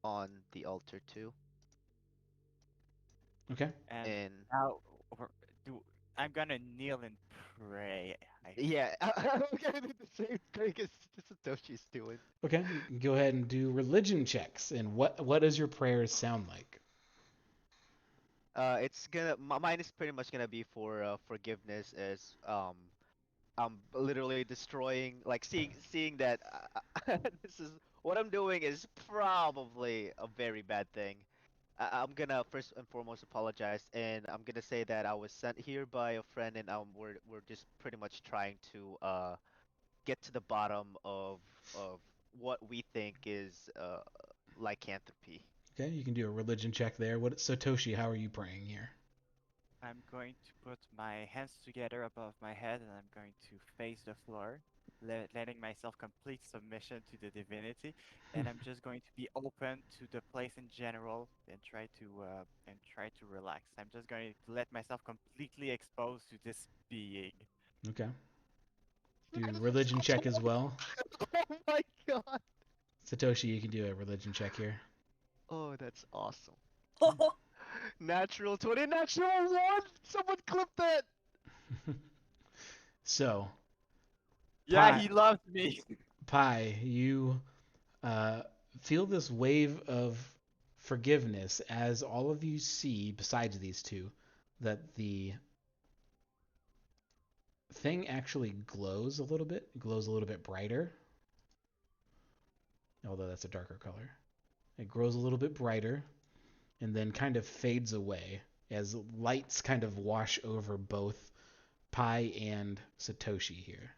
E: on the altar too.
A: Okay.
B: And
E: And
B: now, or do I'm gonna kneel and pray.
E: yeah, I'm gonna do the same thing as Satoshi's doing.
A: Okay. You can go ahead and do religion checks. And what does your prayers sound like?
E: It's gonna mine is pretty much gonna be for forgiveness as I'm literally destroying like seeing that this is what I'm doing is probably a very bad thing. I'm gonna first and foremost apologize, and I'm gonna say that I was sent here by a friend, and we're just pretty much trying to get to the bottom of what we think is lycanthropy.
A: Okay. You can do a religion check there. What Satoshi? How are you praying here?
B: I'm going to put my hands together above my head and I'm going to face the floor, letting myself complete submission to the divinity. And I'm just going to be open to the place in general and try to relax. I'm just going to let myself completely exposed to this being.
A: Okay. Do religion check as well.
E: Oh my god!
A: Satoshi, you can do a religion check here.
E: Oh, that's awesome. Natural 20, natural 1! Someone clip that!
A: So,
B: Yeah,
A: Pi,
B: he loves me.
A: Pi, you feel this wave of forgiveness as all of you see, besides these two, that the thing actually glows a little bit. It glows a little bit brighter, although that's a darker color. It grows a little bit brighter and then kind of fades away as lights kind of wash over both Pi and Satoshi here.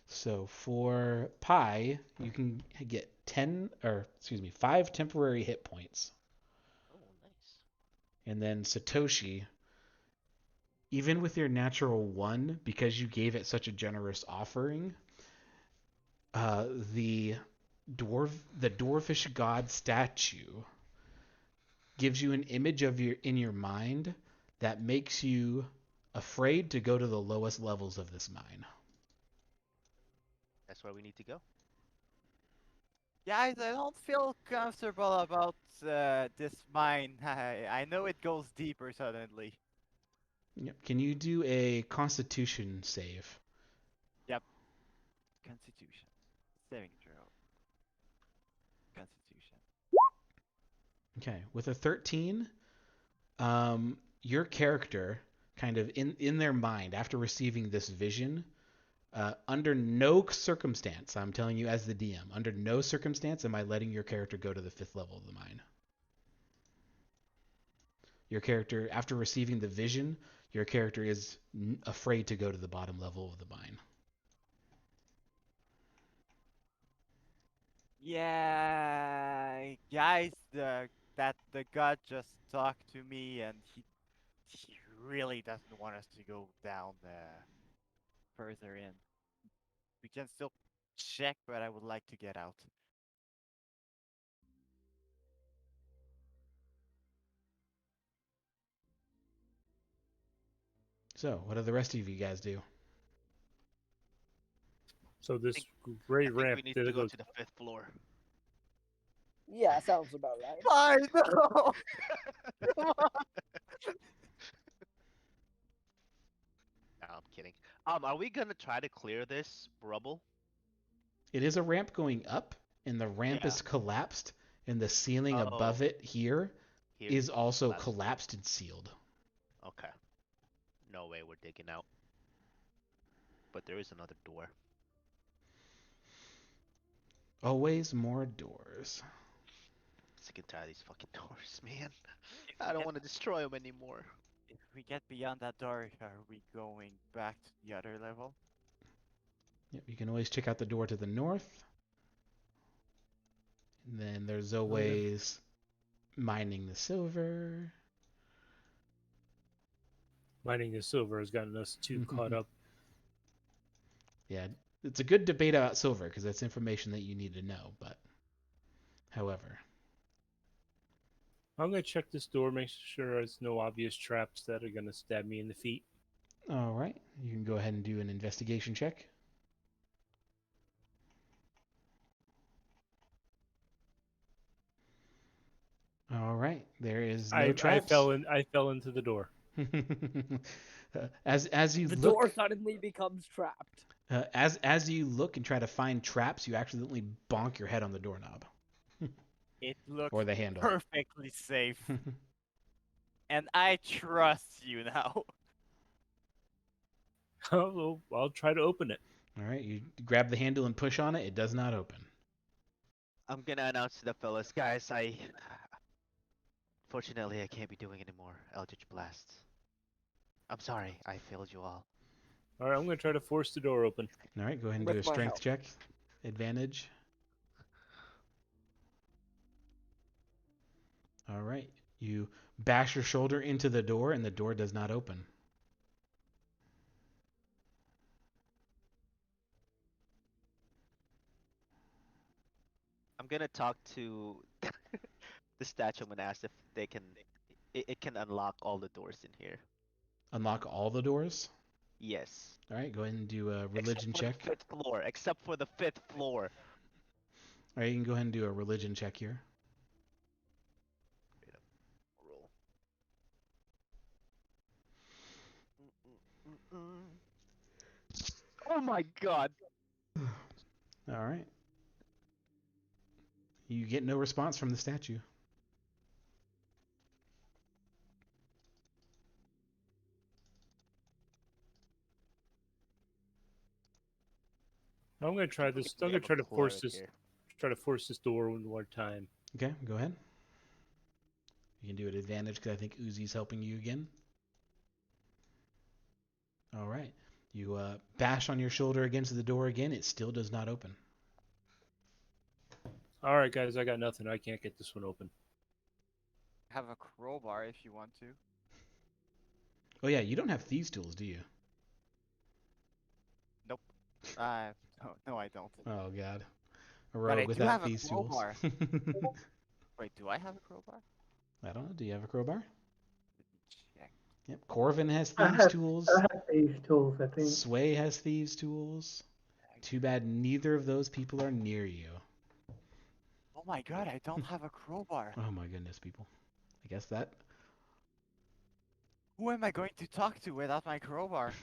A: So for Pi, you can get 5 temporary hit points.
G: Oh, nice.
A: And then Satoshi, even with your natural 1, because you gave it such a generous offering, the dwarfish god statue gives you an image of in your mind that makes you afraid to go to the lowest levels of this mine.
E: That's where we need to go.
B: Guys, I don't feel comfortable about this mine. I know it goes deeper suddenly.
A: Yep. Can you do a Constitution save?
B: Yep. Constitution. Saving throw. Constitution.
A: Okay. With a 13, your character kind of in their mind after receiving this vision, under no circumstance, I'm telling you as the DM, under no circumstance am I letting your character go to the 5th level of the mine. Your character, after receiving the vision, your character is afraid to go to the bottom level of the mine.
B: Yeah, guys, the god just talked to me, and he really doesn't want us to go down further in. We can still check, but I would like to get out.
A: So, what do the rest of you guys do?
C: So this
G: I
C: great
G: think
C: ramp
G: we need
C: did
G: to
C: it
G: go
C: go
G: to the 5th floor.
D: Yeah, sounds about right.
B: I know. Come on.
E: No, I'm kidding. Are we gonna try to clear this rubble?
A: It is a ramp going up, and the ramp
E: Yeah.
A: is collapsed, and the ceiling above
E: Oh,
A: it here
E: here
A: is also
E: collapsed.
A: collapsed and sealed.
E: Okay. No way we're digging out. But there is another door.
A: Always more doors.
E: Sick and tired of these fucking doors, man.
B: If
E: I
B: we
E: don't
B: get
E: want to destroy them anymore.
B: if we get beyond that door, are we going back to the other level?
A: Yep, you can always check out the door to the north. And then there's
C: yeah.
A: always mining the silver.
C: Mining the silver has gotten us too caught up.
A: Yeah, it's a good debate about silver because that's information that you need to know. But, however,
C: I'm gonna check this door, make sure there's no obvious traps that are gonna stab me in the feet.
A: all right, you can go ahead and do an investigation check. All right, there is no
C: I
A: traps.
C: fell into the door.
A: As you
D: The
A: look,
D: door suddenly becomes trapped.
A: as you look and try to find traps, you accidentally bonk your head on the doorknob
B: It looks
A: or the handle.
B: perfectly safe, and I trust you now.
C: I'll try to open it.
A: All right, you grab the handle and push on it. It does not open.
E: I'm gonna announce to the fellas, guys, Fortunately, I can't be doing any more Eldritch Blasts. I'm sorry, I failed you all.
C: All right, I'm gonna try to force the door open.
A: All right, go ahead and
D: With
A: do a
D: my
A: strength
D: help.
A: check. Advantage. All right, you bash your shoulder into the door, and the door does not open.
E: I'm gonna talk to the statue. I'm gonna ask if they can, it can unlock all the doors in here.
A: Unlock all the doors.
E: Yes.
A: All right, go ahead and do a
E: Except
A: religion
E: for
A: check.
E: the fifth floor. Except for the fifth floor.
A: All right, you can go ahead and do a religion check here.
E: Wait up. Roll. Oh my god.
A: All right. You get no response from the statue.
C: I'm gonna try this. I'm
E: We
C: gonna
E: have a
C: try to force
E: cleric
C: this.
E: here.
C: Try to force this door one more time.
A: Okay, go ahead. You can do an advantage because I think Uzi's helping you again. All right. You bash on your shoulder against the door again. It still does not open.
C: All right, guys, I got nothing. I can't get this one open.
B: Have a crowbar if you want to.
A: Oh yeah, you don't have thieves' tools, do you?
B: Nope. No, I don't.
A: Oh god, a
B: But
A: rogue
B: I do
A: without
B: have a
A: thieves' tools.
B: crowbar. Wait, do I have a crowbar?
A: I don't know. Do you have a crowbar?
B: Let me check.
A: Yep. Corvin has
I: I
A: thieves'
I: have,
A: tools.
I: I have these tools, I think.
A: Sway has thieves' tools. Too bad neither of those people are near you.
B: Oh my god, I don't have a crowbar.
A: Oh my goodness, people. I guess that.
B: Who am I going to talk to without my crowbar?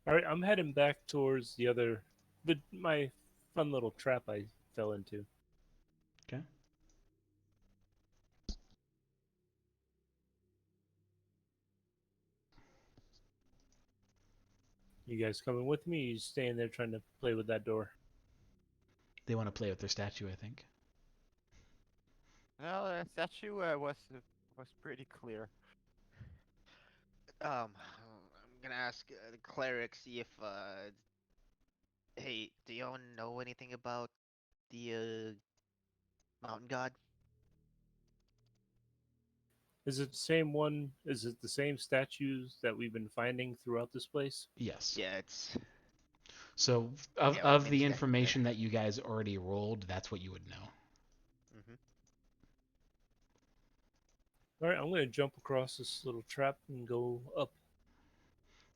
C: All right, I'm heading back towards my fun little trap I fell into.
A: Okay.
C: You guys coming with me? You staying there trying to play with that door?
A: They want to play with their statue, I think.
B: Well, the statue was pretty clear.
G: I'm gonna ask the cleric, see if hey, do y'all know anything about the mountain god?
C: Is it the same one? Is it the same statues that we've been finding throughout this place?
A: Yes.
G: Yeah, it's
A: So
G: Yeah,
A: of
G: well,
A: of
G: maybe
A: the
G: you guys are
A: information that you guys already rolled, that's what you would know.
G: mm-hmm.
C: All right, I'm going to jump across this little trap and go up.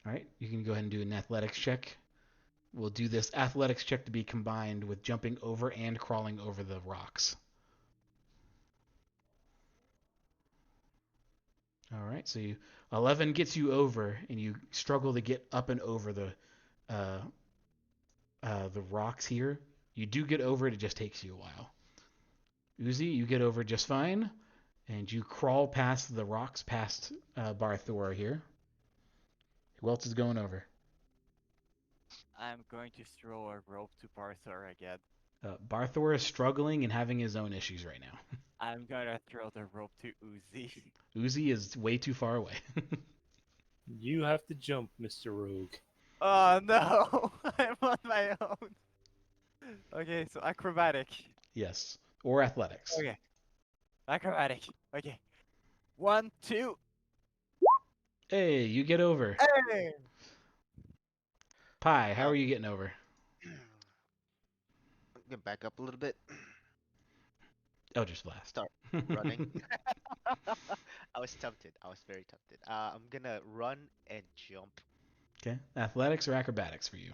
A: All right, you can go ahead and do an athletics check. We'll do this athletics check to be combined with jumping over and crawling over the rocks. All right, so 11 gets you over, and you struggle to get up and over uh, the rocks here. You do get over it; it just takes you a while. Uzi, you get over just fine, and you crawl past the rocks, past Barthor here. Who else is going over?
B: I'm going to throw a rope to Barthor again.
A: Barthor is struggling and having his own issues right now.
B: I'm gonna throw the rope to Uzi.
A: Uzi is way too far away.
C: You have to jump, Mr. Rogue.
B: Oh no! I'm on my own. Okay, so acrobatic.
A: Yes. Or athletics.
B: Okay. Acrobatic. Okay. 1, 2.
A: Hey, you get over.
B: Hey!
A: Pi, how are you getting over?
G: Get back up a little bit.
A: Eldritch Blast.
G: Start running. I was tempted. I was very tempted. I'm gonna run and jump.
A: Okay. Athletics or acrobatics for you?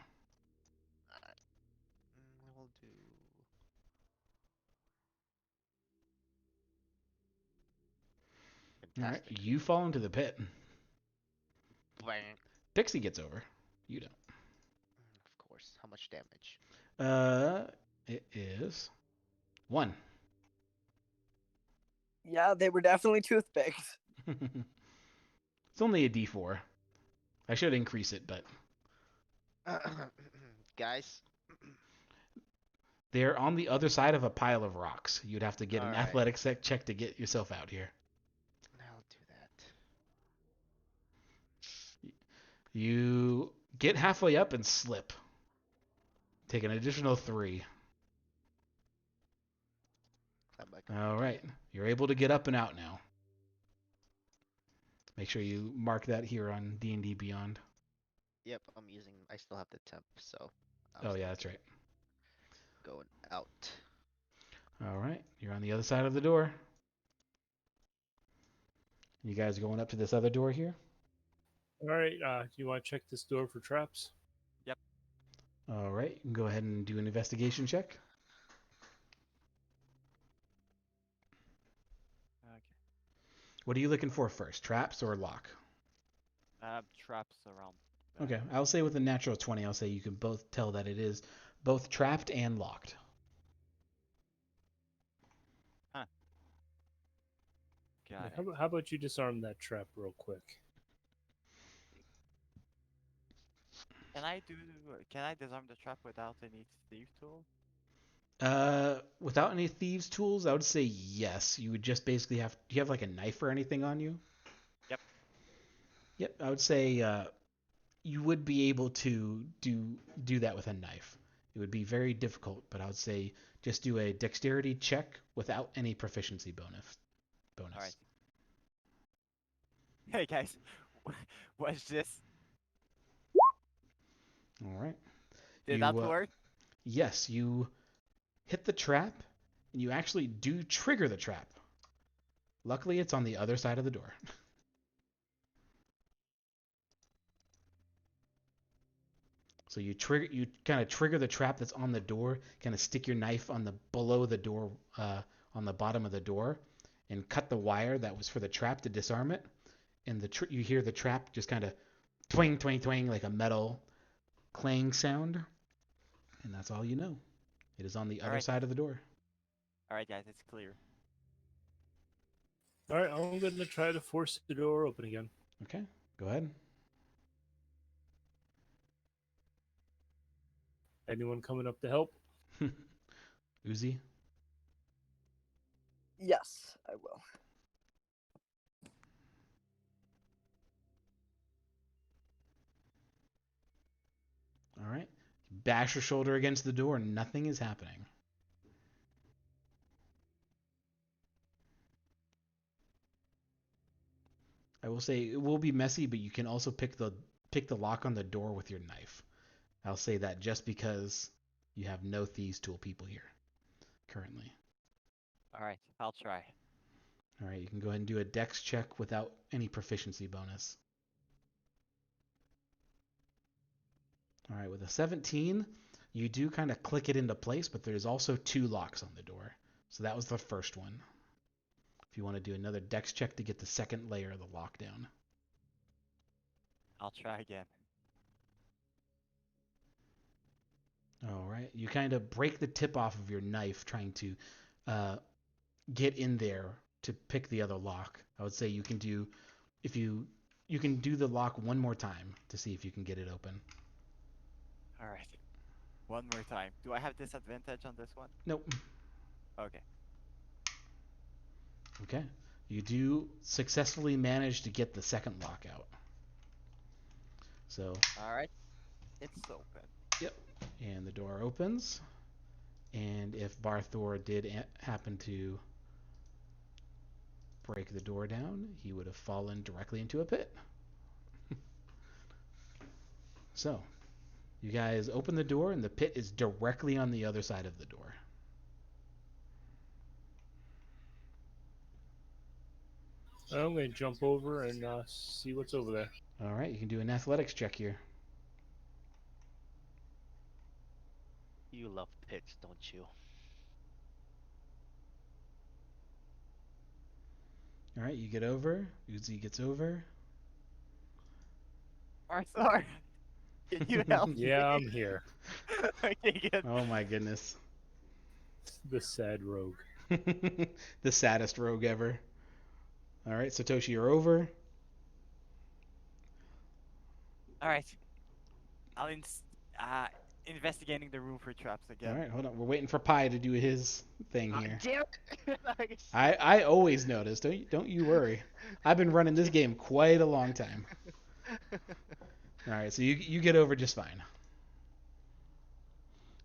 G: Alright. We'll do.
A: All right.
G: Fantastic.
A: You fall into the pit.
G: Bang.
A: Pixie gets over. You don't.
G: Of course. How much damage?
A: It is 1.
D: Yeah, they were definitely toothpicks.
A: It's only a D4. I should increase it, but
G: Guys.
A: they're on the other side of a pile of rocks. You'd have to get an
G: Alright.
A: athletics check to get yourself out here.
G: I'll do that.
A: You get halfway up and slip. Take an additional 3.
G: Climb back up.
A: All right. You're able to get up and out now. Make sure you mark that here on D&D Beyond.
G: Yep, I'm using. I still have the temp, so.
A: Oh, yeah, that's right.
G: Going out.
A: All right. You're on the other side of the door. You guys going up to this other door here?
C: All right. Do you want to check this door for traps?
A: All right. You can go ahead and do an investigation check.
B: Okay.
A: What are you looking for first, traps or lock?
B: Traps around.
A: Okay, I'll say with a natural 20, I'll say you can both tell that it is both trapped and locked.
B: Got
C: How,
B: it.
C: how about you disarm that trap real quick?
B: Can I disarm the trap without any thief tool?
A: Without any thieves' tools, I would say yes. You would just basically have. Do you have like a knife or anything on you?
B: Yep.
A: Yep, I would say you would be able to do that with a knife. It would be very difficult, but I would say just do a dexterity check without any proficiency bonus.
B: All right. Hey guys, what's this?
A: All right.
B: Did
A: You,
B: that work?
A: Yes, you hit the trap, and you actually do trigger the trap. Luckily, it's on the other side of the door. So you kind of trigger the trap that's on the door, kind of stick your knife on the below the door, on the bottom of the door, and cut the wire that was for the trap to disarm it. And you hear the trap just kind of twang, twang, twang like a metal clang sound, and that's all you know. It is on the other
B: Alright.
A: side of the door.
B: Alright guys, it's clear.
C: All right. I'm going to try to force the door open again.
A: Okay, go ahead.
C: Anyone coming up to help?
A: Uzi.
D: Yes, I will.
A: All right. Bash your shoulder against the door, and nothing is happening. I will say it will be messy, but you can also pick the lock on the door with your knife. I'll say that just because you have no thieves tool people here currently.
B: Alright, I'll try.
A: All right, you can go ahead and do a dex check without any proficiency bonus. All right, with a 17, you do kind of click it into place, but there's also 2 locks on the door. So that was the first one. If you want to do another dex check to get the second layer of the lockdown.
B: I'll try again.
A: All right, you kind of break the tip off of your knife trying to get in there to pick the other lock. I would say you can do, if you can do the lock one more time to see if you can get it open.
B: Alright. One more time. Do I have disadvantage on this one?
A: Nope.
B: Okay.
A: Okay. You do successfully manage to get the second lock out. So,
B: Alright. It's open.
A: yep. And the door opens. And if Barthor did happen to break the door down, he would have fallen directly into a pit. So, you guys open the door, and the pit is directly on the other side of the door.
C: I'm going to jump over and see what's over there.
A: All right, you can do an athletics check here.
G: You love pits, don't you?
A: All right, you get over. Uzi gets over.
B: Arthur, can you help
C: Yeah,
B: me?
C: I'm here.
B: Okay, good.
A: Oh my goodness.
C: The sad rogue.
A: The saddest rogue ever. All right, Satoshi, you're over.
B: Alright. I'll investigating the room for traps again.
A: All right, hold on. We're waiting for Pi to do his thing here.
G: Damn it!
A: I always notice. Don't you worry. I've been running this game quite a long time. All right, so you get over just fine.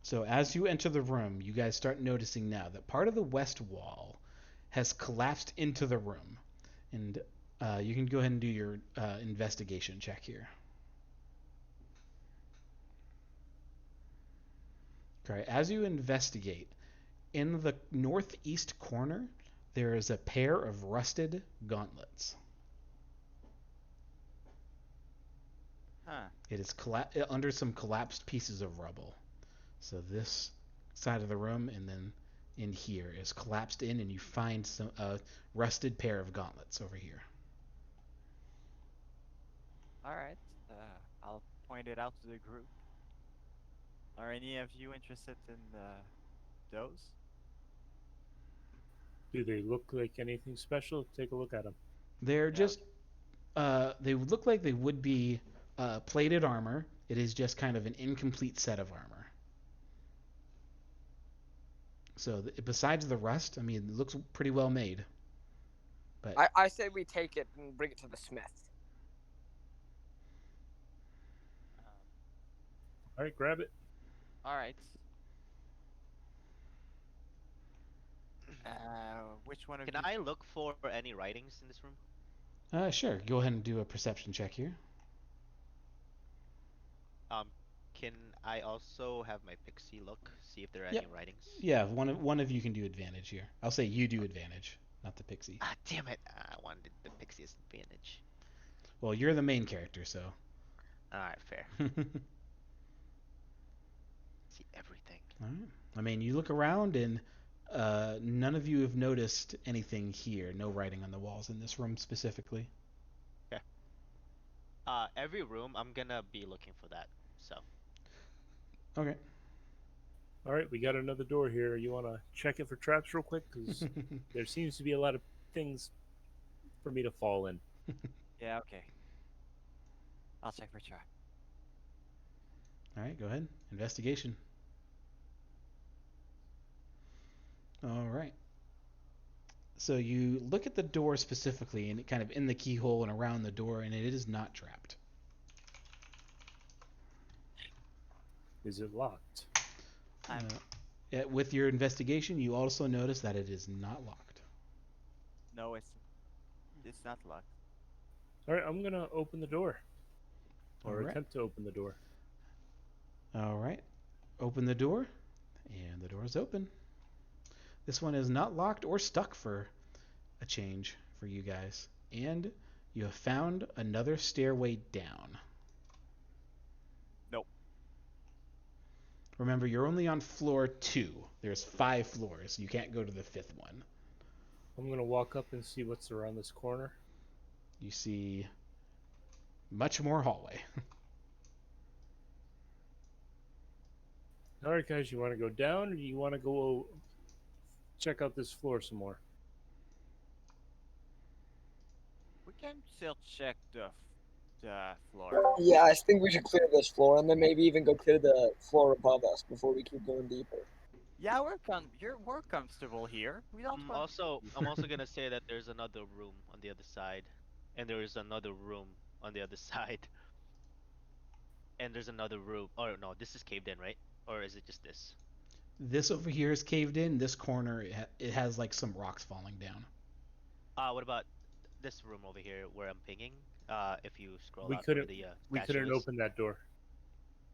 A: So as you enter the room, you guys start noticing now that part of the west wall has collapsed into the room, and you can go ahead and do your investigation check here. Okay, as you investigate, in the northeast corner, there is a pair of rusted gauntlets.
B: Huh.
A: It is under some collapsed pieces of rubble. So this side of the room and then in here is collapsed in, and you find some rusted pair of gauntlets over here.
B: Alright. I'll point it out to the group. Are any of you interested in those?
C: Do they look like anything special? Take a look at them.
A: They're
B: Yeah,
A: just they would look like they would be plated armor. It is just kind of an incomplete set of armor. So besides the rust, I mean, it looks pretty well made. But
D: I say we take it and bring it to the smith.
C: All right, grab it.
B: Alright. Which one of
G: Can
B: you?
G: I look for any writings in this room?
A: sure, go ahead and do a perception check here.
G: Can I also have my pixie look, see if there are
A: Yep.
G: any writings?
A: Yeah, one of you can do advantage here. I'll say you do advantage, not the pixie.
G: Ah, damn it! I wanted the pixie's advantage.
A: Well, you're the main character, so.
G: All right, fair. See everything.
A: All right. I mean, you look around, and none of you have noticed anything here. No writing on the walls in this room specifically.
G: Okay. Every room, I'm gonna be looking for that. So.
A: Okay.
C: All right, we got another door here. You want to check it for traps real quick? Because there seems to be a lot of things for me to fall in.
B: Yeah, okay. I'll check for trap.
A: All right, go ahead. Investigation. All right. So you look at the door specifically, and it kind of in the keyhole and around the door, and it is not trapped.
C: Is it locked?
A: With your investigation, you also notice that it is not locked.
B: No, it's not locked.
C: All right, I'm gonna open the door, or
A: All right.
C: attempt to open the door.
A: All right. Open the door, and the door is open. This one is not locked or stuck for a change for you guys. And you have found another stairway down.
B: Nope.
A: Remember, you're only on floor 2. There's 5 floors. You can't go to the 5th one.
C: I'm gonna walk up and see what's around this corner.
A: You see much more hallway.
C: All right, guys, you want to go down, or do you want to go check out this floor some more?
B: We can still check the floor.
D: Yeah, I think we should clear this floor and then maybe even go clear the floor above us before we keep going deeper.
B: Yeah, we're comfortable here. We don't want.
G: I'm also gonna say that there's another room on the other side, and there is another room on the other side, and there's another room. Oh no, this is caved in, right? Or is it just this?
A: This over here is caved in. This corner, it has like some rocks falling down.
G: What about this room over here where I'm pinging? If you scroll
C: We
G: out where
C: couldn't
G: the
C: we
G: statue
C: couldn't
G: is.
C: open that door.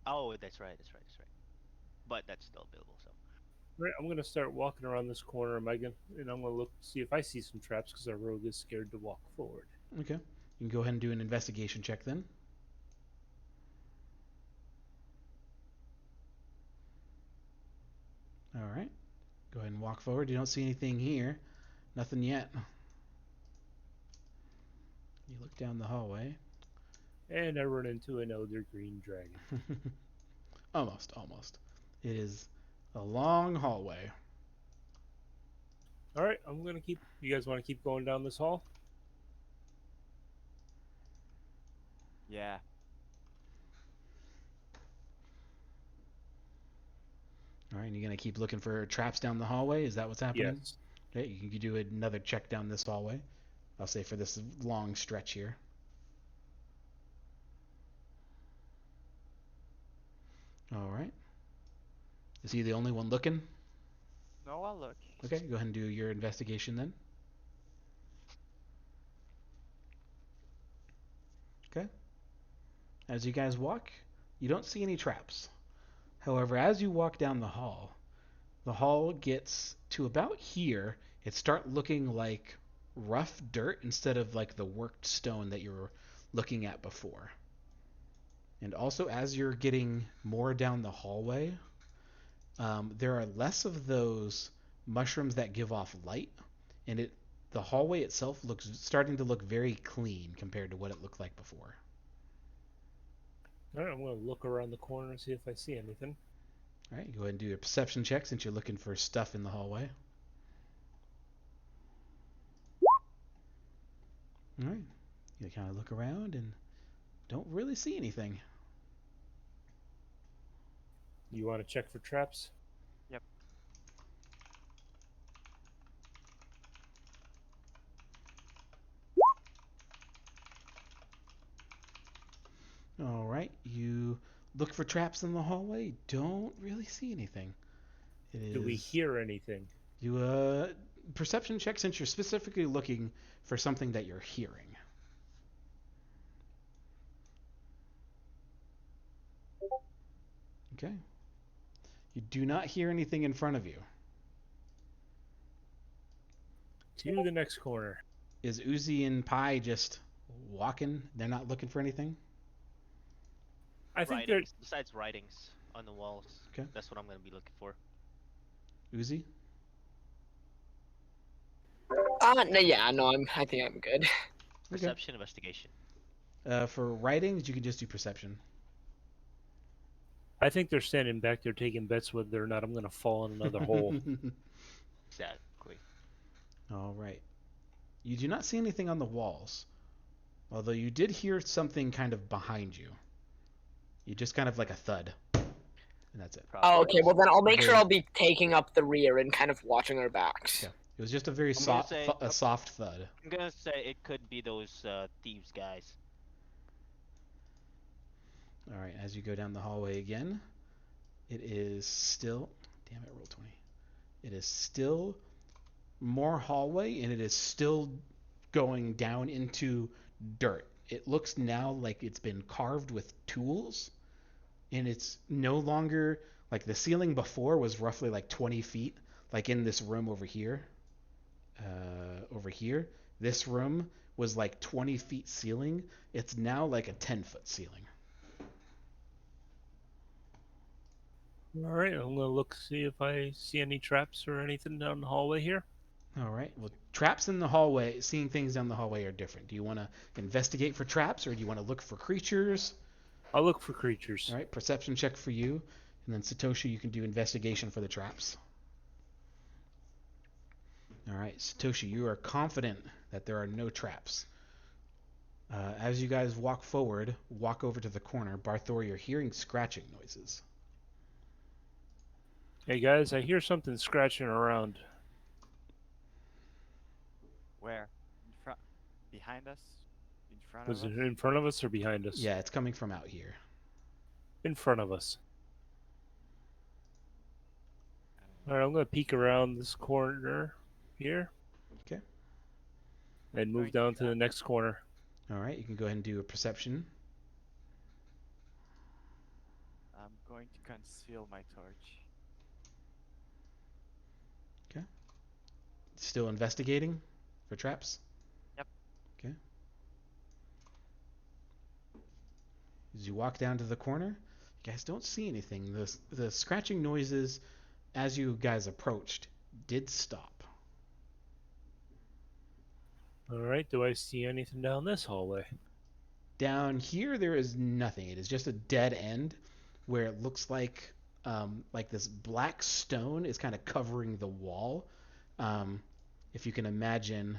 G: Oh, that's right, that's right, that's right. But that's still available, so.
C: Right, I'm gonna start walking around this corner. Am I gonna? And I'm gonna look see if I see some traps because our rogue is scared to walk forward.
A: Okay. You can go ahead and do an investigation check then. All right. Go ahead and walk forward. You don't see anything here. Nothing yet. You look down the hallway.
C: And I run into an elder green dragon.
A: Almost, almost. It is a long hallway.
C: All right, I'm gonna keep. You guys want to keep going down this hall?
B: Yeah.
A: All right, and you're gonna keep looking for traps down the hallway. Is that what's happening?
C: Yes.
A: Okay, you can do another check down this hallway. I'll say for this long stretch here. All right. Is he the only one looking?
B: No, I'll look.
A: Okay, go ahead and do your investigation then. Okay. As you guys walk, you don't see any traps. However, as you walk down the hall gets to about here. It starts looking like rough dirt instead of like the worked stone that you were looking at before. And also, as you're getting more down the hallway, there are less of those mushrooms that give off light, and the hallway itself looks starting to look very clean compared to what it looked like before.
C: All right, I'm gonna look around the corner and see if I see anything.
A: All right, go ahead and do a perception check since you're looking for stuff in the hallway. All right, you kind of look around and don't really see anything.
C: You want to check for traps?
B: Yep.
A: All right, you look for traps in the hallway. Don't really see anything. It is.
C: Do we hear anything?
A: You perception check since you're specifically looking for something that you're hearing. Okay. You do not hear anything in front of you.
C: To the next corner.
A: Is Uzi and Pi just walking? They're not looking for anything?
C: I think they're.
G: Writings, besides writings on the walls.
A: Okay.
G: That's what I'm gonna be looking for.
A: Uzi?
D: No, yeah, no, I think I'm good.
G: Perception, investigation.
A: For writings, you can just do perception.
C: I think they're standing back there taking bets whether or not I'm gonna fall in another hole.
G: Exactly.
A: All right. You do not see anything on the walls, although you did hear something kind of behind you. You just kind of like a thud, and that's it.
D: Oh, okay, well then I'll make sure
A: Okay.
D: I'll be taking up the rear and kind of watching our backs.
A: Okay. It was just a very
G: I'm gonna
A: soft,
G: say-
A: a soft thud.
G: I'm gonna say it could be those thieves guys.
A: All right. As you go down the hallway again, it is still. Damn it! Roll 20. It is still more hallway, and it is still going down into dirt. It looks now like it's been carved with tools, and it's no longer like the ceiling before was roughly like 20 feet, like in this room over here. Over here, this room was like 20 feet ceiling. It's now like a 10-foot ceiling.
C: All right, I'm gonna look see if I see any traps or anything down the hallway here.
A: All right. Well, traps in the hallway, seeing things down the hallway are different. Do you want to investigate for traps, or do you want to look for creatures?
C: I'll look for creatures.
A: All right. Perception check for you, and then Satoshi, you can do investigation for the traps. All right, Satoshi, you are confident that there are no traps. As you guys walk forward, walk over to the corner, Barthor, you're hearing scratching noises.
C: Hey guys, I hear something scratching around.
B: Where? In front? Behind us? In front
C: Was
B: of us?
C: it in front of us or behind us?
A: Yeah, it's coming from out here.
C: In front of us. Alright, I'm gonna peek around this corner here.
A: Okay.
C: And
B: Going
C: move down
B: to
C: to the next corner.
A: All right, you can go ahead and do a perception.
B: I'm going to conceal my torch.
A: Still investigating for traps?
B: Yep.
A: Okay. As you walk down to the corner, you guys don't see anything. The scratching noises as you guys approached did stop.
C: Alright, do I see anything down this hallway?
A: Down here, there is nothing. It is just a dead end where it looks like this black stone is kind of covering the wall. If you can imagine,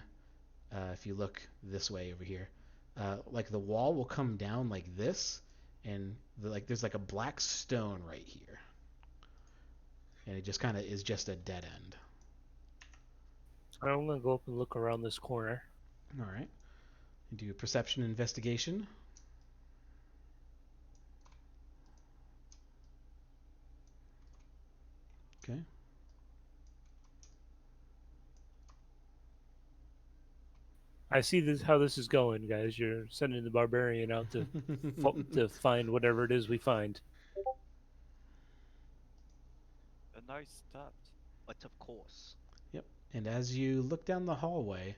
A: if you look this way over here, like the wall will come down like this, and there's like a black stone right here, and it just kind of is just a dead end.
C: I'm gonna go up and look around this corner.
A: All right, do a perception investigation. Okay.
C: I see this how this is going, guys. You're sending the barbarian out to to find whatever it is we find.
B: The noise stopped.
G: But of course.
A: Yep. And as you look down the hallway,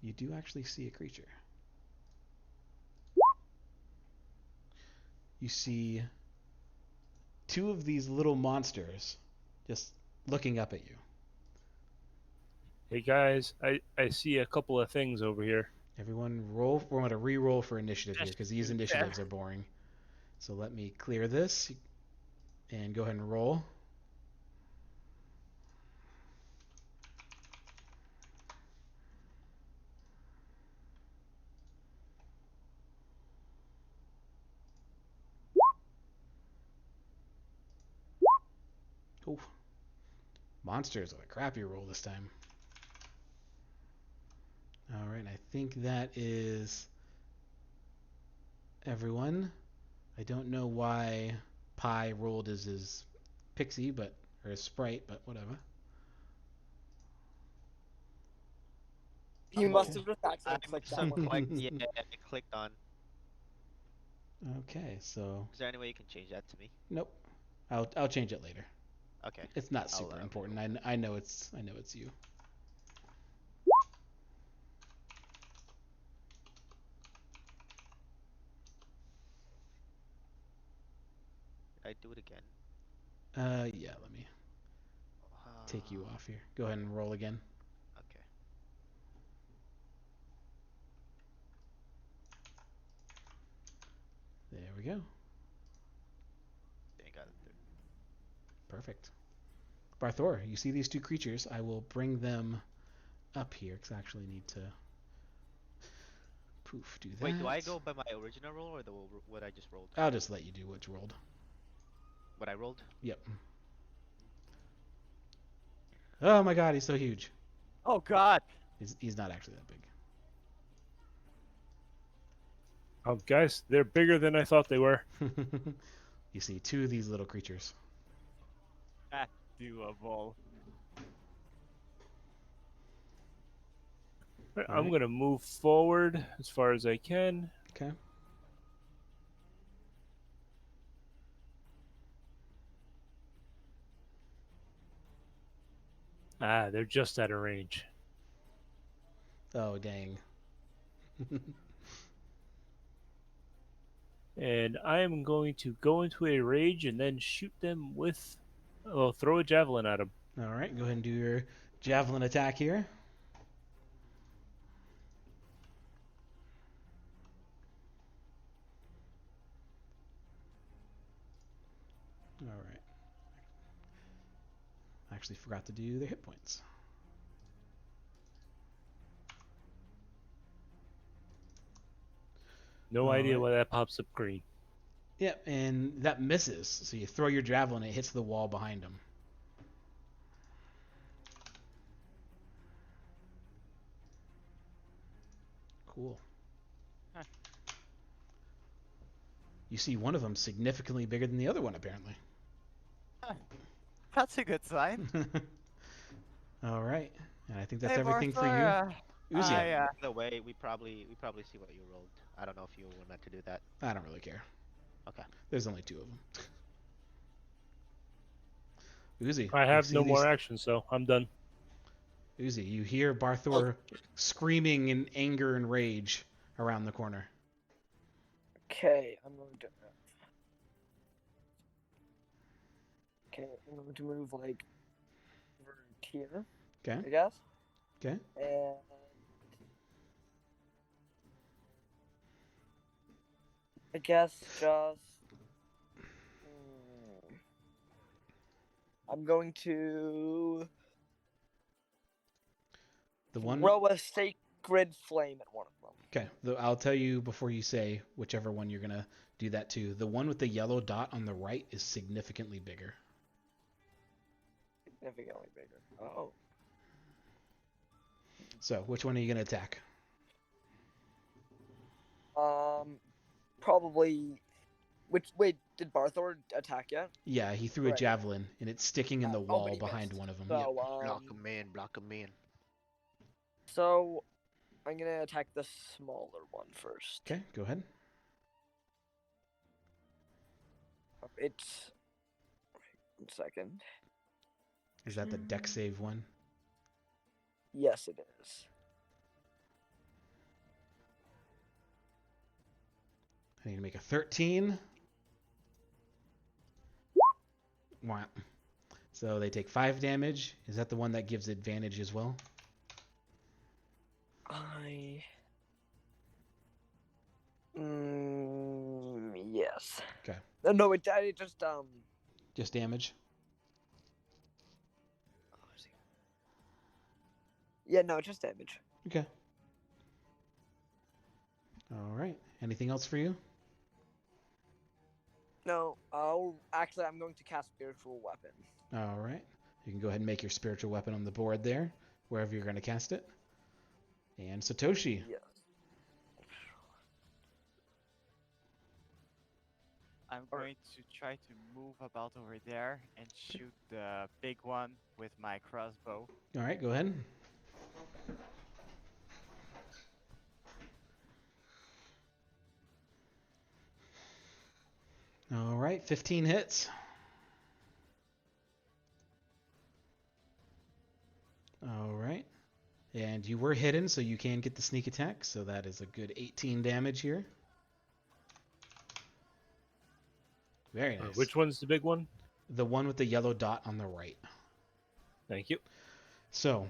A: you do actually see a creature. You see two of these little monsters just looking up at you.
C: Hey guys, I see a couple of things over here.
A: Everyone roll. We're going to re-roll for initiative here
B: Just
A: because these
B: shoot
A: initiatives
B: them.
A: are boring. So let me clear this and go ahead and roll. Ooh. Monsters with a crappy roll this time. All right, I think that is everyone. I don't know why Pi rolled as his pixie, or his sprite, but whatever.
D: He
G: Oh,
D: must have just
G: I'm
D: accidentally clicked that one.
G: yeah, I clicked on.
A: Okay, so
G: Is there any way you can change that to me?
A: nope. I'll change it later.
G: Okay.
A: It's not
G: I'll,
A: super important.
G: reroll.
A: I know it's you.
G: Did I do it again?
A: Yeah. Let me take you off here. Go ahead and roll again.
G: Okay.
A: There we go.
G: I got it through.
A: Perfect. Barthor, you see these two creatures. I will bring them up here because I actually need to do that.
G: Wait, do I go by my original roll or what I just rolled?
A: I'll just let you do what you rolled.
G: What I rolled?
A: Yep. Oh my god, he's so huge.
B: Oh god!
A: He's not actually that big.
C: Oh, guys, they're bigger than I thought they were.
A: You see two of these little creatures.
B: That's doable.
C: I'm
A: Alright.
C: gonna move forward as far as I can.
A: Okay.
C: Ah, they're just out of range.
A: Oh, dang.
C: And I am going to go into a rage and then shoot them with... Oh, throw a javelin at them.
A: Alright, go ahead and do your javelin attack here. Alright. I actually forgot to do their hit points.
C: No idea
A: Alright.
C: why that pops up green.
A: Yep, and that misses. So you throw your javelin, it hits the wall behind him. Cool.
B: Huh.
A: You see one of them significantly bigger than the other one, apparently.
B: That's a good sign.
A: All right, and I think that's
B: Hey,
A: everything for you.
B: Barthor,
A: Uzi,
B: I,
G: By the way, we probably see what you rolled. I don't know if you were meant to do that.
A: I don't really care.
G: Okay.
A: There's only 2 of them. Uzi,
C: I
A: you
C: have
A: see
C: no
A: these-
C: more action, so I'm done.
A: Uzi, you hear Barthor screaming in anger and rage around the corner.
D: Okay, I'm going to. Okay, I'm going to move like over here,
A: Okay,
D: I guess.
A: okay.
D: And I guess just. I'm going to
A: The one.
D: throw a sacred flame at one of them.
A: Okay, I'll tell you before you say whichever one you're gonna do that to. The one with the yellow dot on the right is significantly bigger.
D: Significantly bigger. Oh.
A: So, which one are you gonna attack?
D: Probably. Wait, did Barthor attack yet?
A: Yeah, he threw a
D: Right.
A: javelin, and it's sticking in the
D: Oh,
A: wall
D: but he
A: behind
D: missed.
A: one of them.
D: So,
A: Yep.
E: Block him in, block him in.
D: So, I'm gonna attack the smaller one first.
A: Okay, go ahead.
D: It's. 1 second.
A: Is that the deck save one?
D: Yes, it is.
A: I need to make a 13. Wow. So they take 5 damage. Is that the one that gives advantage as well?
D: Yes.
A: Okay.
D: No, it just
A: Just damage?
D: Yeah, no, just damage.
A: Okay. All right. Anything else for you?
D: No, I'm going to cast spiritual weapon.
A: All right. You can go ahead and make your spiritual weapon on the board there, wherever you're going to cast it. And Satoshi.
D: Yes.
B: I'm going to try to move about over there and shoot the big one with my crossbow.
A: All right, go ahead. All right, 15 hits. All right. And you were hidden, so you can get the sneak attack. So that is a good 18 damage here. Very nice.
C: Which one's the big one?
A: The one with the yellow dot on the right.
C: Thank you.
A: So,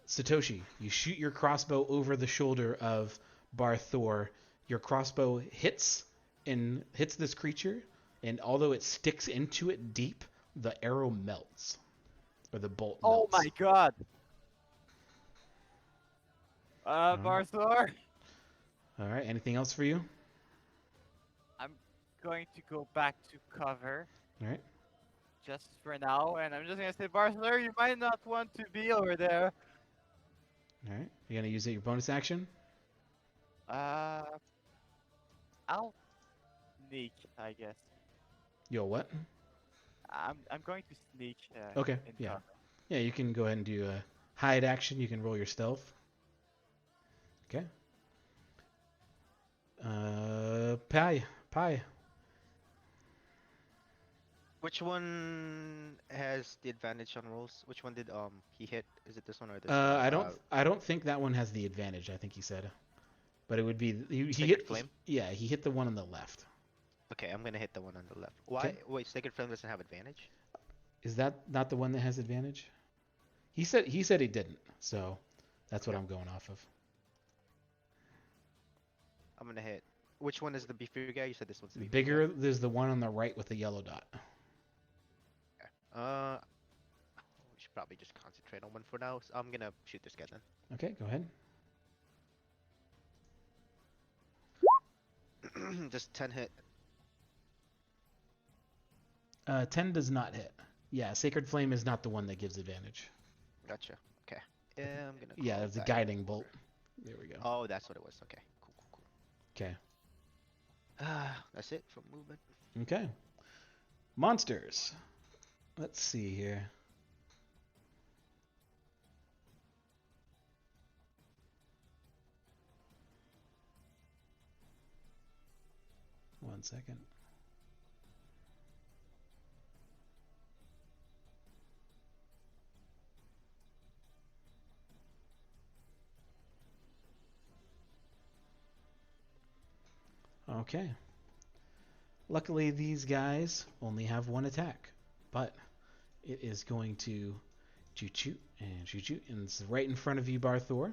A: Satoshi, you shoot your crossbow over the shoulder of Barthor. Your crossbow hits this creature, and although it sticks into it deep, the arrow melts. Or the bolt melts.
B: Oh my god! Barthor!
A: All right, anything else for you?
B: I'm going to go back to cover.
A: All right.
B: Just for now, and I'm just gonna say, Barthor, you might not want to be over there.
A: All right. You gonna use your bonus action?
B: I'll sneak, I guess.
A: Yo, what?
B: I'm going to sneak.
A: Okay,
B: in
A: yeah.
B: cover.
A: Yeah, you can go ahead and do a hide action. You can roll your stealth. Okay. Pie.
E: Which one has the advantage on rolls? Which one did he hit? Is it this one or this one?
A: I don't think that one has the advantage. I think he said, but it would be he
E: Sacred
A: hit.
E: Flame?
A: Yeah, he hit the one on the left.
E: Okay, I'm gonna hit the one on the left. Why?
A: Okay.
E: Wait, Sacred Flame doesn't have advantage?
A: Is that not the one that has advantage? He said he didn't. So that's what I'm going off of.
E: I'm gonna hit. Which one is the beefier guy? You said this one's the beefier
A: Bigger. There's the one on the right with the yellow dot.
E: guy. We should probably just concentrate on one for now. So I'm gonna shoot this guy then.
A: Okay, go ahead.
E: Just 10 hit.
A: 10 does not hit. Yeah, Sacred Flame is not the one that gives advantage.
E: Gotcha. Okay. I'm gonna.
A: Yeah,
E: call
A: it's a
E: that
A: guiding
E: over.
A: bolt. There we go.
E: Oh, that's what it was. Okay. Cool.
A: Okay.
E: That's it for movement.
A: Okay. Monsters. Let's see here. One second. Okay. Luckily, these guys only have one attack, but it is going to shoot and shoot, and it's right in front of you, Barthor.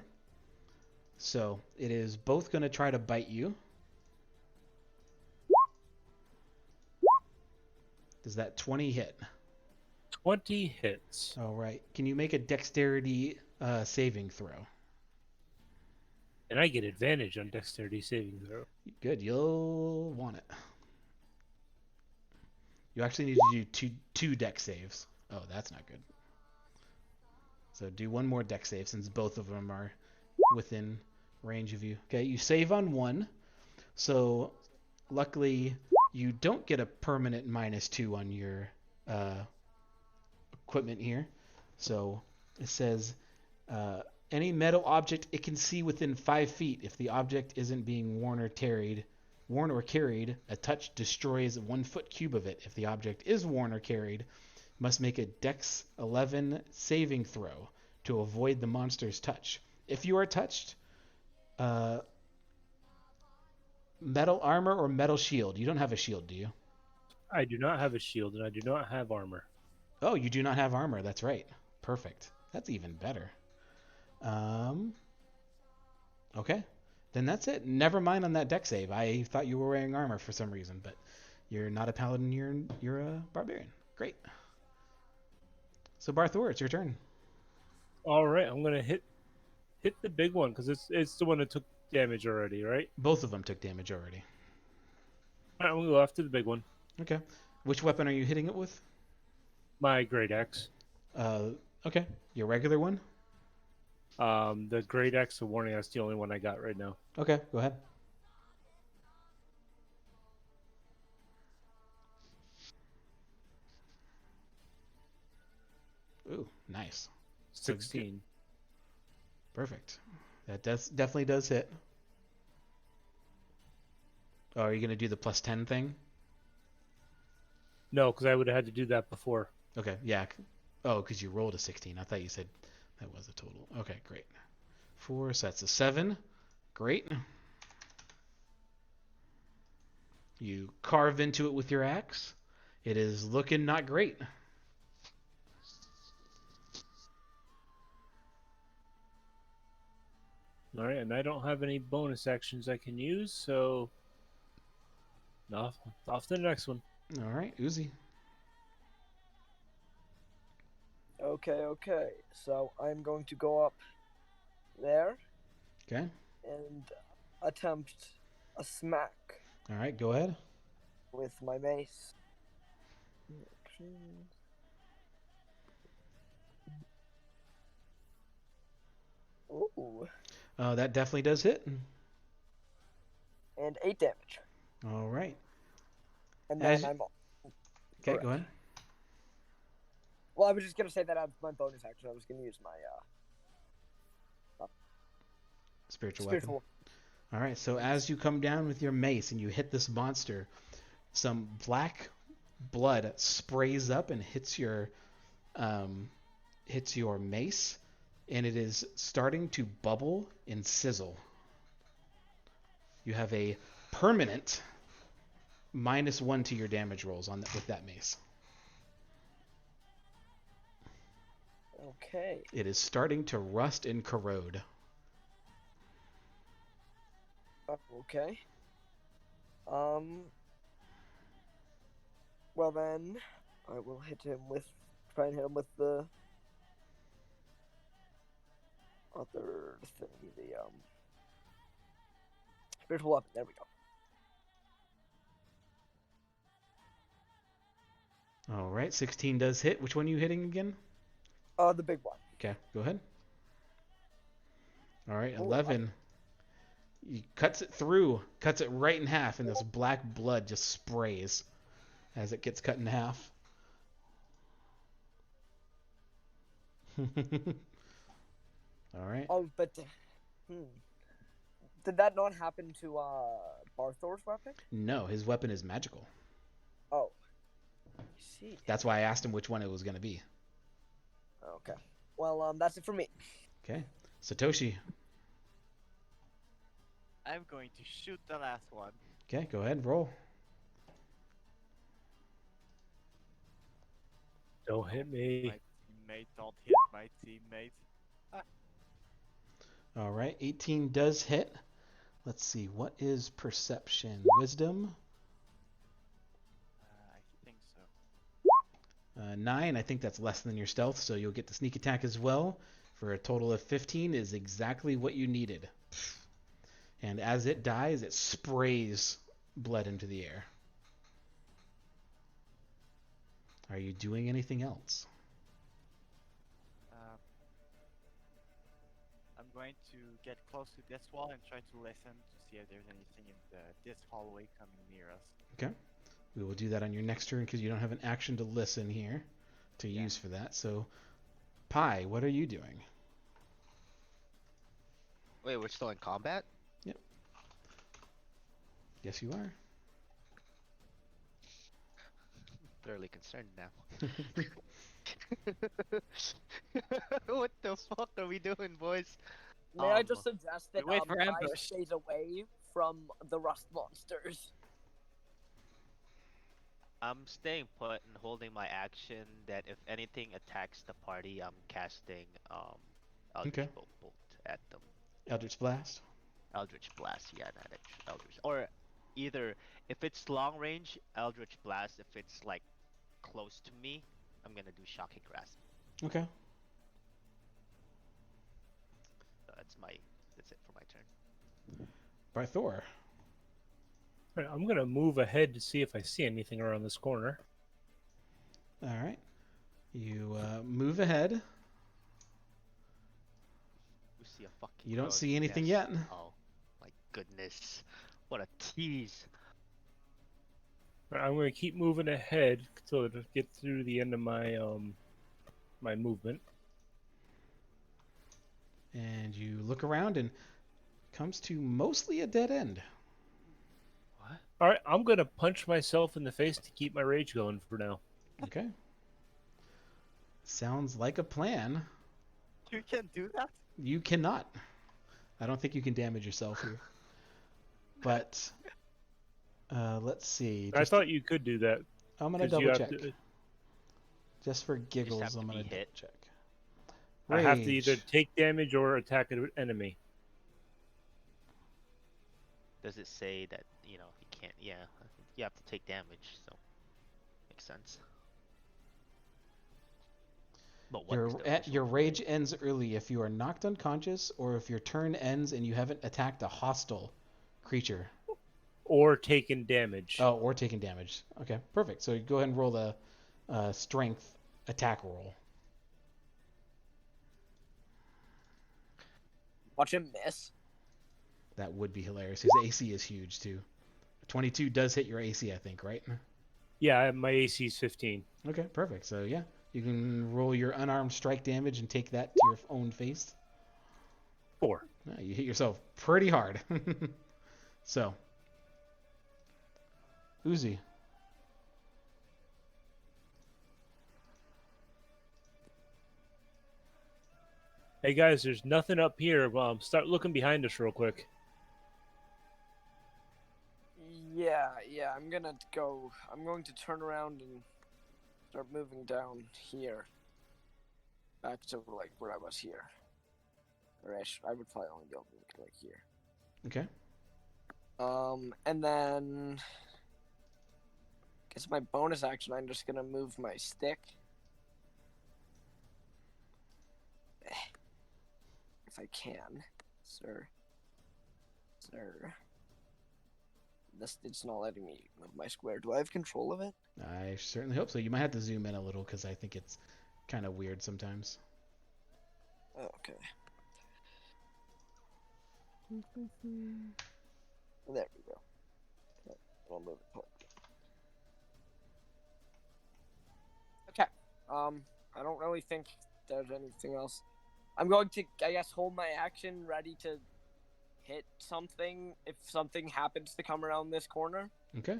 A: So it is both going to try to bite you. Does that 20 hit?
C: 20 hits.
A: All right. Can you make a dexterity saving throw?
C: And I get advantage on dexterity saving throw.
A: Good. You'll want it. You actually need to do two dex saves. Oh, that's not good. So do one more dex save since both of them are within range of you. Okay, you save on one. So luckily you don't get a permanent -2 on your equipment here. So it says any metal object it can see within 5 feet. If the object isn't being worn or carried, a touch destroys 1 foot cube of it. If the object is worn or carried, must make a Dex 11 saving throw to avoid the monster's touch. If you are touched, metal armor or metal shield. You don't have a shield, do you?
C: I do not have a shield, and I do not have armor.
A: Oh, you do not have armor. That's right. Perfect. That's even better. Okay. Then that's it. Never mind on that deck save. I thought you were wearing armor for some reason, but you're not a paladin. You're a barbarian. Great. So Barthor, it's your turn.
C: All right, I'm gonna hit the big one because it's the one that took damage already, right?
A: Both of them took damage already.
C: All right, I'm gonna go after the big one.
A: Okay. Which weapon are you hitting it with?
C: My great axe.
A: Okay. Your regular one?
C: The great axe, the warning, that's the only one I got right now.
A: Okay, go ahead. Ooh, nice.
C: 16.
A: Perfect. That definitely does hit. Oh, are you going to do the +10 thing?
C: No, because I would have had to do that before.
A: Okay, yeah. Oh, because you rolled a 16. I thought you said that was a total. Okay, great. 4, so that's a 7. Great. You carve into it with your axe. It is looking not great.
C: All right, and I don't have any bonus actions I can use, so off to the next one.
A: All right, Uzi.
D: Okay. So I'm going to go up there
A: Okay.
D: and attempt a smack
A: All right, go ahead.
D: with my mace. Ooh.
A: That definitely does hit.
D: And 8 damage.
A: All right.
D: And then
A: As-
D: I'm.
A: Okay,
D: Correct.
A: go ahead.
D: Well, I was just gonna say that I have my bonus action. I was gonna use my
A: Spiritual
D: spiritual.
A: weapon. All right, so as you come down with your mace and you hit this monster, some black blood sprays up and hits your mace, and it is starting to bubble and sizzle. You have a permanent -1 to your damage rolls with that mace.
D: Okay.
A: It is starting to rust and corrode.
D: Okay. Well then, I will try and hit him with the other thing, the spiritual weapon. There we go.
A: All right, 16 does hit. Which one are you hitting again?
D: The big one.
A: Okay, go ahead. All right,
D: Oh,
A: 11. He cuts it through, cuts it right in half, and this black blood just sprays as it gets cut in half. All right.
D: Oh, but did that not happen to Barthor's weapon?
A: No, his weapon is magical.
D: Oh, I see.
A: That's why I asked him which one it was going to be.
D: Okay. Well, that's it for me.
A: Okay. Satoshi.
B: I'm going to shoot the last one.
A: Okay, go ahead, roll.
C: Don't hit me.
B: My teammate, don't hit my teammate.
A: All right, 18 does hit. Let's see, what is perception? Wisdom?
B: I think so.
A: 9, I think that's less than your stealth, so you'll get the sneak attack as well. For a total of 15 is exactly what you needed. And as it dies, it sprays blood into the air. Are you doing anything else?
B: I'm going to get close to this wall and try to listen to see if there's anything in this hallway coming near us.
A: Okay. We will do that on your next turn because you don't have an action to listen here to use for that. So, Pi, what are you doing?
E: Wait, we're still in combat?
A: Yep. Yes, you are.
E: Thoroughly concerned now. What the fuck are we doing, boys?
D: May I just suggest that
B: wait for
D: I
B: ambush.
D: stays away from the rust monsters?
G: I'm staying put and holding my action that if anything attacks the party, I'm casting Eldritch
A: Okay.
G: Bolt at them.
A: Eldritch Blast.
G: Eldritch Blast, yeah, not Eldritch. Or either if it's long range, Eldritch Blast. If it's like close to me, I'm gonna do Shocking Grasp.
A: Okay.
G: So that's it for my turn.
A: Barthor.
C: Alright, I'm gonna move ahead to see if I see anything around this corner.
A: All right. You move ahead.
G: You see a fucking.
A: You don't
G: crow's
A: see anything
G: nest.
A: yet.
G: Oh my goodness, what a tease!
C: Alright, I'm gonna keep moving ahead to get through the end of my my movement.
A: And you look around and comes to mostly a dead end.
G: What?
C: Alright, I'm gonna punch myself in the face to keep my rage going for now.
A: Okay. Sounds like a plan.
B: You can do that?
A: You cannot. I don't think you can damage yourself here. But let's see.
C: I thought you could do that.
A: I'm gonna
C: 'cause you
A: double
C: have
A: check.
C: to-
A: Just for giggles,
G: have to
A: I'm
G: be
A: gonna double
G: hit.
A: check.
C: I have to
A: Rage.
C: either take damage or attack an enemy.
G: Does it say that you can't? Yeah, I think you have to take damage, so makes sense. But what is the official
A: Your
G: rule?
A: rage ends early if you are knocked unconscious or if your turn ends and you haven't attacked a hostile creature.
C: Or taken damage.
A: Oh, or taken damage. Okay, perfect. So go ahead and roll the strength attack roll.
D: Watch him miss.
A: That would be hilarious. His AC is huge too. 22 does hit your AC, I think, right?
C: Yeah, my AC is 15.
A: Okay, perfect. So yeah, you can roll your unarmed strike damage and take that to your own face.
C: 4.
A: You hit yourself pretty hard. So, Uzi.
C: Hey guys, there's nothing up here. Start looking behind us real quick.
D: Yeah, I'm going to turn around and start moving down here. Back to like where I was here. Or I would probably only be able to look like here.
A: Okay.
D: And then guess my bonus action I'm just gonna move my stick. If I can. Sir. It's not letting me move my square. Do I have control of it?
A: I certainly hope so. You might have to zoom in a little because I think it's kind of weird sometimes.
D: Oh, okay. There we go. Okay, I'll move it. Okay. I don't really think there's anything else. I'm going to, I guess, hold my action, ready to hit something if something happens to come around this corner.
A: Okay.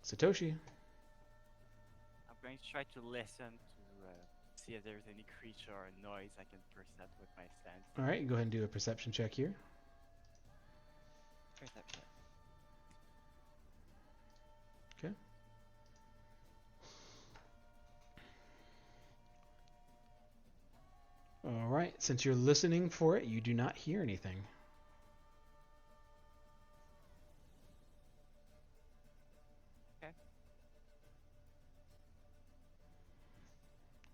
A: Satoshi.
B: I'm going to try to listen to see if there's any creature or noise I can percept with my sense.
A: All right, go ahead and do a perception check here.
B: Perception.
A: Okay. All right, since you're listening for it, you do not hear anything.
B: Okay.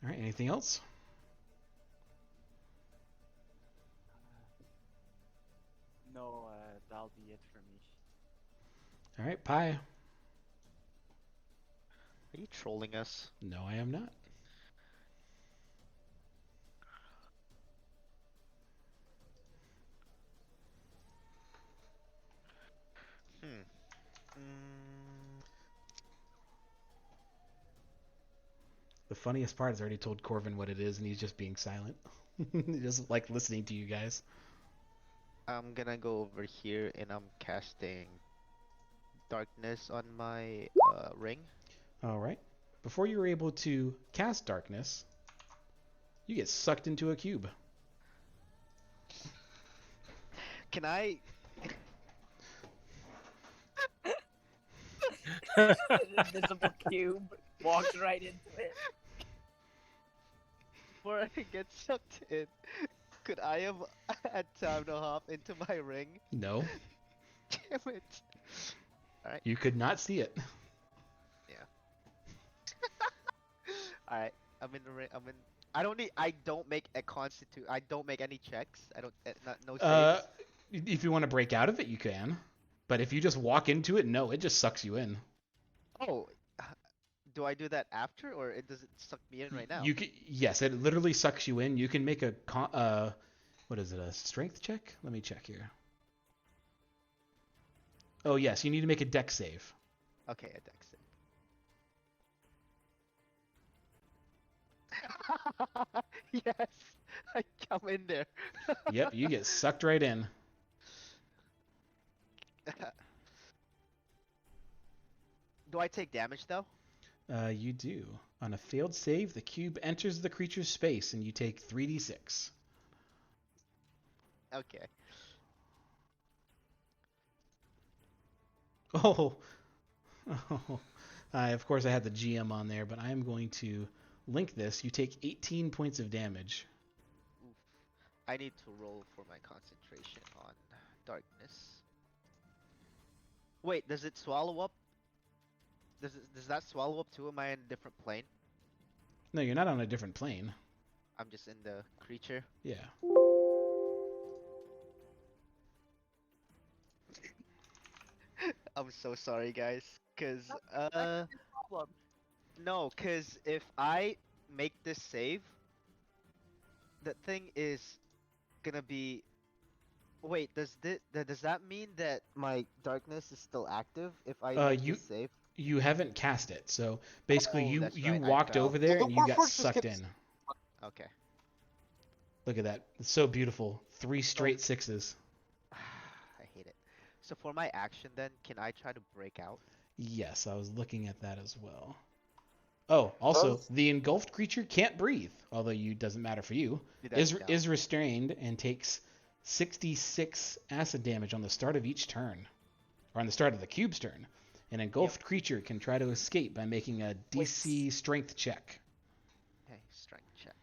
A: All right, anything else?
B: No, that'll be it for me.
A: All right, Pi.
E: Are you trolling us?
A: No, I am not. The funniest part is I already told Corvin what it is, and he's just being silent. He doesn't like listening to you guys.
E: I'm gonna go over here and I'm casting darkness on my ring.
A: All right. Before you're able to cast darkness, you get sucked into a cube.
E: Can I?
D: An invisible cube walks right into it.
E: Before I get sucked in, could I have had time to hop into my ring?
A: No,
E: Damn it! Alright.
A: you could not see it.
E: Alright, I'm in the ring. I don't make a constitute. I don't make any checks. I don't. No saves.
A: If you want to break out of it, you can. But if you just walk into it, no, it just sucks you in.
E: Oh, do I do that after, or does it suck me in right now?
A: Yes, it literally sucks you in. You can make a what is it? A strength check? Let me check here. Oh yes, you need to make a dex save.
E: Okay, a dex save. Yes, I come in there.
A: Yep, you get sucked right in.
E: Do I take damage though?
A: You do. On a failed save, the cube enters the creature's space, and you take 3d6.
E: Okay.
A: Oh, of course I had the GM on there, but I am going to link this. You take 18 points of damage.
E: Oof. I need to roll for my concentration on darkness. Wait, does it swallow up? Does that swallow up too? Am I in a different plane?
A: No, you're not on a different plane.
E: I'm just in the creature.
A: Yeah.
E: I'm so sorry, guys. No, cause if I make this save, the thing is gonna be. Wait, does that mean that my darkness is still active if I make this save?
A: You haven't cast it, so basically you
E: right,
A: walked over there and you got
D: Warforged
A: sucked in.
E: Okay.
A: Look at that. It's so beautiful. 3 straight 6s.
E: I hate it. So for my action then, can I try to break out?
A: Yes, I was looking at that as well. Oh, also, the engulfed creature can't breathe, although doesn't matter for you. Is restrained and takes 66 acid damage on the start of each turn, or on the start of the cube's turn. An engulfed creature can try to escape by making a DC strength check.
E: Okay, strength check.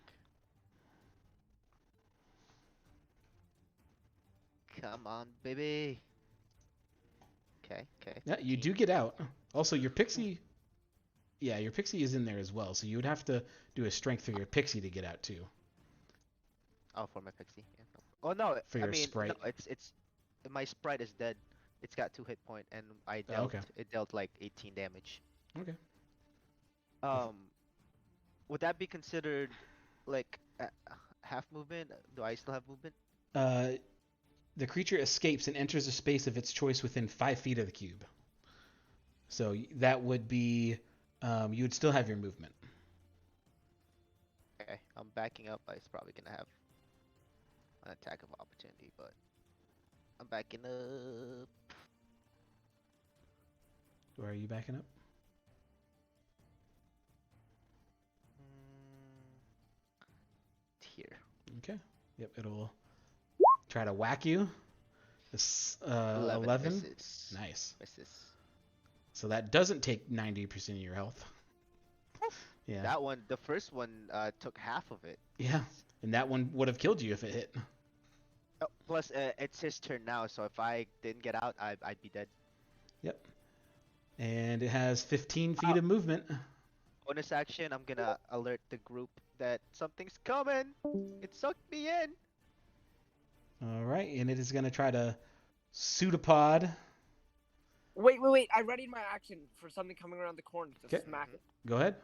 E: Come on, baby. Okay.
A: Yeah, you do get out. Also, your pixie... Yeah, your pixie is in there as well, so you would have to do a strength for your pixie to get out too.
E: Oh, for my pixie. Yeah. Oh no,
A: For your sprite.
E: no, it's my sprite is dead. It's got 2 hit point, and
A: okay.
E: it dealt like 18 damage.
A: Okay.
E: Would that be considered like half movement? Do I still have movement?
A: The creature escapes and enters a space of its choice within 5 feet of the cube. So that would be, you would still have your movement.
E: Okay, I'm backing up. It's probably gonna have an attack of opportunity, but I'm backing up.
A: Where are you backing up?
E: Here.
A: Okay. Yep, it'll try to whack you. This
E: 11 misses.
A: Nice.
E: Misses.
A: So that doesn't take 90% of your health. Yeah.
E: That one, the first one, took half of it.
A: Yeah. And that one would have killed you if it hit.
E: Oh, plus, it's his turn now, so if I didn't get out, I'd be dead.
A: Yep. And it has 15 feet of movement.
E: Bonus action, I'm gonna alert the group that something's coming. It sucked me in.
A: All right, and it is going to try to pseudopod.
D: Wait. I readied my action for something coming around the corner to
A: Okay.
D: smack it.
A: Go ahead.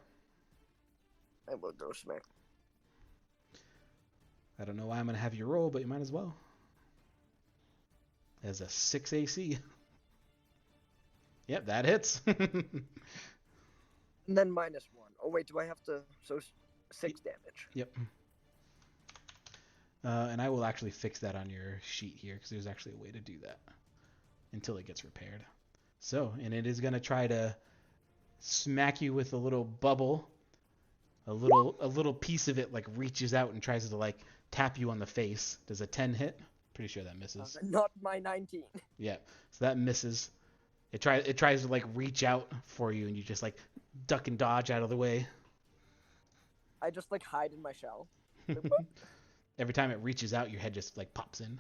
D: I will go smack.
A: I don't know why I'm going to have you roll, but you might as well. As a 6 AC. Yep, that hits.
D: And then -1. Oh wait, do I have to? So 6 damage.
A: Yep. And I will actually fix that on your sheet here because there's actually a way to do that until it gets repaired. So, and it is going to try to smack you with a little bubble. A little piece of it like reaches out and tries to like tap you on the face. Does a 10 hit? Pretty sure that misses.
D: Not my 19.
A: Yeah. So that misses. It tries to like reach out for you and you just like duck and dodge out of the way.
D: I just like hide in my shell.
A: Every time it reaches out, your head just like pops in.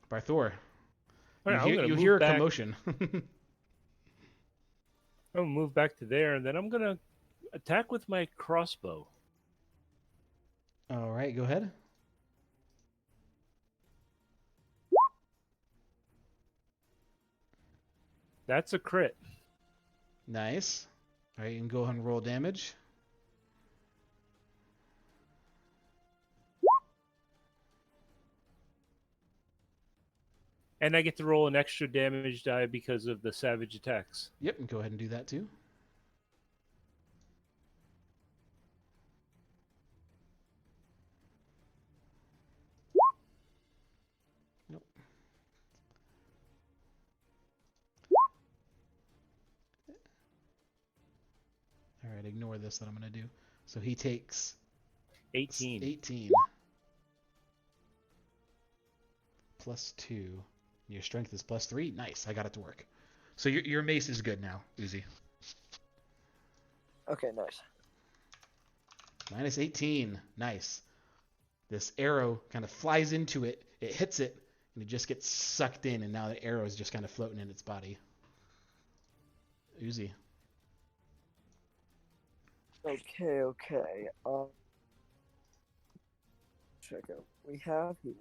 A: Barthor, you hear a commotion.
C: I'm gonna move back to there, and then I'm gonna attack with my crossbow.
A: All right, go ahead.
C: That's a crit.
A: Nice. All right, you can go ahead and roll damage.
C: And I get to roll an extra damage die because of the savage attacks.
A: Yep, and go ahead and do that too. Nope. All right, ignore this that I'm going to do. So he takes
C: 18.
A: 18. Plus 2. Your strength is plus 3. Nice, I got it to work. So your mace is good now, Uzi.
D: Okay, nice.
A: Minus 18. Nice. This arrow kind of flies into it. It hits it, and it just gets sucked in, and now the arrow is just kind of floating in its body. Uzi.
D: Okay. Check out. We have here.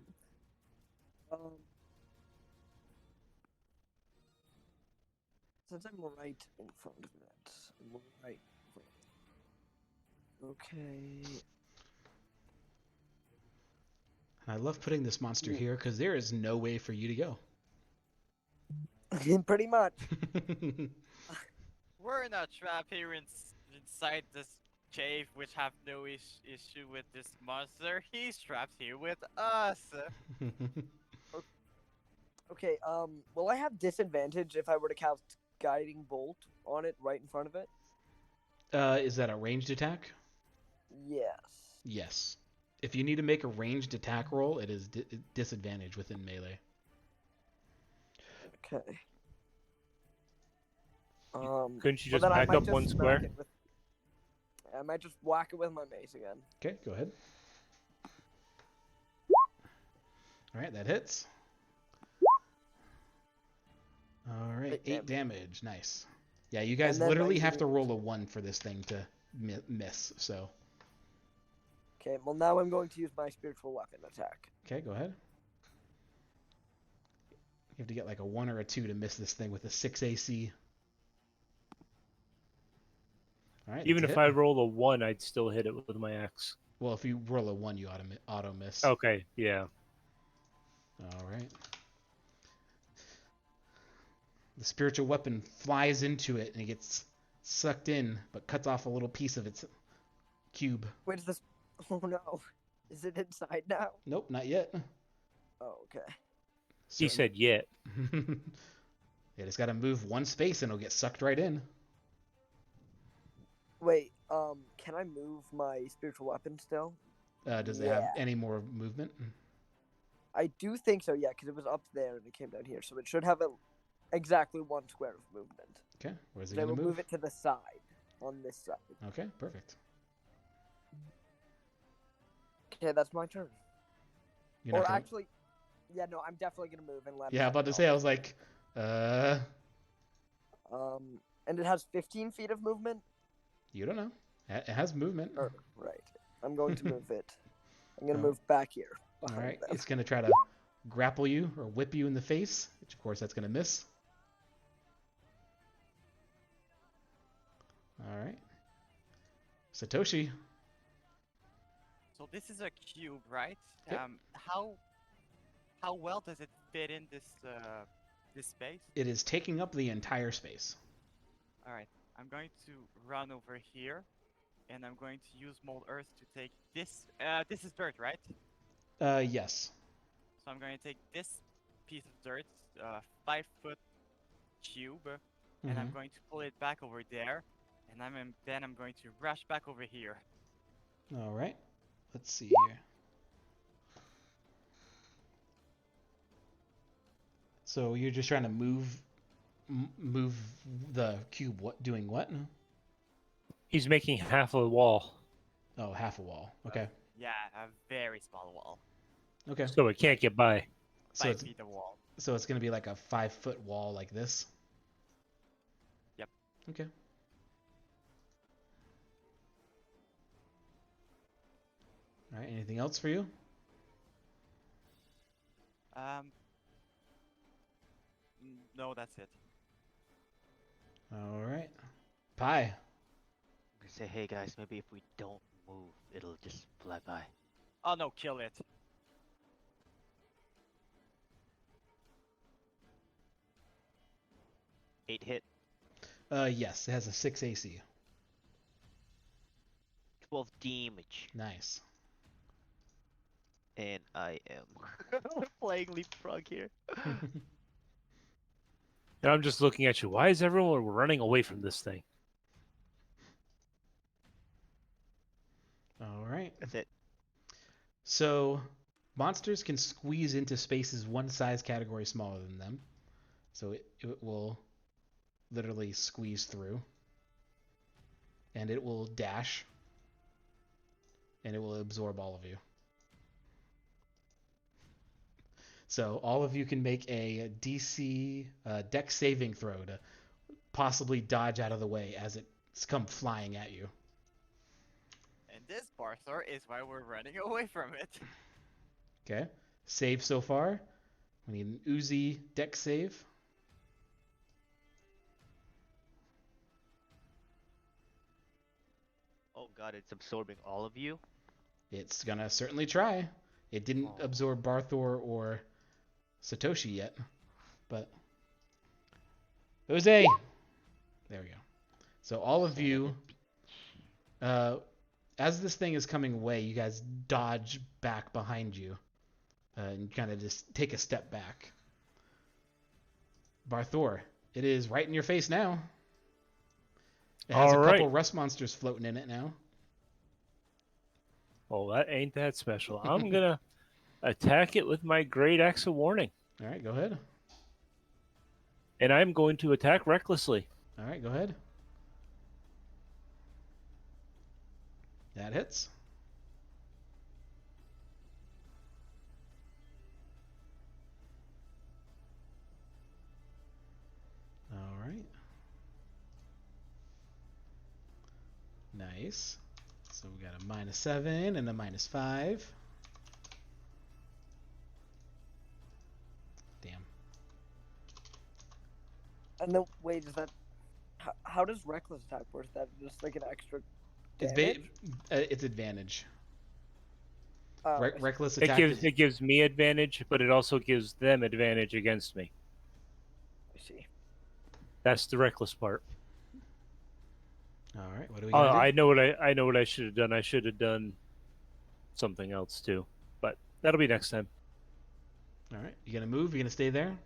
D: Since I'm right in front of it, I'm right. Okay.
A: And I love putting this monster here because there is no way for you to go.
D: Pretty much.
B: We're in a trap here inside this cave, which have no issue with this monster. He's trapped here with us.
D: Okay, will I have disadvantage if I were to cast Guiding Bolt on it right in front of it?
A: Is that a ranged attack?
D: Yes.
A: Yes. If you need to make a ranged attack roll, it is disadvantage within melee.
D: Okay.
C: Couldn't you
D: well,
C: just
D: then I
C: back
D: might
C: up
D: just
C: one
D: smack
C: square?
D: it with- I might just whack it with my mace again.
A: Okay, go ahead. All right, that hits. All right, 8 damage. Nice. Yeah, you guys
D: And then
A: literally
D: my
A: have to
D: unit-
A: roll a 1 for this thing to miss. So,
D: Okay, well now I'm going to use my spiritual weapon attack.
A: okay, go ahead. You have to get like a 1 or a 2 to miss this thing with a 6 AC. All right.
C: Even
A: that's a
C: if
A: hit.
C: I roll a 1, I'd still hit it with my axe.
A: Well, if you roll a 1, you auto miss.
C: Okay, yeah.
A: All right. The spiritual weapon flies into it and it gets sucked in, but cuts off a little piece of its cube.
D: Wait, is this? Oh no, is it inside now?
A: Nope, not yet.
D: Oh, okay.
C: He said yet.
A: It has got to move 1 space and it'll get sucked right in.
D: Wait, can I move my spiritual weapon still?
A: Does it have any more movement?
D: I do think so, yeah, because it was up there and it came down here, so it should have exactly 1 square of movement.
A: Okay, where's it
D: Then
A: going to
D: we'll
A: move?
D: move it to the side, on this side.
A: Okay, perfect.
D: Okay, that's my turn.
A: You're not
D: Or
A: gonna...
D: actually, yeah, no, I'm definitely gonna move and let.
A: Yeah, I'm about to say, I was like,
D: And it has 15 feet of movement.
A: you don't know. It has movement.
D: Right. I'm going to move it. I'm gonna
A: Oh.
D: move back here.
A: All
D: behind
A: right,
D: them.
A: it's going to try to grapple you or whip you in the face, which of course that's going to miss. All right. Satoshi.
B: So this is a cube, right?
A: Yep.
B: How well does it fit in this space?
A: It is taking up the entire space.
B: All right, I'm going to run over here, and I'm going to use mold earth to take this. This is dirt, right?
A: Yes.
B: So I'm going to take this piece of dirt, 5-foot cube, and I'm
A: Mhm.
B: going to pull it back over there, and then I'm going to rush back over here.
A: All right. Let's see here. So you're just trying to move the cube. What doing what?
C: He's making half of the wall,
A: Oh, half a wall. Okay.
B: Yeah, a very small wall,
A: Okay.
C: so it can't get by.
A: So
B: 5
A: it's
B: feet of wall.
A: going to be like a 5-foot wall like this.
B: Yep.
A: Okay. All right. Anything else for you?
B: No, that's it.
A: All right. Pie.
G: I'm gonna say, hey guys, maybe if we don't move, it'll just fly by.
B: Oh no, kill it.
G: Eight hit,
A: Yes, it has a 6 AC.
G: 12 damage,
A: Nice.
G: and I am playing leapfrog here.
C: And I'm just looking at you. Why is everyone running away from this thing?
A: All right.
G: That's it.
A: So, monsters can squeeze into spaces 1 size category smaller than them. So it will literally squeeze through. And it will dash. And it will absorb all of you. So all of you can make a DC dex saving throw to possibly dodge out of the way as it's come flying at you.
B: And this Barthor is why we're running away from it.
A: Okay. Save so far. We need an Uzi dex save.
G: Oh god, it's absorbing all of you.
A: It's gonna certainly try. It didn't absorb Barthor or Satoshi yet, but Jose. There we go. So all of you, as this thing is coming away, you guys dodge back behind you, and kind of just take a step back. Barthor, it is right in your face now. It has a
C: All
A: couple
C: right.
A: rust monsters floating in it now.
C: Oh, that ain't that special. I'm gonna attack it with my great axe of warning,
A: All right, go ahead.
C: and I'm going to attack recklessly.
A: All right, go ahead. That hits. All right. Nice. So we got a -7 and a -5. Damn.
D: And then wait, is that how does reckless attack work? Is that just like an extra
A: It's
D: damage?
A: it's advantage.
D: Oh, I see.
A: Reckless
C: It
A: attack
C: gives
A: is
C: it gives me advantage, but it also gives them advantage against me.
D: I see.
C: That's the reckless part.
A: all right. What do we
C: Oh,
A: gotta do?
C: I know what I should have done. I should have done something else too, but that'll be next time.
A: All right. You gonna move? You gonna stay there?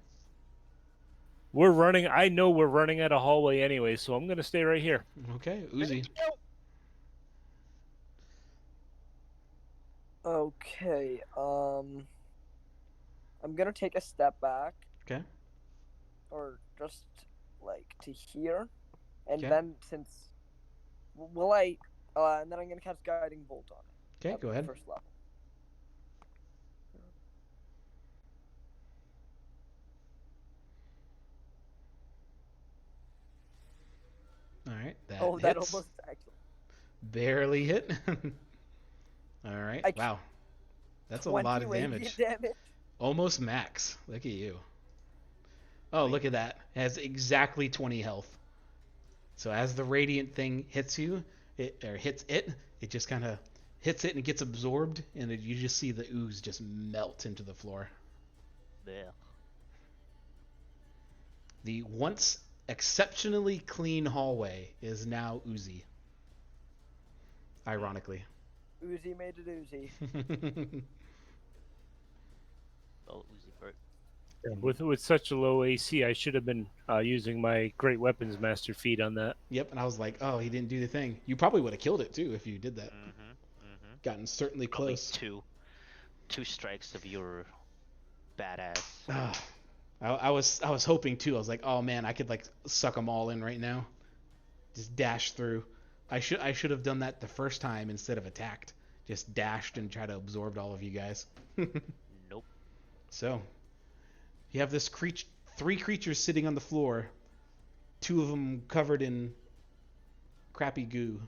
C: We're running. I know we're running out of hallway anyway, so I'm gonna stay right here.
A: Okay. Uzi.
D: Okay. I'm gonna take a step back,
A: Okay.
D: or just like to here, and
A: Okay.
D: then since will I? And then I'm gonna cast guiding bolt on it.
A: Okay.
D: At
A: Go
D: the
A: ahead.
D: First level.
A: All right. That
D: Oh, that
A: hits.
D: almost actually.
A: Barely hit. All right.
D: I
A: Wow. That's a
D: 20
A: lot of
D: radiant
A: damage. Almost max. Look at you. Oh, look at that. It has exactly 20 health. So as the radiant thing hits you, it just kind of hits it and it gets absorbed, and you just see the ooze just melt into the floor.
G: There.
A: The once exceptionally clean hallway is now oozy. Ironically.
D: Uzi made it oozy.
G: Oh, Uzi Bert.
C: With such a low AC, I should have been using my Great Weapons Master feat on that.
A: Yep, and I was like, oh, he didn't do the thing. You probably would have killed it too if you did that. Gotten certainly
G: Probably
A: close.
G: two strikes of your badass.
A: I was hoping too. I was like, oh man, I could like suck them all in right now. Just dash through. I should have done that the first time instead of attacked. Just dashed and tried to absorb all of you guys.
G: Nope.
A: So, you have this three creatures sitting on the floor. Two of them covered in crappy goo.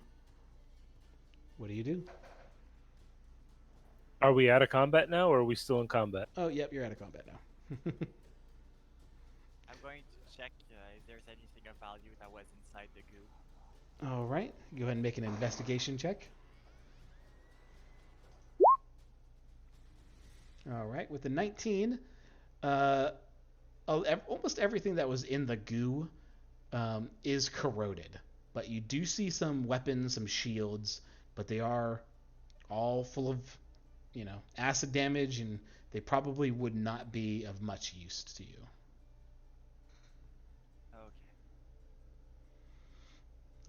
A: What do you do?
C: Are we out of combat now, or are we still in combat?
A: Oh, yep, you're out of combat now.
B: I'm going to check if there's anything of value that was inside the goo.
A: All right, go ahead and make an investigation check. All right, with the 19, almost everything that was in the goo is corroded, but you do see some weapons, some shields, but they are all full of, acid damage, and they probably would not be of much use to you.
B: Okay.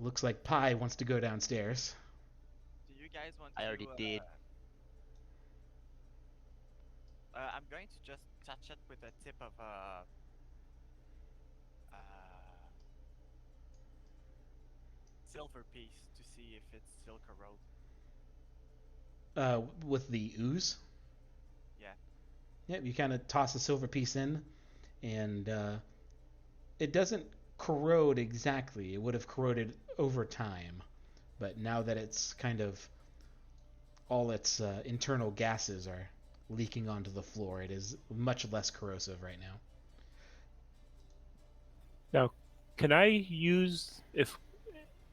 A: Looks like Pi wants to go downstairs.
B: Do you guys want to?
G: I already did.
B: I'm going to just touch it with a tip of silver piece to see if it's still corroded.
A: With the ooze.
B: Yeah.
A: Yep, you kind of toss a silver piece in, and it doesn't corrode exactly. It would have corroded over time, but now that it's kind of all its internal gases are leaking onto the floor, it is much less corrosive right now.
C: Now, can I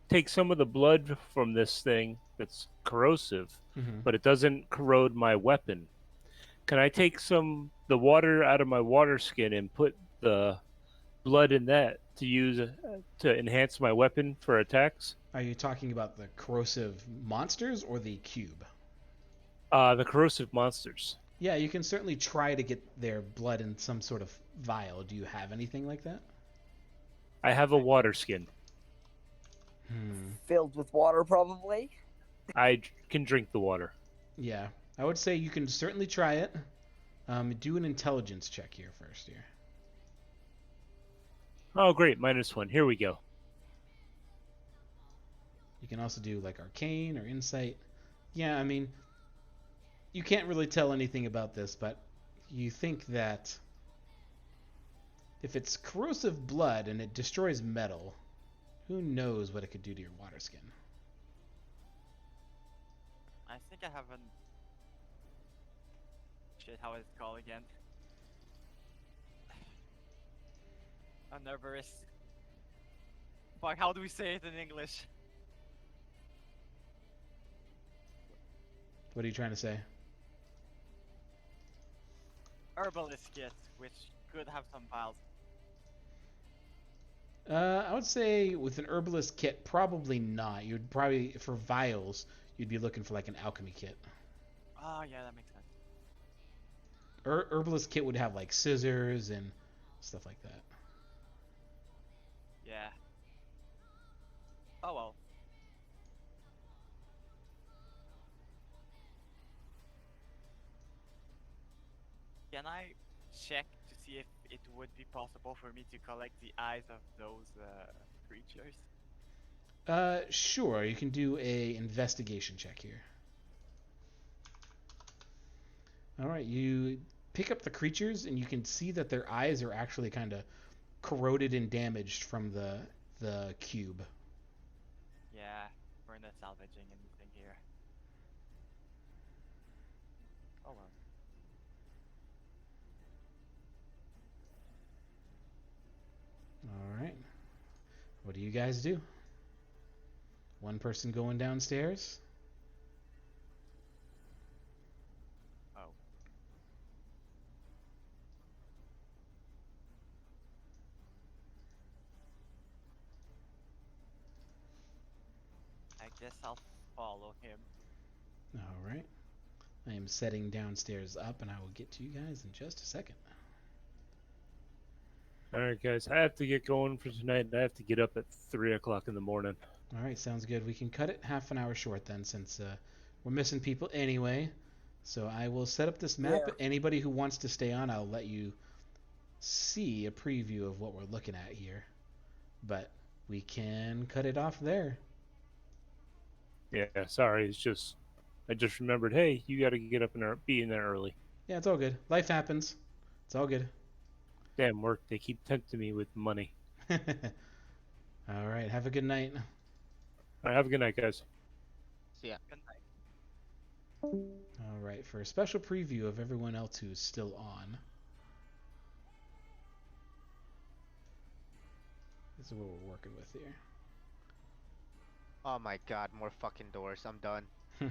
C: take some of the blood from this thing that's corrosive, but it doesn't corrode my weapon? Can I take the water out of my water skin and put the blood in that to use to enhance my weapon for attacks?
A: Are you talking about the corrosive monsters or the cube?
C: The corrosive monsters.
A: Yeah, you can certainly try to get their blood in some sort of vial. Do you have anything like that?
C: I have a water skin.
D: Filled with water, probably.
C: I can drink the water.
A: Yeah, I would say you can certainly try it. Do an intelligence check here first. Here.
C: Oh, great. -1. Here we go.
A: You can also do like arcane or insight. Yeah, I mean, you can't really tell anything about this, but you think that if it's corrosive blood and it destroys metal, who knows what it could do to your water skin?
B: I think I have an... Shit, how is it called again? A Nervous Fuck, how do we say it in English?
A: What are you trying to say?
B: Herbalist kit, which could have some vials.
A: I would say with an herbalist kit, probably not. You'd probably, for vials, you'd be looking for like an alchemy kit.
B: Oh yeah, that makes sense.
A: Herbalist kit would have like scissors and stuff like that.
B: Yeah. Oh well. Can I check to see if it would be possible for me to collect the eyes of those creatures?
A: Sure. You can do a investigation check here. All right, you pick up the creatures, and you can see that their eyes are actually kind of corroded and damaged from the cube.
B: Yeah, we're not salvaging anything here. Oh well.
A: All right. What do you guys do? One person going downstairs.
B: Oh. I guess I'll follow him.
A: All right. I am setting downstairs up, and I will get to you guys in just a second.
C: All right, guys. I have to get going for tonight. I have to get up at 3 o'clock in the morning.
A: All right, sounds good. We can cut it half an hour short then, since we're missing people anyway. So I will set up this map.
D: Yeah.
A: Anybody who wants to stay on, I'll let you see a preview of what we're looking at here. But we can cut it off there.
C: Yeah, sorry. It's just I just remembered. Hey, you got to get up and be in there early.
A: Yeah, it's all good. Life happens. It's all good.
C: Damn work. They keep tempting me with money.
A: All right. Have a good night.
C: All right, have a good night, guys.
B: Good night.
A: All right. For a special preview of everyone else who's still on. This is what we're working with here.
E: Oh my god, more fucking doors. I'm done.
A: I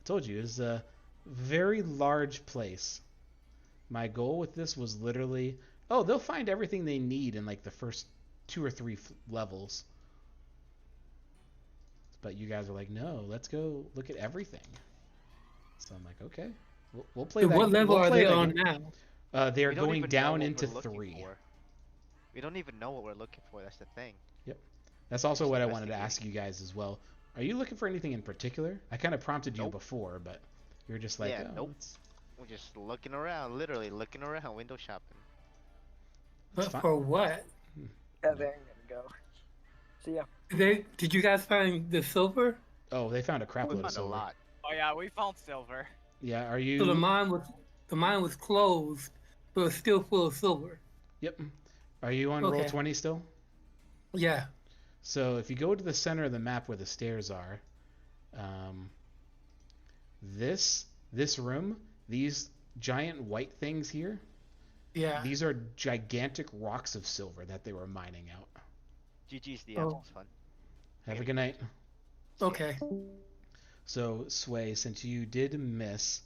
A: told you, it's a very large place. My goal with this was literally, oh, they'll find everything they need in like the first 2 or 3 levels. But you guys are like, no, let's go look at everything. So I'm like, okay, we'll play
I: So
A: that.
I: what level
A: we'll
I: are
A: play
I: they
A: that
I: on
A: game.
I: now?
A: They are
E: We don't
A: going
E: even know
A: down
E: what
A: into
E: we're looking
A: 3.
E: for. We don't even know what we're looking for. That's the thing.
A: That's also
E: Just
A: what I wanted to
E: investigating.
A: ask you guys as well. Are you looking for anything in particular? I kind of prompted you
E: Nope.
A: before, but you're just like,
E: Yeah,
A: oh,
E: nope.
A: it's
E: We're just looking around, literally looking around, window shopping.
I: But
A: fine.
I: for what?
D: Yeah, there I'm gonna go. See ya.
I: Did you guys find the silver?
A: Oh, they found a crap
E: We
A: load of
E: found a
A: silver.
E: lot.
B: Oh yeah, we found silver.
A: Yeah, are
I: So
A: you?
I: the mine was closed, but it's still full of silver.
A: Yep. Are you on
I: Okay.
A: Roll20 still?
I: Yeah.
A: So if you go to the center of the map where the stairs are, this room, these giant white things here,
I: Yeah.
A: these are gigantic rocks of silver that they were mining out.
E: GG's the
I: Oh.
E: It's fun.
A: Have a good night.
I: Okay.
A: So Sway, since you did miss